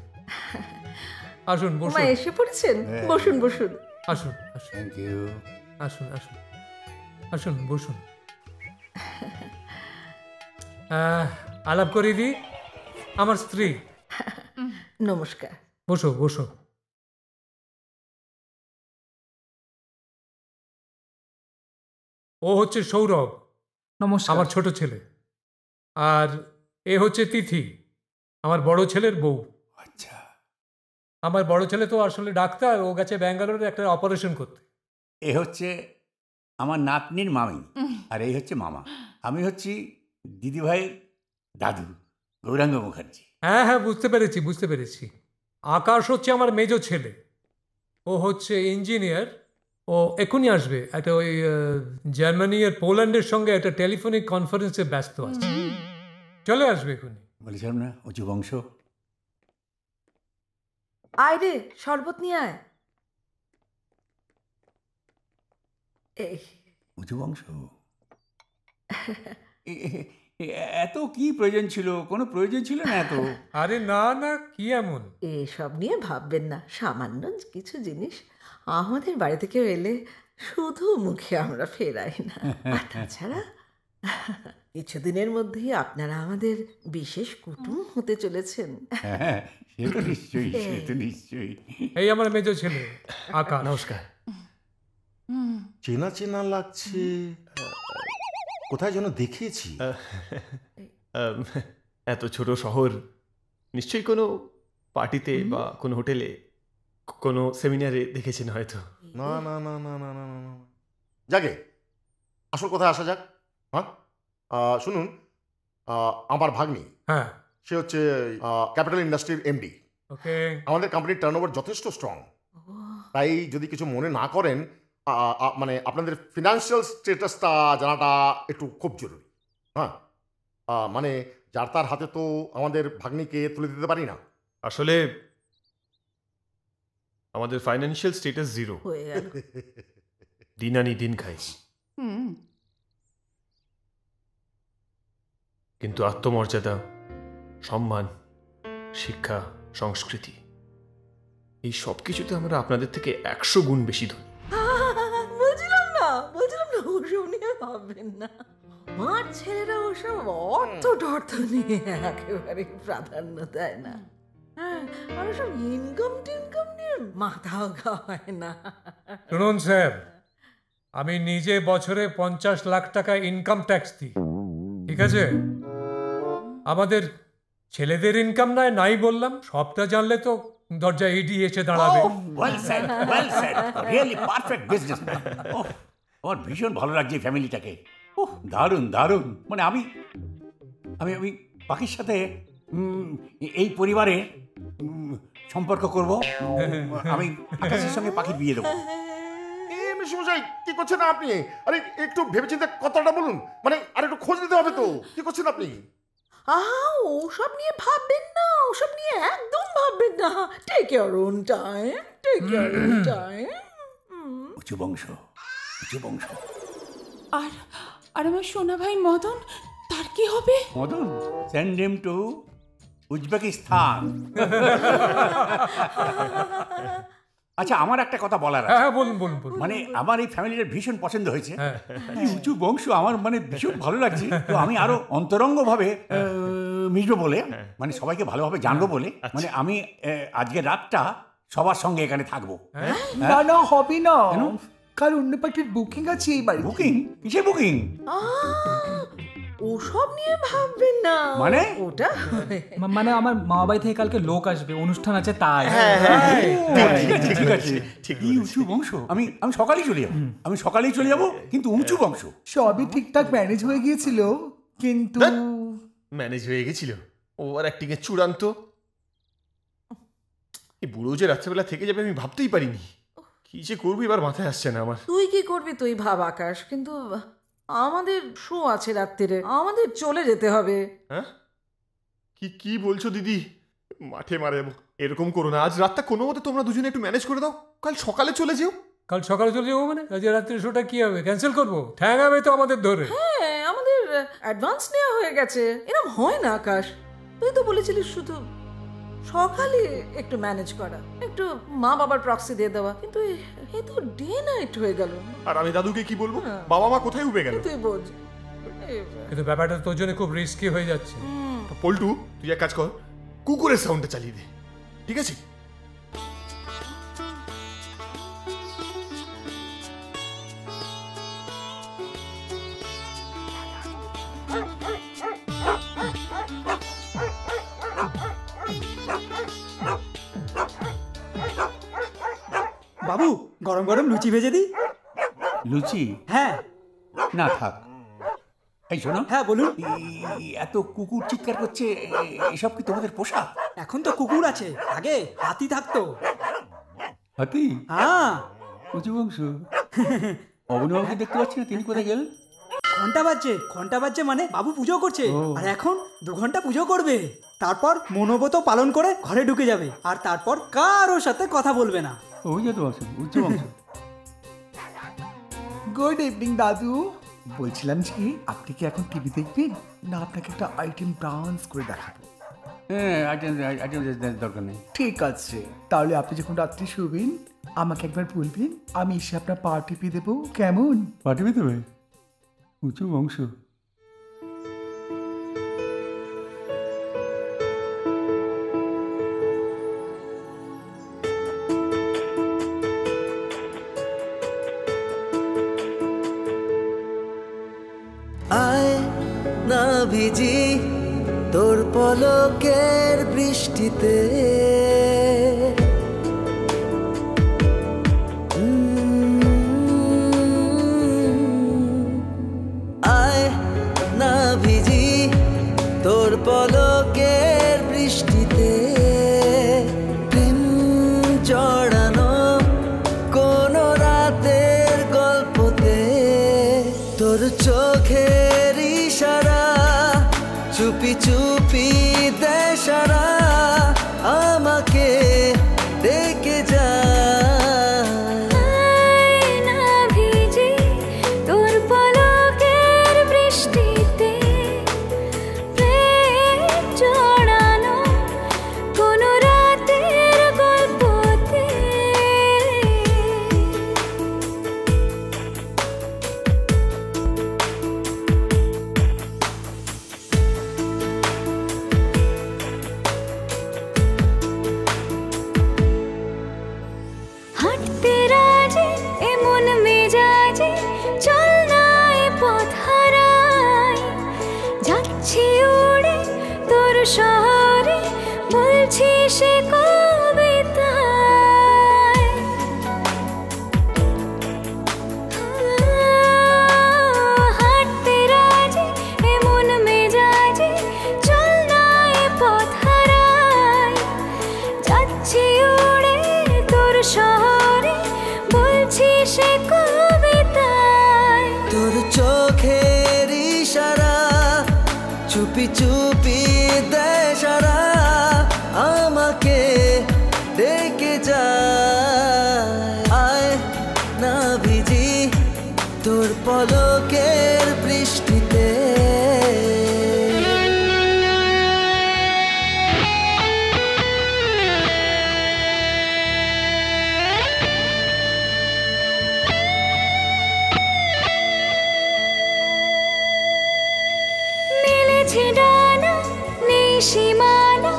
[SPEAKER 20] আসুন বসুন।
[SPEAKER 18] এসে পড়েছেন, বসুন বসুন।
[SPEAKER 20] আসুন আসুন। Thank you. আসুন আসুন আসুন বসুন। আলাপ করি দি, আমার স্ত্রী।
[SPEAKER 18] নমস্কার।
[SPEAKER 20] বসো বসো। ও হচ্ছে সৌরভ, নমস্কার, আমার ছোট ছেলে। আর এ হচ্ছে তিথি, আমার বড় ছেলের বউ।
[SPEAKER 13] আচ্ছা।
[SPEAKER 20] আমার বড় ছেলে তো আসলে ডাক্তার, ও গেছে ব্যাঙ্গালোরে একটা অপারেশন করতে।
[SPEAKER 13] এ হচ্ছে আমার নাতনির মামি, আর এই হচ্ছে মামা। আমি হচ্ছি দিদিভাইয়ের দাদু, গৌরাঙ্গ মুখার্জি।
[SPEAKER 20] হ্যাঁ হ্যাঁ, বুঝতে পেরেছি বুঝতে পেরেছি। আকাশ হচ্ছে আমার মেজো ছেলে, ও হচ্ছে ইঞ্জিনিয়ার। ও এখনই আসবে, একটা ওই জার্মানি আর পোল্যান্ডের সঙ্গে একটা টেলিফোনিক কনফারেন্সে ব্যস্ত আছে, চলে আসবে এখনই।
[SPEAKER 13] বলেছিলাম না উঁচু বংশ।
[SPEAKER 18] আয় রে, শরবত নিয়ে আয়।
[SPEAKER 13] উঁচু বংশ। এত কি প্রয়োজন ছিল? কোনো প্রয়োজন ছিল না এত।
[SPEAKER 20] আরে না না, কি এমন?
[SPEAKER 18] এসব নিয়ে ভাববেন না, সামান্য কিছু জিনিস। আমাদের বাড়ি থেকে এলে শুধু মুখে আমরা ফেরাই না। আর তাছাড়া কিছুদিনের মধ্যেই আপনারা আমাদের বিশেষ কুটুম হতে চলেছেন।
[SPEAKER 13] হ্যাঁ সে তো নিশ্চয়ই, সে তো নিশ্চয়ই।
[SPEAKER 20] এই আমার মেজো ছেলে আকাশ।
[SPEAKER 15] নমস্কার।
[SPEAKER 7] চেনা চেনা লাগছে, কোথায় যেন দেখিয়েছি।
[SPEAKER 15] এত ছোট শহর, নিশ্চয়ই কোনো পার্টিতে বা কোনো হোটেলে, কোনো সেমিনারে দেখেছেন হয়তো।
[SPEAKER 7] না না না না না না না, যাকে আসল কথায় আসা যাক। হ্যাঁ শুনুন, আমার ভাগ্নি,
[SPEAKER 20] হ্যাঁ
[SPEAKER 7] সে হচ্ছে ক্যাপিটাল ইন্ডাস্ট্রির এমডি।
[SPEAKER 20] ওকে।
[SPEAKER 7] আমাদের কোম্পানির টার্নওভার যথেষ্ট স্ট্রং, তাই যদি কিছু মনে না করেন, মানে আপনাদের ফিনান্সিয়াল স্টেটাসটা জানাটা একটু খুব জরুরি। হ্যাঁ মানে যার তার হাতে তো আমাদের ভাগ্নিকে তুলে দিতে পারি না।
[SPEAKER 15] আসলে আমাদের ফাইন্যান্সিয়াল স্ট্যাটাস জিরো, দিন আনি দিন খাই। কিন্তু আত্মমর্যাদা, সম্মান, শিক্ষা, সংস্কৃতি, এই সব কিছুতে আমরা আপনাদের থেকে 100 গুণ বেশি ধনী।
[SPEAKER 18] বলছিলাম না ওসব নিয়ে ভাববেন না। আমার ছেলেরা ওসব অর্থ নিয়ে একেবারে প্রাধান্য দেয় না। হ্যাঁ, আর ওসব ইনকাম টিনকাম নিয়ে মাথাও খাওয়ায় না।
[SPEAKER 20] শুনুন স্যার, আমি নিজে বছরে 50 লাখ টাকা ইনকাম ট্যাক্স দিই, ঠিক আছে? আমাদের ছেলেদের ইনকাম নাই বললাম, সবটা জানলে তো দরজা ইডি এসে দাঁড়াবে।
[SPEAKER 13] Well said, well shed, really perfect businessman. আমার ভীষণ ভালো লাগছে ফ্যামিলিটাকে। দারুণ দারুণ। মানে আমি আমি আমি পাখির সাথে এই পরিবারে সম্পর্ক করব। আমি আকাশের সঙ্গে পাখির বিয়ে দেবো।
[SPEAKER 7] মশাই কি করছেন আপনি? আরে একটু ভেবেচিন্তে কথাটা বলুন, মানে আর একটু খোঁজ নিতে হবে তো। কি করছেন আপনি?
[SPEAKER 18] ওসব নিয়ে ভাববেন না, ওসব নিয়ে একদম ভাববেন না। Take your own time, take your own time.
[SPEAKER 13] উঁচু বংশ, উঁচু বংশ।
[SPEAKER 5] আর আমার সোনা ভাই মদন, তার কি হবে?
[SPEAKER 13] Madan, send him to Uzbekistan. আচ্ছা, আমার একটা কথা বলার আছে।
[SPEAKER 20] হ্যাঁ, বলুন বলুন।
[SPEAKER 13] মানে আমার এই ফ্যামিলিটা ভীষণ পছন্দ হয়েছে। এই উঁচু বংশ আমার মানে ভীষণ ভালো লাগছে। তো আমি আরো অন্তরঙ্গভাবে মিশবো বলে, মানে সবাইকে ভালোভাবে জানবো বলে, মানে আমি আজকের রাতটা সবার সঙ্গে এখানে থাকবো।
[SPEAKER 8] না না, হবে না, কাল অন্য পার্টির বুকিং আছে এই বাড়ি।
[SPEAKER 13] বুকিং? কিসের বুকিং?
[SPEAKER 18] ওসব নিয়ে ভাববেন না।
[SPEAKER 13] মানে
[SPEAKER 18] ওটা
[SPEAKER 1] মানে আমার মামা বাড়ি থেকে কালকে লোক আসবে, অনুষ্ঠান আছে তাই।
[SPEAKER 13] ঠিক আছে, ঠিক। উঁচু বংশ আমি সকালেই চলে যাবো, আমি সকালেই চলে যাবো, কিন্তু উঁচু বংশ।
[SPEAKER 8] সবই ঠিকঠাক ম্যানেজ হয়ে গিয়েছিল, কিন্তু
[SPEAKER 19] ম্যানেজ হয়ে গেছিল ওভার অ্যাক্টিং এর চূড়ান্ত। এই বুড়ো যে রাত্রেবেলা থেকে যাবে আমি ভাবতেই পারিনি। কি যে করবো এবার মাথায় আসছে না আমার।
[SPEAKER 18] তুই কি করবি তুই ভাব আকাশ, কিন্তু আমাদের শো আছে রাত্রিরে, আমাদের চলে যেতে হবে।
[SPEAKER 19] হ্যাঁ, কি বলছো দিদি? মাঠে মারে যাবো। এরকম করো না, আজ রাতটা কোনো মতে তোমরা দুজনে একটু ম্যানেজ করে দাও, কাল সকালে চলে যেও।
[SPEAKER 20] কাল সকালে চলে যাবো মানে? আজ রাত্রে শোটা কি হবে? ক্যান্সেল করবো? ঠ্যাঙাবে তো আমাদের ধরে।
[SPEAKER 18] হ্যাঁ, আমাদের অ্যাডভান্স নেওয়া হয়ে গেছে। এরকম হয় না আকাশ, তুই তো বলেছিলিস শুধু সকালে একটু ম্যানেজ করা, একটু মা বাবার প্রক্সি দিয়ে দেওয়া, কিন্তু এ তো ডে নাইট হয়ে গেল।
[SPEAKER 19] আর আমি দাদুকে কি বলবো? বাবা মা কোথায় উবে গেল?
[SPEAKER 18] তুই বোঝ।
[SPEAKER 20] কিন্তু ব্যাপারটা তোর জন্য খুব রিস্কি হয়ে যাচ্ছে।
[SPEAKER 19] পল্টু, তুই এক কাজ কর, কুকুরের সাউন্ডটা চালিয়ে দে, ঠিক আছে?
[SPEAKER 1] বাবু, গরম গরম লুচি ভেজে দিই।
[SPEAKER 13] লুচি?
[SPEAKER 1] হ্যাঁ।
[SPEAKER 13] না থাক। এই শোনো।
[SPEAKER 1] হ্যাঁ বলুন।
[SPEAKER 13] এত কুকুর চিৎকার করছে, এসব কি তোমাদের পোষা?
[SPEAKER 1] এখন তো কুকুর আছে, আগে হাতি থাকতো।
[SPEAKER 13] হাতি?
[SPEAKER 1] হ্যাঁ।
[SPEAKER 13] উঁচু বংশ। অবনীবাবুকে দেখতে পাচ্ছি না, তিনি কোথায় গেলেন?
[SPEAKER 1] ঘন্টা বাজছে মানে বাবু পুজো করছে, আর এখন 2 ঘন্টা পুজো করবে, তারপর মনোব্রত পালন করে ঘরে ঢুকে যাবে, আর তারপর কারোর সাথে কথা বলবে না।
[SPEAKER 13] ওই যে তো আছে উচ্চ বংশ।
[SPEAKER 8] গুড ইভিনিং দাদু। বলছিলাম যে আপনি কি এখন টিভি দেখবেন, না আপনাকে একটা আইটেম ডান্স করে দেখাবো?
[SPEAKER 13] হ্যাঁ, আইটেম দরকার নেই।
[SPEAKER 8] ঠিক আছে, তাহলে আপনি যখন রাত্রি শুবেন আমাকে একবার বলবেন, আমি এসে আপনার পা টিপে দেবো, কেমন?
[SPEAKER 13] পা টিপে দেবে? উঁচু বংশ।
[SPEAKER 2] আয় না ভিজি তোর পলকের বৃষ্টিতে, আয় না ভিজি তোর পলকের বৃষ্টিতে, প্রেম জড়ানো কোন রাতের গল্পতে, তোর চোখের ইশারা চুপি চুপি দেশারা আমাকে ডেকে যায়।
[SPEAKER 9] শহরে বলছি সে কবিতা, হাঁটতে রাজি এমন মেজাজে, চল না এ পথ হারাই, যাচ্ছি উড়ে তোর শহরে
[SPEAKER 2] চুপি দেয় সারা, আমাকে ডেকে যায়। আয় না ভিজি তোর পলকের বৃষ্টিতে।
[SPEAKER 9] মেলেছে ডানা নেই সীমানা,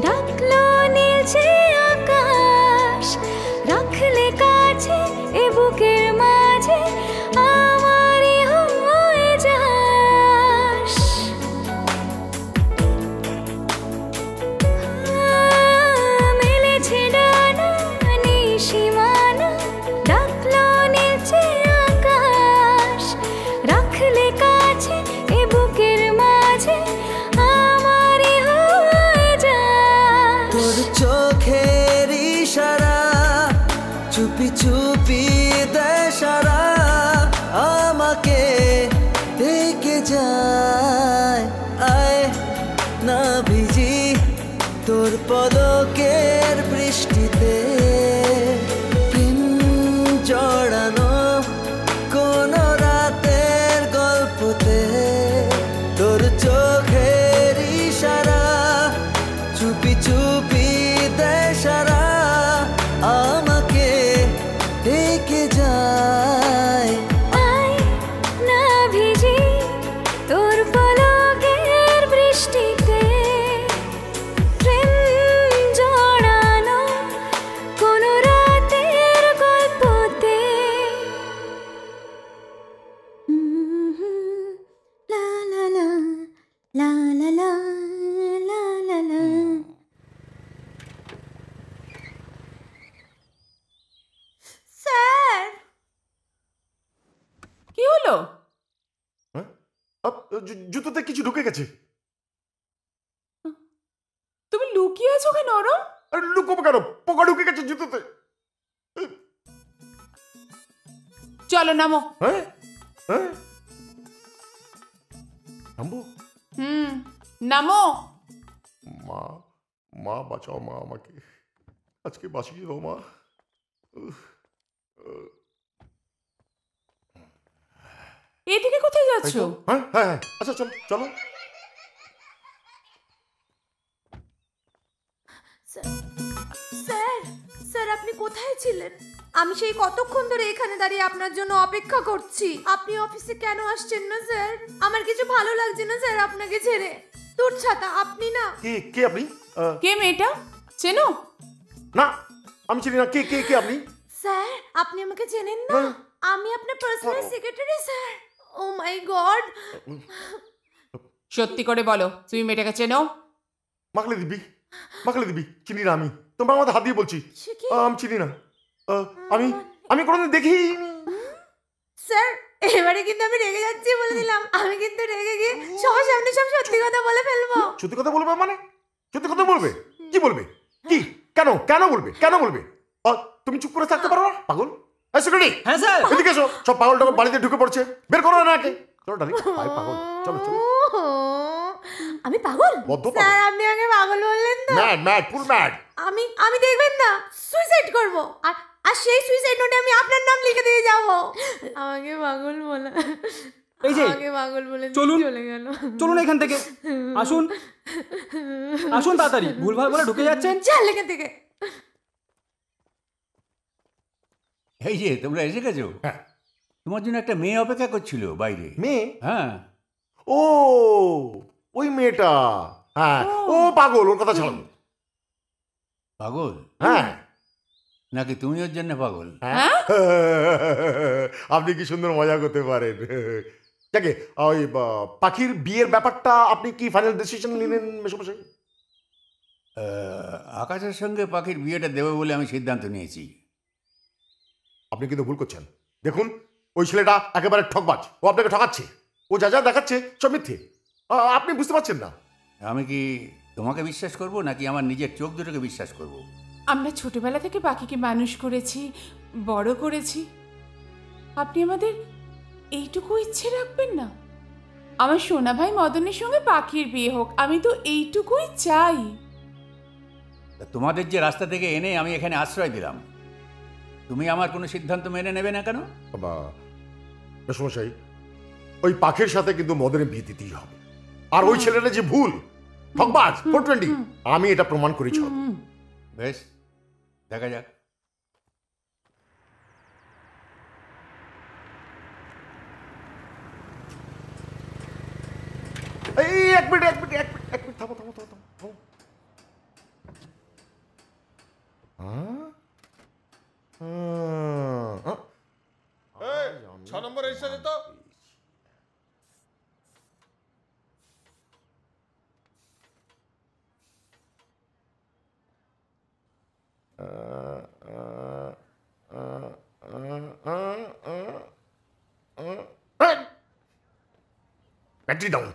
[SPEAKER 9] ঢাকলো নীলছে আকাশ, রাখলে কাছে এ বুকের মাঝে আমারই হয়ে যাস। মেলেছে ডানা নেই সীমানা, ঢাকলো নীলছে আকাশ, রাখলে কাছে এ বুকের মাঝে আমারই হয়ে যাস।
[SPEAKER 2] তোর চোখের ইশারা চুপি চুপি দেয় সারা, আমাকে ডেকে যায়। আয় না ভিজি তোর পলকের বৃষ্টিতে। প্রেম জড়ানো কোন রাতের গল্পতে, তোর চোখের ইশারা চুপি চুপি দেয় সারা, আমাকে ডেকে যায়।
[SPEAKER 9] আয় না ভিজি তোর পলকের বৃষ্টিতে, প্রেম জড়ানো কোন রাতের গল্পতে। লা লা লা লা লা লা লা লা লা।
[SPEAKER 6] স্যার
[SPEAKER 5] কি হলো?
[SPEAKER 7] জুতোতে কিছু ঢুকে গেছে।
[SPEAKER 5] তুমি লুকিয়ে আছো কেন ওরম?
[SPEAKER 7] লুকোবো কেন? পোকা ঢুকে গেছে জুতোতে।
[SPEAKER 5] চলো নামো।
[SPEAKER 7] হ্যাঁ হ্যাঁ নামবো?
[SPEAKER 5] নামো।
[SPEAKER 7] মা, মা বাঁচাও মা, আমাকে আজকে বাঁচিয়ে দাও মা।
[SPEAKER 5] এদিকে কোথায় যাচ্ছো?
[SPEAKER 7] হ্যাঁ হ্যাঁ হ্যাঁ, আচ্ছা চলো চলো।
[SPEAKER 6] স্যার স্যার আপনি কোথায় ছিলেন? আমি সেই কতক্ষণ ধরে এখানে দাঁড়িয়ে আপনার জন্য অপেক্ষা করছি। আপনি অফিসে কেন আসছেন না স্যার? আমার কিছু ভালো লাগছে না স্যার আপনাকে ছেড়ে। তোর ছাতা আপনি না।
[SPEAKER 7] কে কে আপনি?
[SPEAKER 5] কে মেয়েটা? চেনো?
[SPEAKER 7] না আমি চিনি না। কে কে কে আপনি?
[SPEAKER 6] স্যার আপনি আমাকে চেনেন না? আমি আপনার পার্সোনাল সেক্রেটারি স্যার। ও মাই গড।
[SPEAKER 5] সত্যি করে বলো, তুমি মেয়েটাকে চেনো?
[SPEAKER 7] মাকলে দিবি, মাকলে দিবি, চিনি না আমি। তোমার আমাদের হাত দিয়ে বলছি আমি চিনি না। আমি আমি কোনোদিন দেখিনি।
[SPEAKER 6] স্যার এবারে কিন্তু আমি রেগে যাচ্ছি বলে দিলাম। আমি কিন্তু রেগে গিয়ে সবার সামনে সব সত্যি কথা বলে ফেলবো।
[SPEAKER 7] সত্যি কথা বলবে মানে? সত্যি কথা বলবে? কি বলবে? কি? কেন কেন বলবে? কেন বলবে? তুমি চুপ করে থাকতে পারো না? পাগল। সিকিউরিটি।
[SPEAKER 1] হ্যাঁ স্যার।
[SPEAKER 7] এদিকে এসো। সব পাগল টাগল বাড়িতে ঢুকে পড়ছে, বের করো না একে। চলো ডালি, পাগল চলো চলো।
[SPEAKER 6] আমি পাগল?
[SPEAKER 7] বদ্ধ পাগল।
[SPEAKER 6] স্যার আপনি আগে পাগল বললেন তো।
[SPEAKER 7] ম্যাড ম্যাড ফুল ম্যাড।
[SPEAKER 6] আমি দেখবেন না সুইসাইড করব। আর সেই সুইসাইড নোটে আমি আপনার নাম লিখে দিয়ে যাব। আমাকে পাগল বলে,
[SPEAKER 1] এই যে
[SPEAKER 6] আমাকে পাগল বলে
[SPEAKER 1] চলুন
[SPEAKER 6] চলে গেল।
[SPEAKER 1] চলুন এখান থেকে। আসুন আসুন তাড়াতাড়ি। ভুলভাল বলে ঢুকে যাচ্ছেন।
[SPEAKER 6] চল এখান থেকে।
[SPEAKER 13] এই যে তোমরা এসে গেছো?
[SPEAKER 7] হ্যাঁ।
[SPEAKER 13] তোমার জন্য একটা মেয়ে অপেক্ষা করছিল বাইরে।
[SPEAKER 7] মেয়ে?
[SPEAKER 13] হ্যাঁ।
[SPEAKER 7] ও ওই মেয়েটা। হ্যাঁ ও পাগল, ওর কথা ছাড়ো।
[SPEAKER 13] পাগল?
[SPEAKER 7] হ্যাঁ।
[SPEAKER 13] নাকি তুমি ওর জন্য পাগল?
[SPEAKER 7] আপনি কি সুন্দর মজা করতে পারেন। যাকে ওই পাখির বিয়ের ব্যাপারটা আপনি কি ফাইনাল ডিসিশন নিলেন মেশামশাই?
[SPEAKER 13] আকাশের সঙ্গে পাখির বিয়েটা দেবো বলে আমি সিদ্ধান্ত নিয়েছি।
[SPEAKER 7] আপনি কিন্তু ভুল করছেন। দেখুন ওই ছেলেটা একেবারে ঠকবাজ। ও আপনাকে ঠকাচ্ছে। ও যা যা দেখাচ্ছে সব মিথ্যে। আপনি বুঝতে পারছেন না।
[SPEAKER 13] আমি কি তোমাকে বিশ্বাস করব নাকি আমার নিজের চোখ দুটোকে বিশ্বাস করব?
[SPEAKER 5] আমরা ছোটবেলা থেকে পাখিকে মানুষ করেছি, বড় করেছি। আপনি আমাদের এইটুকু ইচ্ছে রাখবেন না? আমার সোনা ভাই মদনের সঙ্গে পাখির বিয়ে হোক, আমি তো এইটুকুই চাই।
[SPEAKER 13] তোমাদের যে রাস্তা থেকে এনে আমি এখানে আশ্রয় দিলাম, তুমি আমার কোনো সিদ্ধান্ত মেনে নেবে না কেন?
[SPEAKER 7] বাবা মেসমশাই, ওই পাখির সাথে কিন্তু মদনের বিয়ে দিতেই হবে। আর ওই ছেলেটা যে ভুল ঠকবাজ 420, আমি এটা প্রমাণ করেছি।
[SPEAKER 13] বেশ, দেখা যাক।
[SPEAKER 7] এই এক মিনিট থামো।
[SPEAKER 19] 6 নম্বর রেজিস্টারে তো
[SPEAKER 7] ব্যাটারি ডাউন।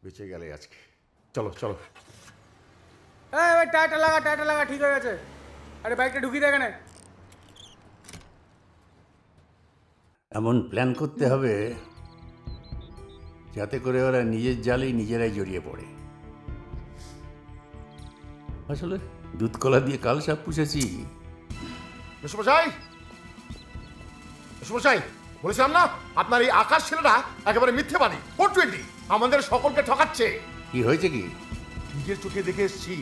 [SPEAKER 7] বেঁচে গেলে আজকে। চলো
[SPEAKER 23] টাটা লাগা ঠিক হয়ে গেছে। আরে বাইকটা ঢুকিয়ে দে এখানে।
[SPEAKER 13] এমন প্ল্যান করতে হবে যাতে করে ওরা নিজের জালেই নিজেরাই জড়িয়ে পড়ে। আসলে দুধ কলা দিয়ে কাল সাপ পুষেছি।
[SPEAKER 7] মেসমশাই বলেছিলাম না, আপনার এই আকাশ ছেলেটা একেবারে মিথ্যেবাদী 420, আমাদের সকলকে ঠকাচ্ছে।
[SPEAKER 13] কি হয়েছে কি?
[SPEAKER 7] নিজের চোখে দেখে এসেছি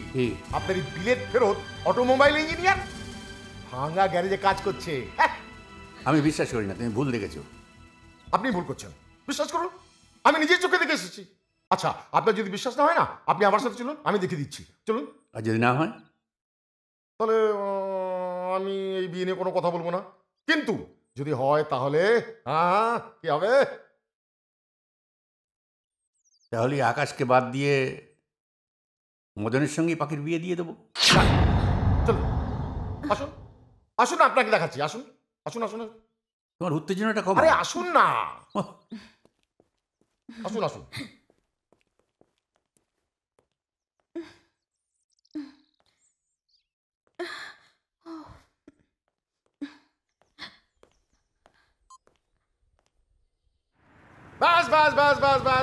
[SPEAKER 7] আপনার এই বিলেত ফেরত অটোমোবাইল ইঞ্জিনিয়ার ভাঙা গ্যারেজে কাজ করছে।
[SPEAKER 13] আমি বিশ্বাস করি না, তুমি ভুল দেখেছো।
[SPEAKER 7] আপনি ভুল করছেন, বিশ্বাস করুন, আমি নিজের চোখে দেখে এসেছি। আচ্ছা, আপনার যদি বিশ্বাস না হয় না, আপনি আমার সাথে চলুন, আমি দেখিয়ে দিচ্ছি। চলুন।
[SPEAKER 13] আর যদি না হয়
[SPEAKER 7] তাহলে আমি এই বিয়ে নিয়ে কোনো কথা বলবো না। কিন্তু যদি হয় তাহলে কি হবে?
[SPEAKER 13] তাহলে আকাশকে বাদ দিয়ে মদনের সঙ্গে পাখির বিয়ে দিয়ে দেবো।
[SPEAKER 7] চলুন, আসুন আপনাকে দেখাচ্ছি। আসুন।
[SPEAKER 13] তোমার উত্তেজনাটা কম।
[SPEAKER 7] আরে আসুন না, আসুন।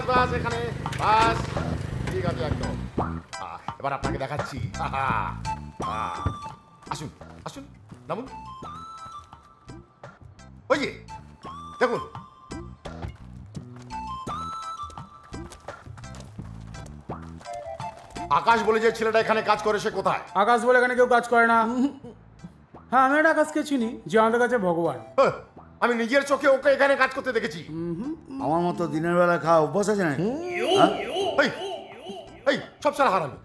[SPEAKER 7] বাস এখানে বাস। ঠিক আছে, একদম। এবার আপনাকে দেখাচ্ছি। আসুন নামুন। ওই যে দেখুন, আকাশ বলে যে ছেলেটা এখানে কাজ করে, সে কোথায়?
[SPEAKER 23] আকাশ বলে এখানে কেউ কাজ করে না। হ্যাঁ, আমি একটা আকাশকে চিনি, যে আমাদের কাছে ভগবান।
[SPEAKER 7] আমি নিজের চোখে ওকে এখানে কাজ করতে দেখেছি।
[SPEAKER 17] আমার মতো দিনের বেলা খাওয়া অভ্যাস আছে না?
[SPEAKER 7] এই সব সারা হারামি,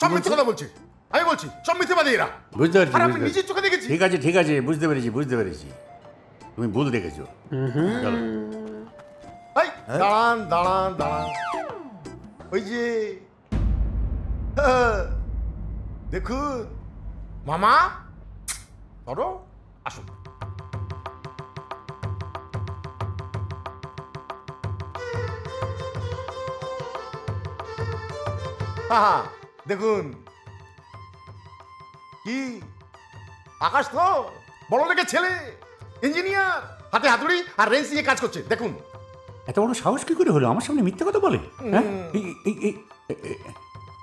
[SPEAKER 7] সব মিথ্যে কথা বলছে। আমি বলছি সব মিথ্যেবাদী এরা।
[SPEAKER 13] বুঝতে পারছি,
[SPEAKER 7] আমি নিজের চোখে দেখেছি।
[SPEAKER 13] ঠিক আছে, বুঝতে পেরেছি। তুমি ভুল দেখেছো। চলো।
[SPEAKER 7] দাঁড়ান। ওই যে দেখুন মামা, ধরো, আসুন। দেখুন কি আকাশ তো বড় দেখে ছেলে, ইঞ্জিনিয়ার, হাতে হাতুড়ি আর রেঞ্জ নিয়ে কাজ করছে। দেখুন
[SPEAKER 13] এত বড় সাহস কি করে হলো আমার সামনে মিথ্যে কথা বলে?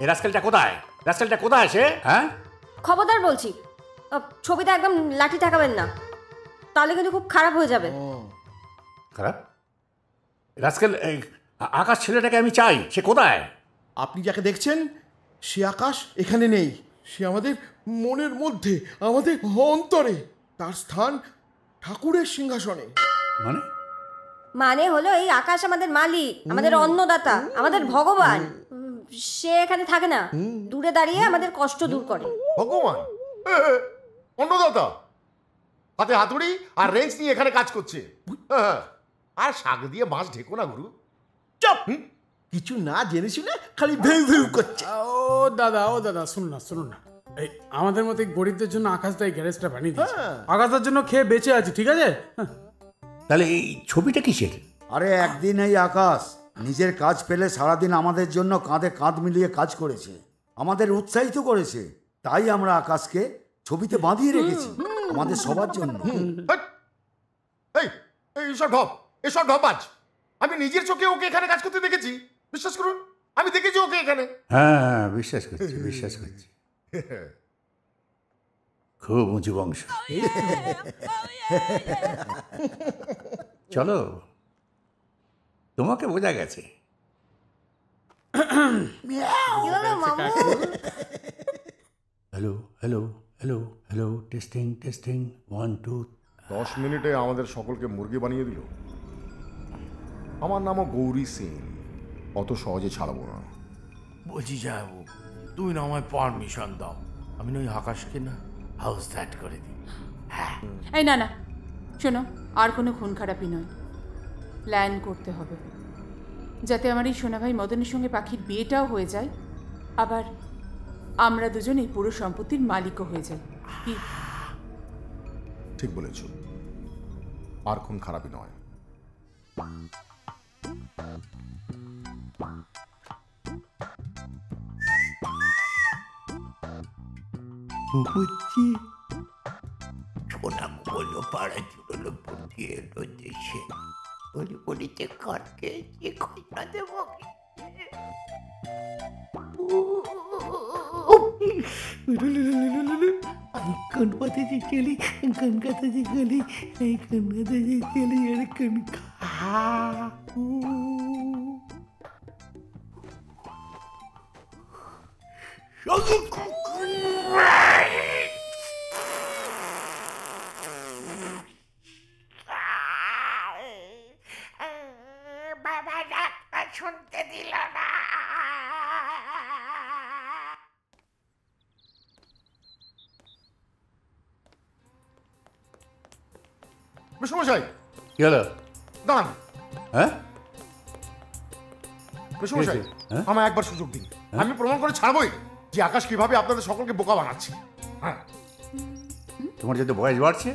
[SPEAKER 13] এই রাস্কেলটা কোথায় সে?
[SPEAKER 12] খবরদার বলছি, ছবিটা একদম লাঠি ঠেকাবেন না, তাহলে কিন্তু খুব খারাপ হয়ে যাবে।
[SPEAKER 13] খারাপ? রাস্কেল আকাশ ছেলেটাকে আমি চাই, সে কোথায়?
[SPEAKER 3] আপনি যাকে দেখছেন সে আকাশ এখানে নেই, সে আমাদের মনের মধ্যে, আমাদের অন্তরে। তার স্থান ঠাকুরের সিংহাসনে।
[SPEAKER 12] মানে হলো এই আকাশ আমাদের মালিক, আমাদের অন্নদাতা, আমাদের ভগবান। সে এখানে থাকে না, দূরে দাঁড়িয়ে আমাদের কষ্ট দূর করে।
[SPEAKER 7] ভগবান? অন্নদাতা হাতে হাতুড়ি আর রেঞ্জ নিয়ে এখানে কাজ করছে। আর শাক দিয়ে বাঁশ ঢেকো না গুরু।
[SPEAKER 3] চুপ! কিছু না জেনে শুনে খালি ভেউ ভেউ করছে।
[SPEAKER 23] ও দাদা শুনুন না, এই আমাদের মতো গরিবদের জন্য আকাশটা এই গ্যারেজটা বানিয়ে দিয়েছে। আকাশের জন্য খেয়ে বেঁচে আছি, ঠিক আছে?
[SPEAKER 13] তাহলে এই ছবিটা কিসের?
[SPEAKER 17] আরে একদিন এই আকাশ নিজের কাজ পেলে সারাদিন আমাদের জন্য কাঁধে কাঁধ মিলিয়ে কাজ করেছে, আমাদের উৎসাহিত করেছে। তাই আমরা আকাশকে ছবিতে বাঁধিয়ে রেখেছি আমাদের সবার জন্য।
[SPEAKER 7] এসব ঢপ বাজ। আমি নিজের চোখে ওকে এখানে কাজ করতে দেখেছি, বিশ্বাস করুন, আমি দেখেছি ওকে এখানে।
[SPEAKER 13] হ্যাঁ, বিশ্বাস করছি, বিশ্বাস করছি। খুব উঁচু বংশ। চলো, তোমাকে বোঝা গেছে। Hello hello hello hello, testing testing, 1 2।
[SPEAKER 7] 10 মিনিটে আমাদের সকলকে মুরগি বানিয়ে দিল। আমার নামও গৌরী সিং, অত সহজে ছাড়বো না।
[SPEAKER 11] বলছি যাবো, তুই না আমায় পারমিশন দাও, আমি না ওই আকাশকে না হাউস দ্যাট করে দিই।
[SPEAKER 5] এই না না, শোনো, আর কোনো খুন খারাপই নয়, প্ল্যান করতে হবে যাতে আমার এই সোনা ভাই মদনের সঙ্গে পাখির বিয়েটাও হয়ে যায়, আবার আমরা দুজন এই পুরো সম্পত্তির মালিকও হয়ে যাই। কি
[SPEAKER 7] ঠিক বলেছ, আর খুন খারাপই নয়।
[SPEAKER 22] বুঝছি, সোনা বললো পাড়া চুড়লো পড়িয়ে এলো দেশে, বলি বলিতে কাটকে যে খোঁজা দেব। কান পাতাতে চলি, কান কাতাতে গলি, এই কান কাতাতে চলি, আর কান খা। বাবা ডাক্তার শুনতে দিল না।
[SPEAKER 7] মেসমশাই,
[SPEAKER 13] কি হলো?
[SPEAKER 7] দাঁড়ান।
[SPEAKER 13] হ্যাঁ
[SPEAKER 7] মেসমশাই, আমায় একবার সুযোগ দিন, আমি প্রমাণ করে ছাড়বই যে আকাশ কিভাবে আপনাদের সকলকে বোকা বানাচ্ছে। হ্যাঁ,
[SPEAKER 13] তোমার যত বয়স বাড়ছে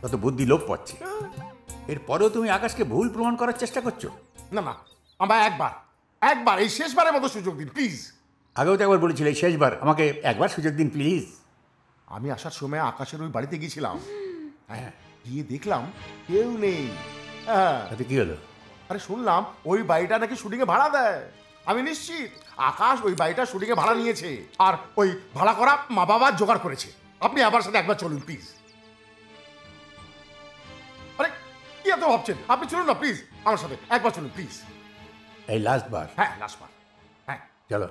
[SPEAKER 13] তত বুদ্ধি লোপ পাচ্ছে, এরপরেও তুমি আকাশকে ভুল প্রমাণ করার চেষ্টা করছো।
[SPEAKER 7] না না, আমায় একবার এই শেষবারের মতো সুযোগ দিন প্লিজ।
[SPEAKER 13] আগেও তো একবার বলেছিলে শেষবার, আমাকে একবার সুযোগ দিন প্লিজ।
[SPEAKER 7] আমি আসার সময় আকাশের ওই বাড়িতে গিয়েছিলাম, হ্যাঁ, গিয়ে দেখলাম কেউ নেই।
[SPEAKER 13] তাতে কি হলো?
[SPEAKER 7] আরে শুনলাম ওই বাড়িটা নাকি শুটিং এ ভাড়া দেয়। আমি নিশ্চিত আকাশ ওই বাড়িটা শুটিং এ ভাড়া নিয়েছে, আর ওই ভাড়া করা মা বাবা জোগাড় করেছে। আপনি আমার সাথে একবার চলুন প্লিজ। আরে কি এত ভাবছেন, আপনি চলুন না প্লিজ, আমার সাথে একবার চলুন প্লিজ।
[SPEAKER 13] এই লাস্ট বার?
[SPEAKER 7] হ্যাঁ, লাস্ট বার। হ্যাঁ
[SPEAKER 13] চলো।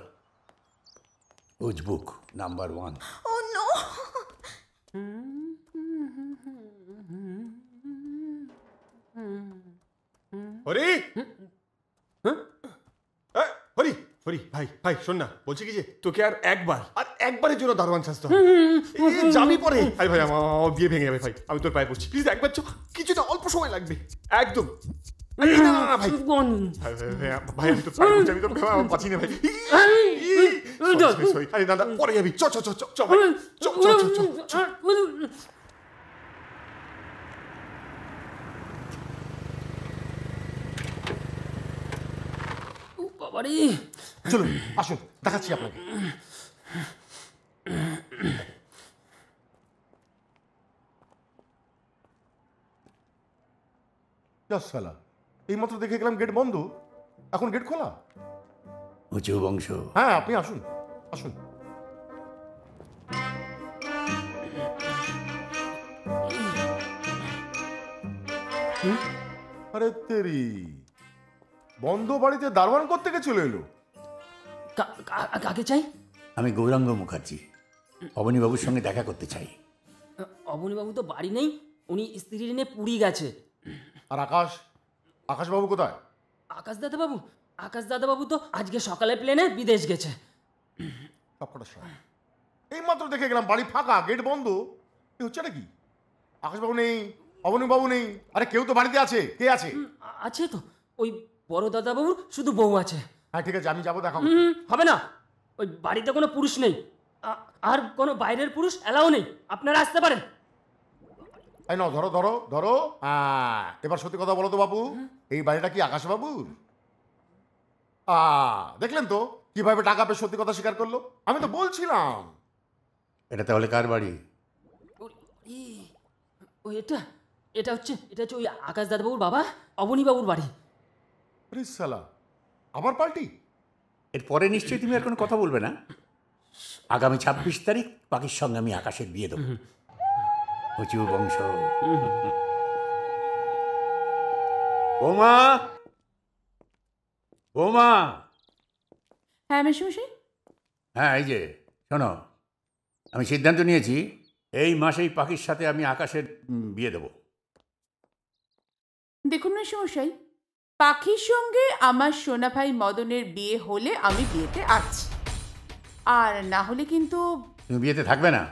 [SPEAKER 13] উজবুক নাম্বার 1।
[SPEAKER 6] ও নো,
[SPEAKER 19] হরি, হরি হরি ভাই ভাই শোন না, বলছি কি যে তোকে আর একবারের জন্য দারোয়ান সাজতে হবে। যাবি পরে। আরে ভাই, আমার বিয়ে ভেঙে যাবে ভাই, আমি তোর পায়ে পড়ছি, প্লিজ একবার কিছুটা অল্প সময় লাগবে একদম। ভাই আমি তো আমি তো পাচ্ছি না ভাই। আরে দাদা পরে যাবি, চ চ চ চ ভাই, চ চ চ চ। চলুন, আসুন, দেখাচ্ছি আপনাকে। এই মাত্র দেখে গেলাম গেট বন্ধ, এখন গেট খোলা।
[SPEAKER 13] উঁচু বংশ।
[SPEAKER 7] হ্যাঁ, আপনি আসুন আসুন। আরে তেরি, বন্ধ বাড়িতে দারোয়ান করতে গে চলে এলো।
[SPEAKER 16] কাকে চাই?
[SPEAKER 13] আমি গৌরাঙ্গ মুখার্জি, অবনীবাবুর সঙ্গে দেখা করতে চাই।
[SPEAKER 16] অবনীবাবু তো বাড়ি নেই, উনি স্ত্রী নিয়ে পুরী গেছে।
[SPEAKER 7] আর আকাশবাবু কোথায়?
[SPEAKER 16] আকাশ দাদাবাবু তো আজকে সকালে প্লেনে বিদেশ গেছে।
[SPEAKER 7] এই মাত্র দেখে গেলাম বাড়ি ফাঁকা, গেট বন্ধ, কি হচ্ছে নাকি? আকাশবাবু নেই, অবনীবাবু নেই, আরে কেউ তো বাড়িতে আছে। কে আছে?
[SPEAKER 16] আছে তো, ওই বড় দাদাবাবুর শুধু বউ আছে।
[SPEAKER 7] হ্যাঁ ঠিক আছে, আমি যাবো, দেখা
[SPEAKER 16] হবে না, ওই বাড়িতে কোনো পুরুষ নেই, আর কোনো বাইরের পুরুষ এলাও নেই, আপনারা আসতে পারেন।
[SPEAKER 7] এই নাও, ধরো ধরো ধরো। এবার সত্যি কথা বলো তো বাবু, এই বাড়িটা কি আকাশবাবুর? দেখলেন তো কিভাবে টাকা পেয়ে সত্যি কথা স্বীকার করলো। আমি তো বলছিলাম।
[SPEAKER 13] এটা তাহলে কার বাড়ি?
[SPEAKER 16] এটা হচ্ছে ওই আকাশ দাদাবাবুর বাবা অবনীবাবুর বাড়ি।
[SPEAKER 7] আরে সালা, আবার পাল্টি?
[SPEAKER 13] এরপরে নিশ্চয়ই তুমি আর কোনো কথা বলবে না? আগামী 26 তারিখ পাখির সঙ্গে আমি আকাশের বিয়ে দেবো। হচু বংশ। বৌমা, বৌমা।
[SPEAKER 5] হ্যাঁ মেশমশাই।
[SPEAKER 13] হ্যাঁ, এই যে শোনো, আমি সিদ্ধান্ত নিয়েছি এই মাসেই পাখির সাথে আমি আকাশের বিয়ে দেবো।
[SPEAKER 5] দেখুন মেশমশাই, পাখির সঙ্গে আমার সোনা ভাই মদনের বিয়ে হলে আমি বিয়েতে আছি, আর না হলে কিন্তু।
[SPEAKER 13] তুমি বিয়েতে থাকবে না?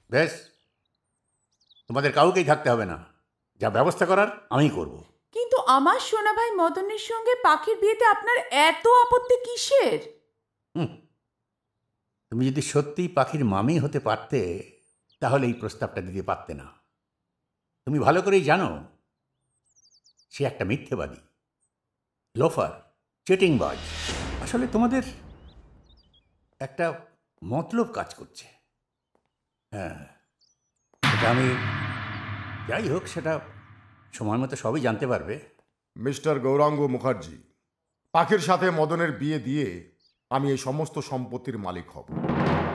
[SPEAKER 13] বেশ, তোমাদের কাউকেই থাকতে হবে না, যা ব্যবস্থা করার আমিই করব।
[SPEAKER 5] কিন্তু আমার সোনা ভাই মদনের সঙ্গে পাখির বিয়েতে আপনার এত আপত্তি কিসের?
[SPEAKER 13] তুমি যদি সত্যিই পাখির মামি হতে পারতে তাহলে এই প্রস্তাবটা দিতে পারতে না। তুমি ভালো করেই জানো সে একটা মিথ্যেবাদী, লোফার, চিটিংবাজ। আসলে তোমাদের একটা মতলব কাজ করছে। হ্যাঁ, এটা আমি, যাই হোক, সেটা সময় মতো সবই জানতে পারবে।
[SPEAKER 7] মিস্টার গৌরাঙ্গ মুখার্জি, পাখির সাথে মদনের বিয়ে দিয়ে আমি এই সমস্ত সম্পত্তির মালিক হব।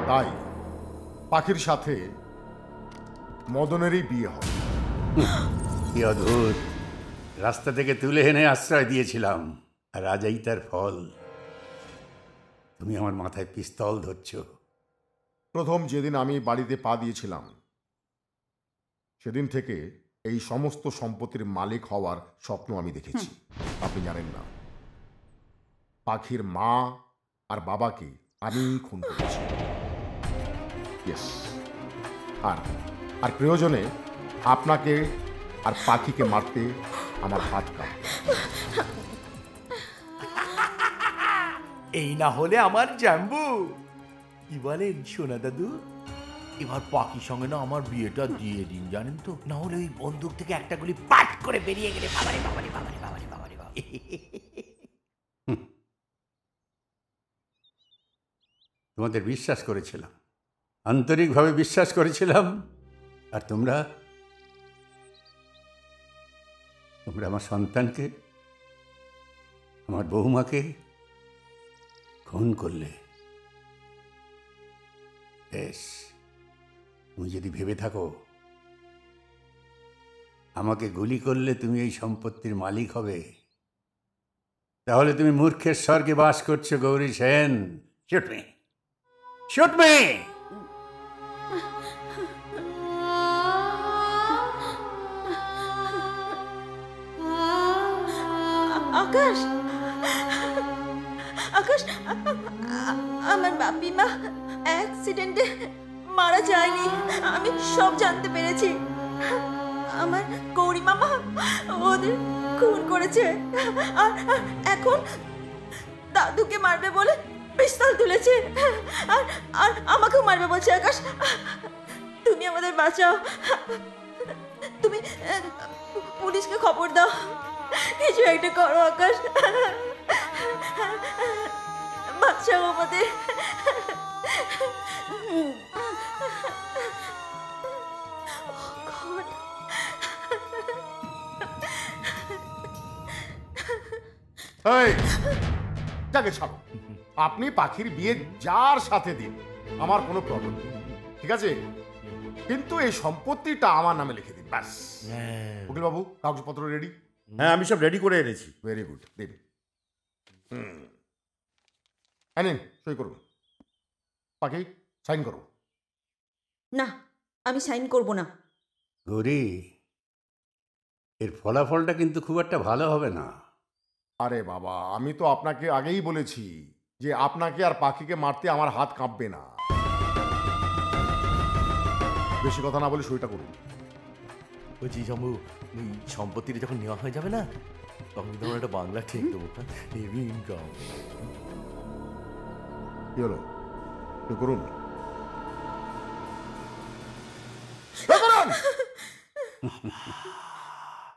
[SPEAKER 7] তাই পাখির সাথে মদনেরই বিয়ে হবে।
[SPEAKER 13] কি অদ্ভুত! রাস্তা থেকে তুলে এনে আশ্রয় দিয়েছিলাম, আর আজই তার ফল। তুমি আমার মাথায় পিস্তল ধরছ।
[SPEAKER 7] প্রথম যেদিন আমি বাড়িতে পা দিয়েছিলাম সেদিন থেকে এই সমস্ত সম্পত্তির মালিক হওয়ার স্বপ্ন আমি দেখেছি। আপনি জানেন না, পাখির মা আর বাবাকে আমি খুন করেছি। আর প্রয়োজনে আপনাকে আর পাখিকে মারতে আমার হাত কাঁপে।
[SPEAKER 22] এই না হলে আমার জাম্বু। কি বলেন সোনা দাদু? এবার পাখির সঙ্গে না আমার বিয়েটা দিয়ে দিন, জানেন তো? না হলে ওই বন্দুক থেকে একটা গুলি পাট করে বেরিয়ে গেলে বাবারে বাবারে বাবারে বাবারে বাবারে বাবারে।
[SPEAKER 13] তোমাদের বিশ্বাস করেছিলাম, আন্তরিকভাবে বিশ্বাস করেছিলাম, আর তোমরা আমার সন্তানকে, আমার বৌমাকে খুন করলে। বেশ, তুমি যদি ভেবে থাকো আমাকে গুলি করলে তুমি এই সম্পত্তির মালিক হবে, তাহলে তুমি মূর্খের স্বর্গে বাস করছো Gouri Sen. Shoot me, shoot me.
[SPEAKER 6] Akash, Akash, আমার বাপি মা অ্যাক্সিডেন্টে মারা যায়নি, আমি সব জানতে পেরেছি। আমার গৌরী মামা ওদের খুন করেছে, আর এখন দাদুকে মারবে বলে পিস্তল তুলেছে, আর আমাকেও মারবে বলছে। আকাশ, তুমি আমাদের বাঁচাও, তুমি পুলিশকে খবর দাও, কিছু একটা করো আকাশ, বাঁচাও আমাদের।
[SPEAKER 7] যাকে ছাড়ো, আপনি পাখির বিয়ে যার সাথে দিন, আমার কোনো প্রবলেম নেই, ঠিক আছে? কিন্তু এই সম্পত্তিটা আমার নামে লিখে দিন, ব্যাস। উকিল বাবু, কাগজপত্র রেডি?
[SPEAKER 17] হ্যাঁ, আমি সব রেডি করে এনেছি।
[SPEAKER 7] ভেরি গুড, দিন। নিন, সই করুন। পাখি, সাইন করো।
[SPEAKER 6] না, আমি সাইন করব না।
[SPEAKER 13] গৌরী, এর ফলাফলটা কিন্তু খুব একটা ভালো হবে না।
[SPEAKER 7] আরে বাবা, আমি তো আপনাকে আগেই বলেছি যে আপনাকে আর পাখিকে মারতে আমার হাত কাঁপবে না। বেশি কথা না বলে সইটা করুন।
[SPEAKER 22] বলছি জাম্বু, ওই সম্পত্তিটা যখন নেওয়া হয়ে যাবে না, তখন কিন্তু আমরা একটা বাংলা ঠিক দেবো। Heavy income.
[SPEAKER 7] কি হলো? সই করুন।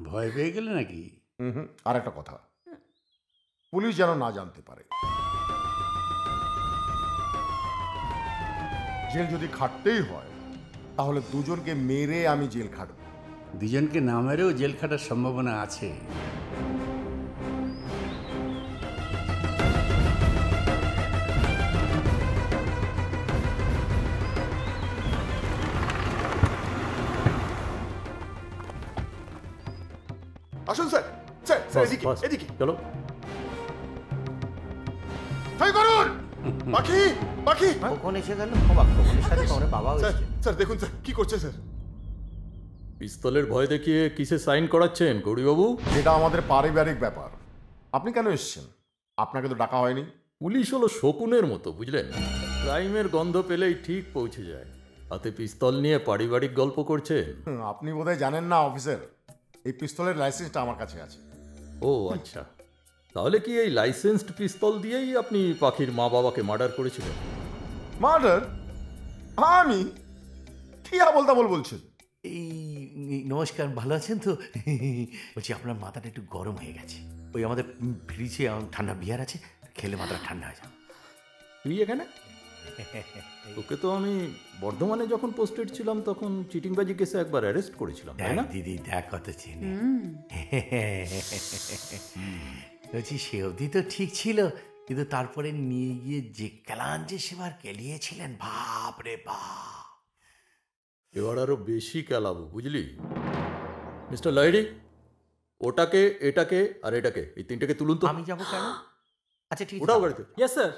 [SPEAKER 13] ভয় পেয়ে গেলে নাকি?
[SPEAKER 7] আর একটা কথা, পুলিশ যেন না জানতে পারে। জেল যদি খাটতেই হয় তাহলে দুজনকে মেরে আমি জেল খাটব।
[SPEAKER 13] দুজনকে না মেরেও জেল খাটার সম্ভাবনা আছে।
[SPEAKER 19] আসুন স্যার, স্যার স্যার এদিকে এদিকে
[SPEAKER 11] চলো
[SPEAKER 19] তাই করুন। পাখি পাখি
[SPEAKER 22] কখন এসে গেল? অবাক, কখনের সাথে কখনের বাবাও
[SPEAKER 19] স্যার
[SPEAKER 22] এসেছে।
[SPEAKER 19] স্যার দেখুন স্যার কি করছে স্যার।
[SPEAKER 11] পিস্তলের ভয় দেখিয়ে কিসে সাইন করাচ্ছেন গৌরীবাবু?
[SPEAKER 7] এটা আমাদের পারিবারিক ব্যাপার। আপনি কেন এসেছেন? আপনাকে তো ডাকা হয়নি।
[SPEAKER 11] পুলিশ হলো শকুনের মতো, বুঝলেন? ক্রাইমের গন্ধ পেলেই ঠিক পৌঁছে যায়। হাতে পিস্তল নিয়ে পারিবারিক গল্প করছেন।
[SPEAKER 7] আপনি বোধহয় জানেন না অফিসার, এই পিস্তলের লাইসেন্সটা আমার কাছে আছে।
[SPEAKER 11] ও আচ্ছা, তাহলে কি এই লাইসেন্সড পিস্তল দিয়েই আপনি পাখির মা বাবাকে মার্ডার করেছিলেন?
[SPEAKER 7] মার্ডার? আমি কি বলতে বলছেন?
[SPEAKER 22] এই নমস্কার, ভালো আছেন তো? বলছি আপনার মাথাটা একটু গরম হয়ে গেছে। ওই আমাদের ফ্রিজে ঠান্ডা বিয়ার আছে, খেলে মাথাটা ঠান্ডা হয়ে যাবে।
[SPEAKER 11] তুই এখানে? ওকে তো আমি বর্ধমানে যখন পোস্টেড ছিলাম তখন চিটিংবাজি কেসে একবার অ্যারেস্ট করেছিলাম, তাই না?
[SPEAKER 22] দিদি দেখ কত চিনি। বলছি সে অবধি তো ঠিক ছিল, কিন্তু তারপরে নিয়ে গিয়ে যে কেলান যে সেবার কেলিয়েছিলেন, বাপ রে বাপ।
[SPEAKER 11] এবার আরো বেশি কেলাবো, বুঝলি? মিস্টার লাইডি, ওটাকে, এটাকে আর এটাকে, এই তিনটাকে তুলুন তো।
[SPEAKER 22] আমি যাবো কেন? আচ্ছা ঠিক
[SPEAKER 11] ওটাও গাড়িতে।
[SPEAKER 1] Yes sir.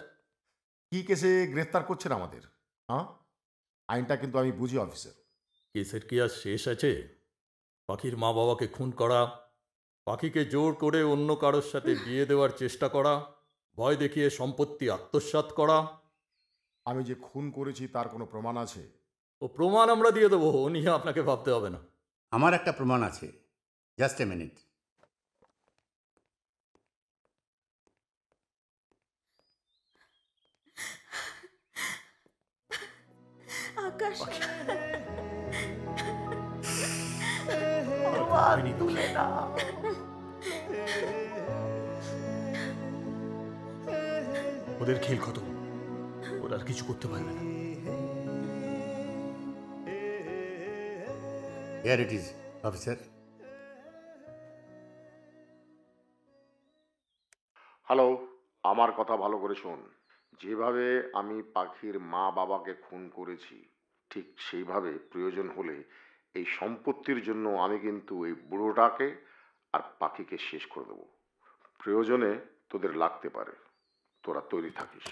[SPEAKER 7] কি কেসে গ্রেফতার করছেন আমাদের? হ্যাঁ, আইনটা কিন্তু আমি বুঝি অফিসার।
[SPEAKER 11] কেসের কি আর শেষ আছে? পাখির মা বাবাকে খুন করা, পাখিকে জোর করে অন্য কারোর সাথে বিয়ে দেওয়ার চেষ্টা করা, ভয় দেখিয়ে সম্পত্তি আত্মসাৎ করা।
[SPEAKER 7] আমি যে খুন করেছি তার কোনো প্রমাণ আছে?
[SPEAKER 11] ও প্রমাণ আমরা দিয়ে দেবো, ও নিয়ে আপনাকে ভাবতে হবে না।
[SPEAKER 13] আমার একটা প্রমাণ আছে, জাস্ট এ মিনিট।
[SPEAKER 6] আকাশ
[SPEAKER 15] ওদের খেল খতম, ওরা আর কিছু করতে পারবে না।
[SPEAKER 13] Here it is, officer.
[SPEAKER 7] Hello, আমার কথা ভালো করে শোন। যেভাবে আমি পাখির মা বাবাকে খুন করেছি, ঠিক সেইভাবে প্রয়োজন হলে এই সম্পত্তির জন্য আমি কিন্তু এই বুড়োটাকে আর পাখিকে শেষ করে দেবো। প্রয়োজনে তোদের লাগতে পারে, তোরা তৈরি থাকিস।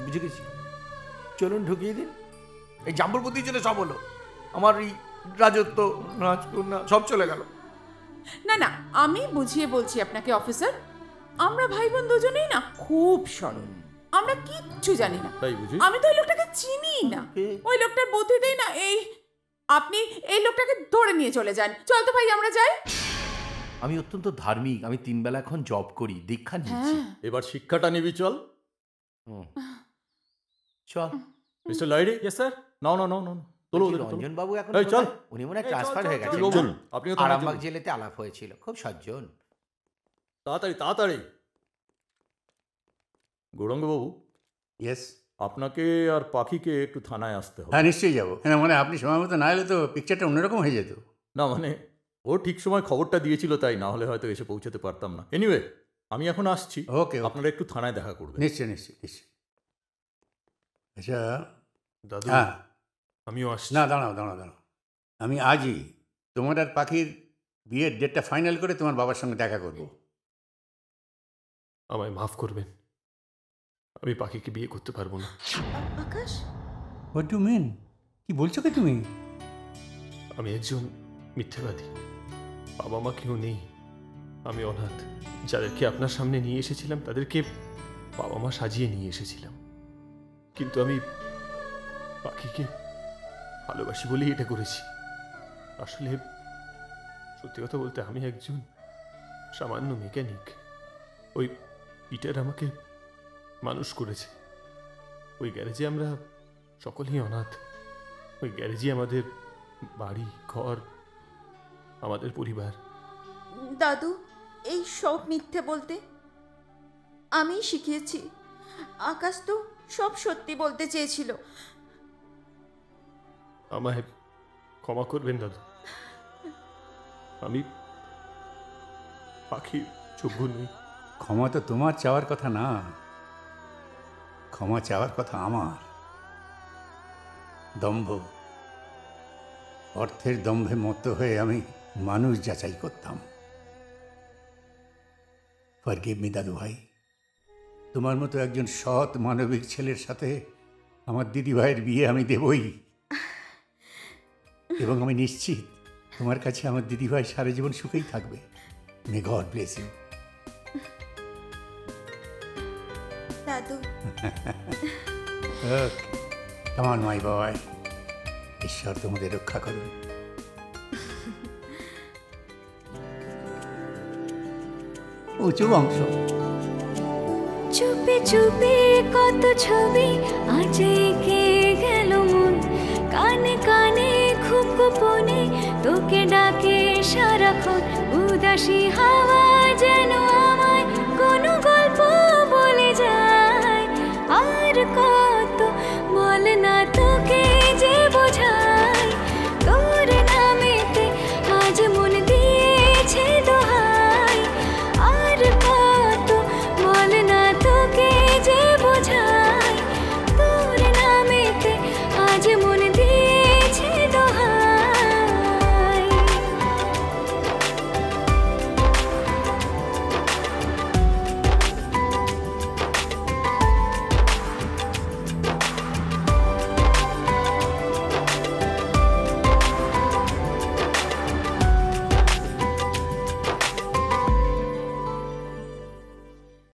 [SPEAKER 22] বুঝে গেছি, চলুন ঢুকিয়ে দিন। এই জাম্বুর বুদ্ধির জন্য সব হলো, আমার এই রাজত্ব রাজকন্যা সব চলে গেল।
[SPEAKER 5] না না, আমি বুঝিয়ে বলছি আপনাকে অফিসার, আমরা ভাই বোন দুজনেই না খুব সরল, আমরা কিচ্ছু জানি না।
[SPEAKER 11] তাই বুঝি?
[SPEAKER 5] আমি তো ওই লোকটাকে চিনি না, ওই লোকটার বুদ্ধিতেই না এই। আপনি এই লোকটাকে ধরে নিয়ে চলে যান। চল তো ভাই, আমরা যাই।
[SPEAKER 22] আমি অত্যন্ত ধার্মিক, আমি 3 বেলা এখন জব করি, দীক্ষা নিচ্ছি।
[SPEAKER 11] এবার শিক্ষাটা নিবি, চল।
[SPEAKER 22] চল
[SPEAKER 11] মিস্টার লাইডি।
[SPEAKER 1] Yes sir.
[SPEAKER 11] নাও নাও নাও নাও, তোলো ওদের,
[SPEAKER 22] রঞ্জন বাবু এখন
[SPEAKER 11] এই চল।
[SPEAKER 22] উনি মনে হয় ট্রান্সফার হয়ে গেছে।
[SPEAKER 11] চলুন, আপনিও থানায়
[SPEAKER 22] আরামবাগ
[SPEAKER 11] চলুন।
[SPEAKER 22] জেলেতে আলাপ হয়েছিল, খুব সজ্জন।
[SPEAKER 11] তাড়াতাড়ি তাড়াতাড়ি। গৌরাঙ্গবাবু।
[SPEAKER 13] ইয়েস।
[SPEAKER 11] আপনাকে আর পাখিকে একটু থানায় আসতে হবে।
[SPEAKER 13] হ্যাঁ নিশ্চয়ই যাবো। হ্যাঁ মানে আপনি সময় মতো না এলে তো পিকচারটা অন্যরকম হয়ে যেত।
[SPEAKER 11] না মানে ও ঠিক সময় খবরটা দিয়েছিল, তাই না হলে হয়তো এসে পৌঁছাতে পারতাম না। এনিওয়ে, আমি এখন আসছি।
[SPEAKER 13] ওকে,
[SPEAKER 11] আপনারা একটু থানায় দেখা করবেন।
[SPEAKER 13] নিশ্চয়ই নিশ্চয়ই নিশ্চয়ই। আচ্ছা
[SPEAKER 15] দাদু,
[SPEAKER 13] হ্যাঁ
[SPEAKER 15] আমিও আসছি।
[SPEAKER 13] না দাঁড়াও দাঁড়াও দাঁড়াও, আমি আজই তোমার আর পাখির বিয়ের ডেটটা ফাইনাল করে তোমার বাবার সঙ্গে দেখা করব।
[SPEAKER 15] আমায় মাফ করবেন, আমি পাখিকে বিয়ে করতে পারবো না।
[SPEAKER 6] আকাশ,
[SPEAKER 13] হোয়াট ডু মিন? কি বলছো কি তুমি?
[SPEAKER 15] আমি একজন মিথ্যেবাদী, বাবা মা কেউ নেই, আমি অনাথ। যাদেরকে আপনার সামনে নিয়ে এসেছিলাম তাদেরকে বাবা মা সাজিয়ে নিয়ে এসেছিলাম, কিন্তু আমি পাখিকে ভালোবাসি বলেই এটা করেছি। আসলে সত্যি কথা বলতে আমি একজন সামান্য মেকানিক। ওই পিটার আমাকে মানুষ করেছে। ওই গ্যারেজে আমরা সকলেই অনাথ। ওই গ্যারেজে আমাদের বাড়ি ঘর, আমাদের পরিবার।
[SPEAKER 6] দাদু এই সব মিথ্যে বলতে আমি শিখিয়েছি। আকাশ তো সব সত্যি বলতে চেয়েছিল।
[SPEAKER 15] আমায় ক্ষমা করবেন দাদু, আমি পাখির যোগ্য নই।
[SPEAKER 13] ক্ষমা তো তোমার চাওয়ার কথা না, ক্ষমা চাওয়ার কথা আমার। দম্ভ, অর্থের দম্ভে মত্ত হয়ে আমি মানুষ যাচাই করতাম। ফরগিভ মি দাদু ভাই, তোমার মতো একজন সৎ মানবিক ছেলের সাথে আমার দিদিভাইয়ের বিয়ে আমি দেবই, এবং আমি নিশ্চিত তোমার কাছে আমার দিদিভাই সারা জীবন সুখেই থাকবে। May God bless you.
[SPEAKER 6] দাদু
[SPEAKER 13] কাম অন মাই বয়, ঈশ্বর তোমাদের রক্ষা করুন। উঁচু বংশ।
[SPEAKER 4] চুপে চুপে কত ছবি আজ এঁকে গেল মন, কানে কানে খুব গোপনে তোকে ডাকে সারাক্ষণ। উদাসী হাওয়া যেন আমায় কোনো গল্প বলে যায়, আর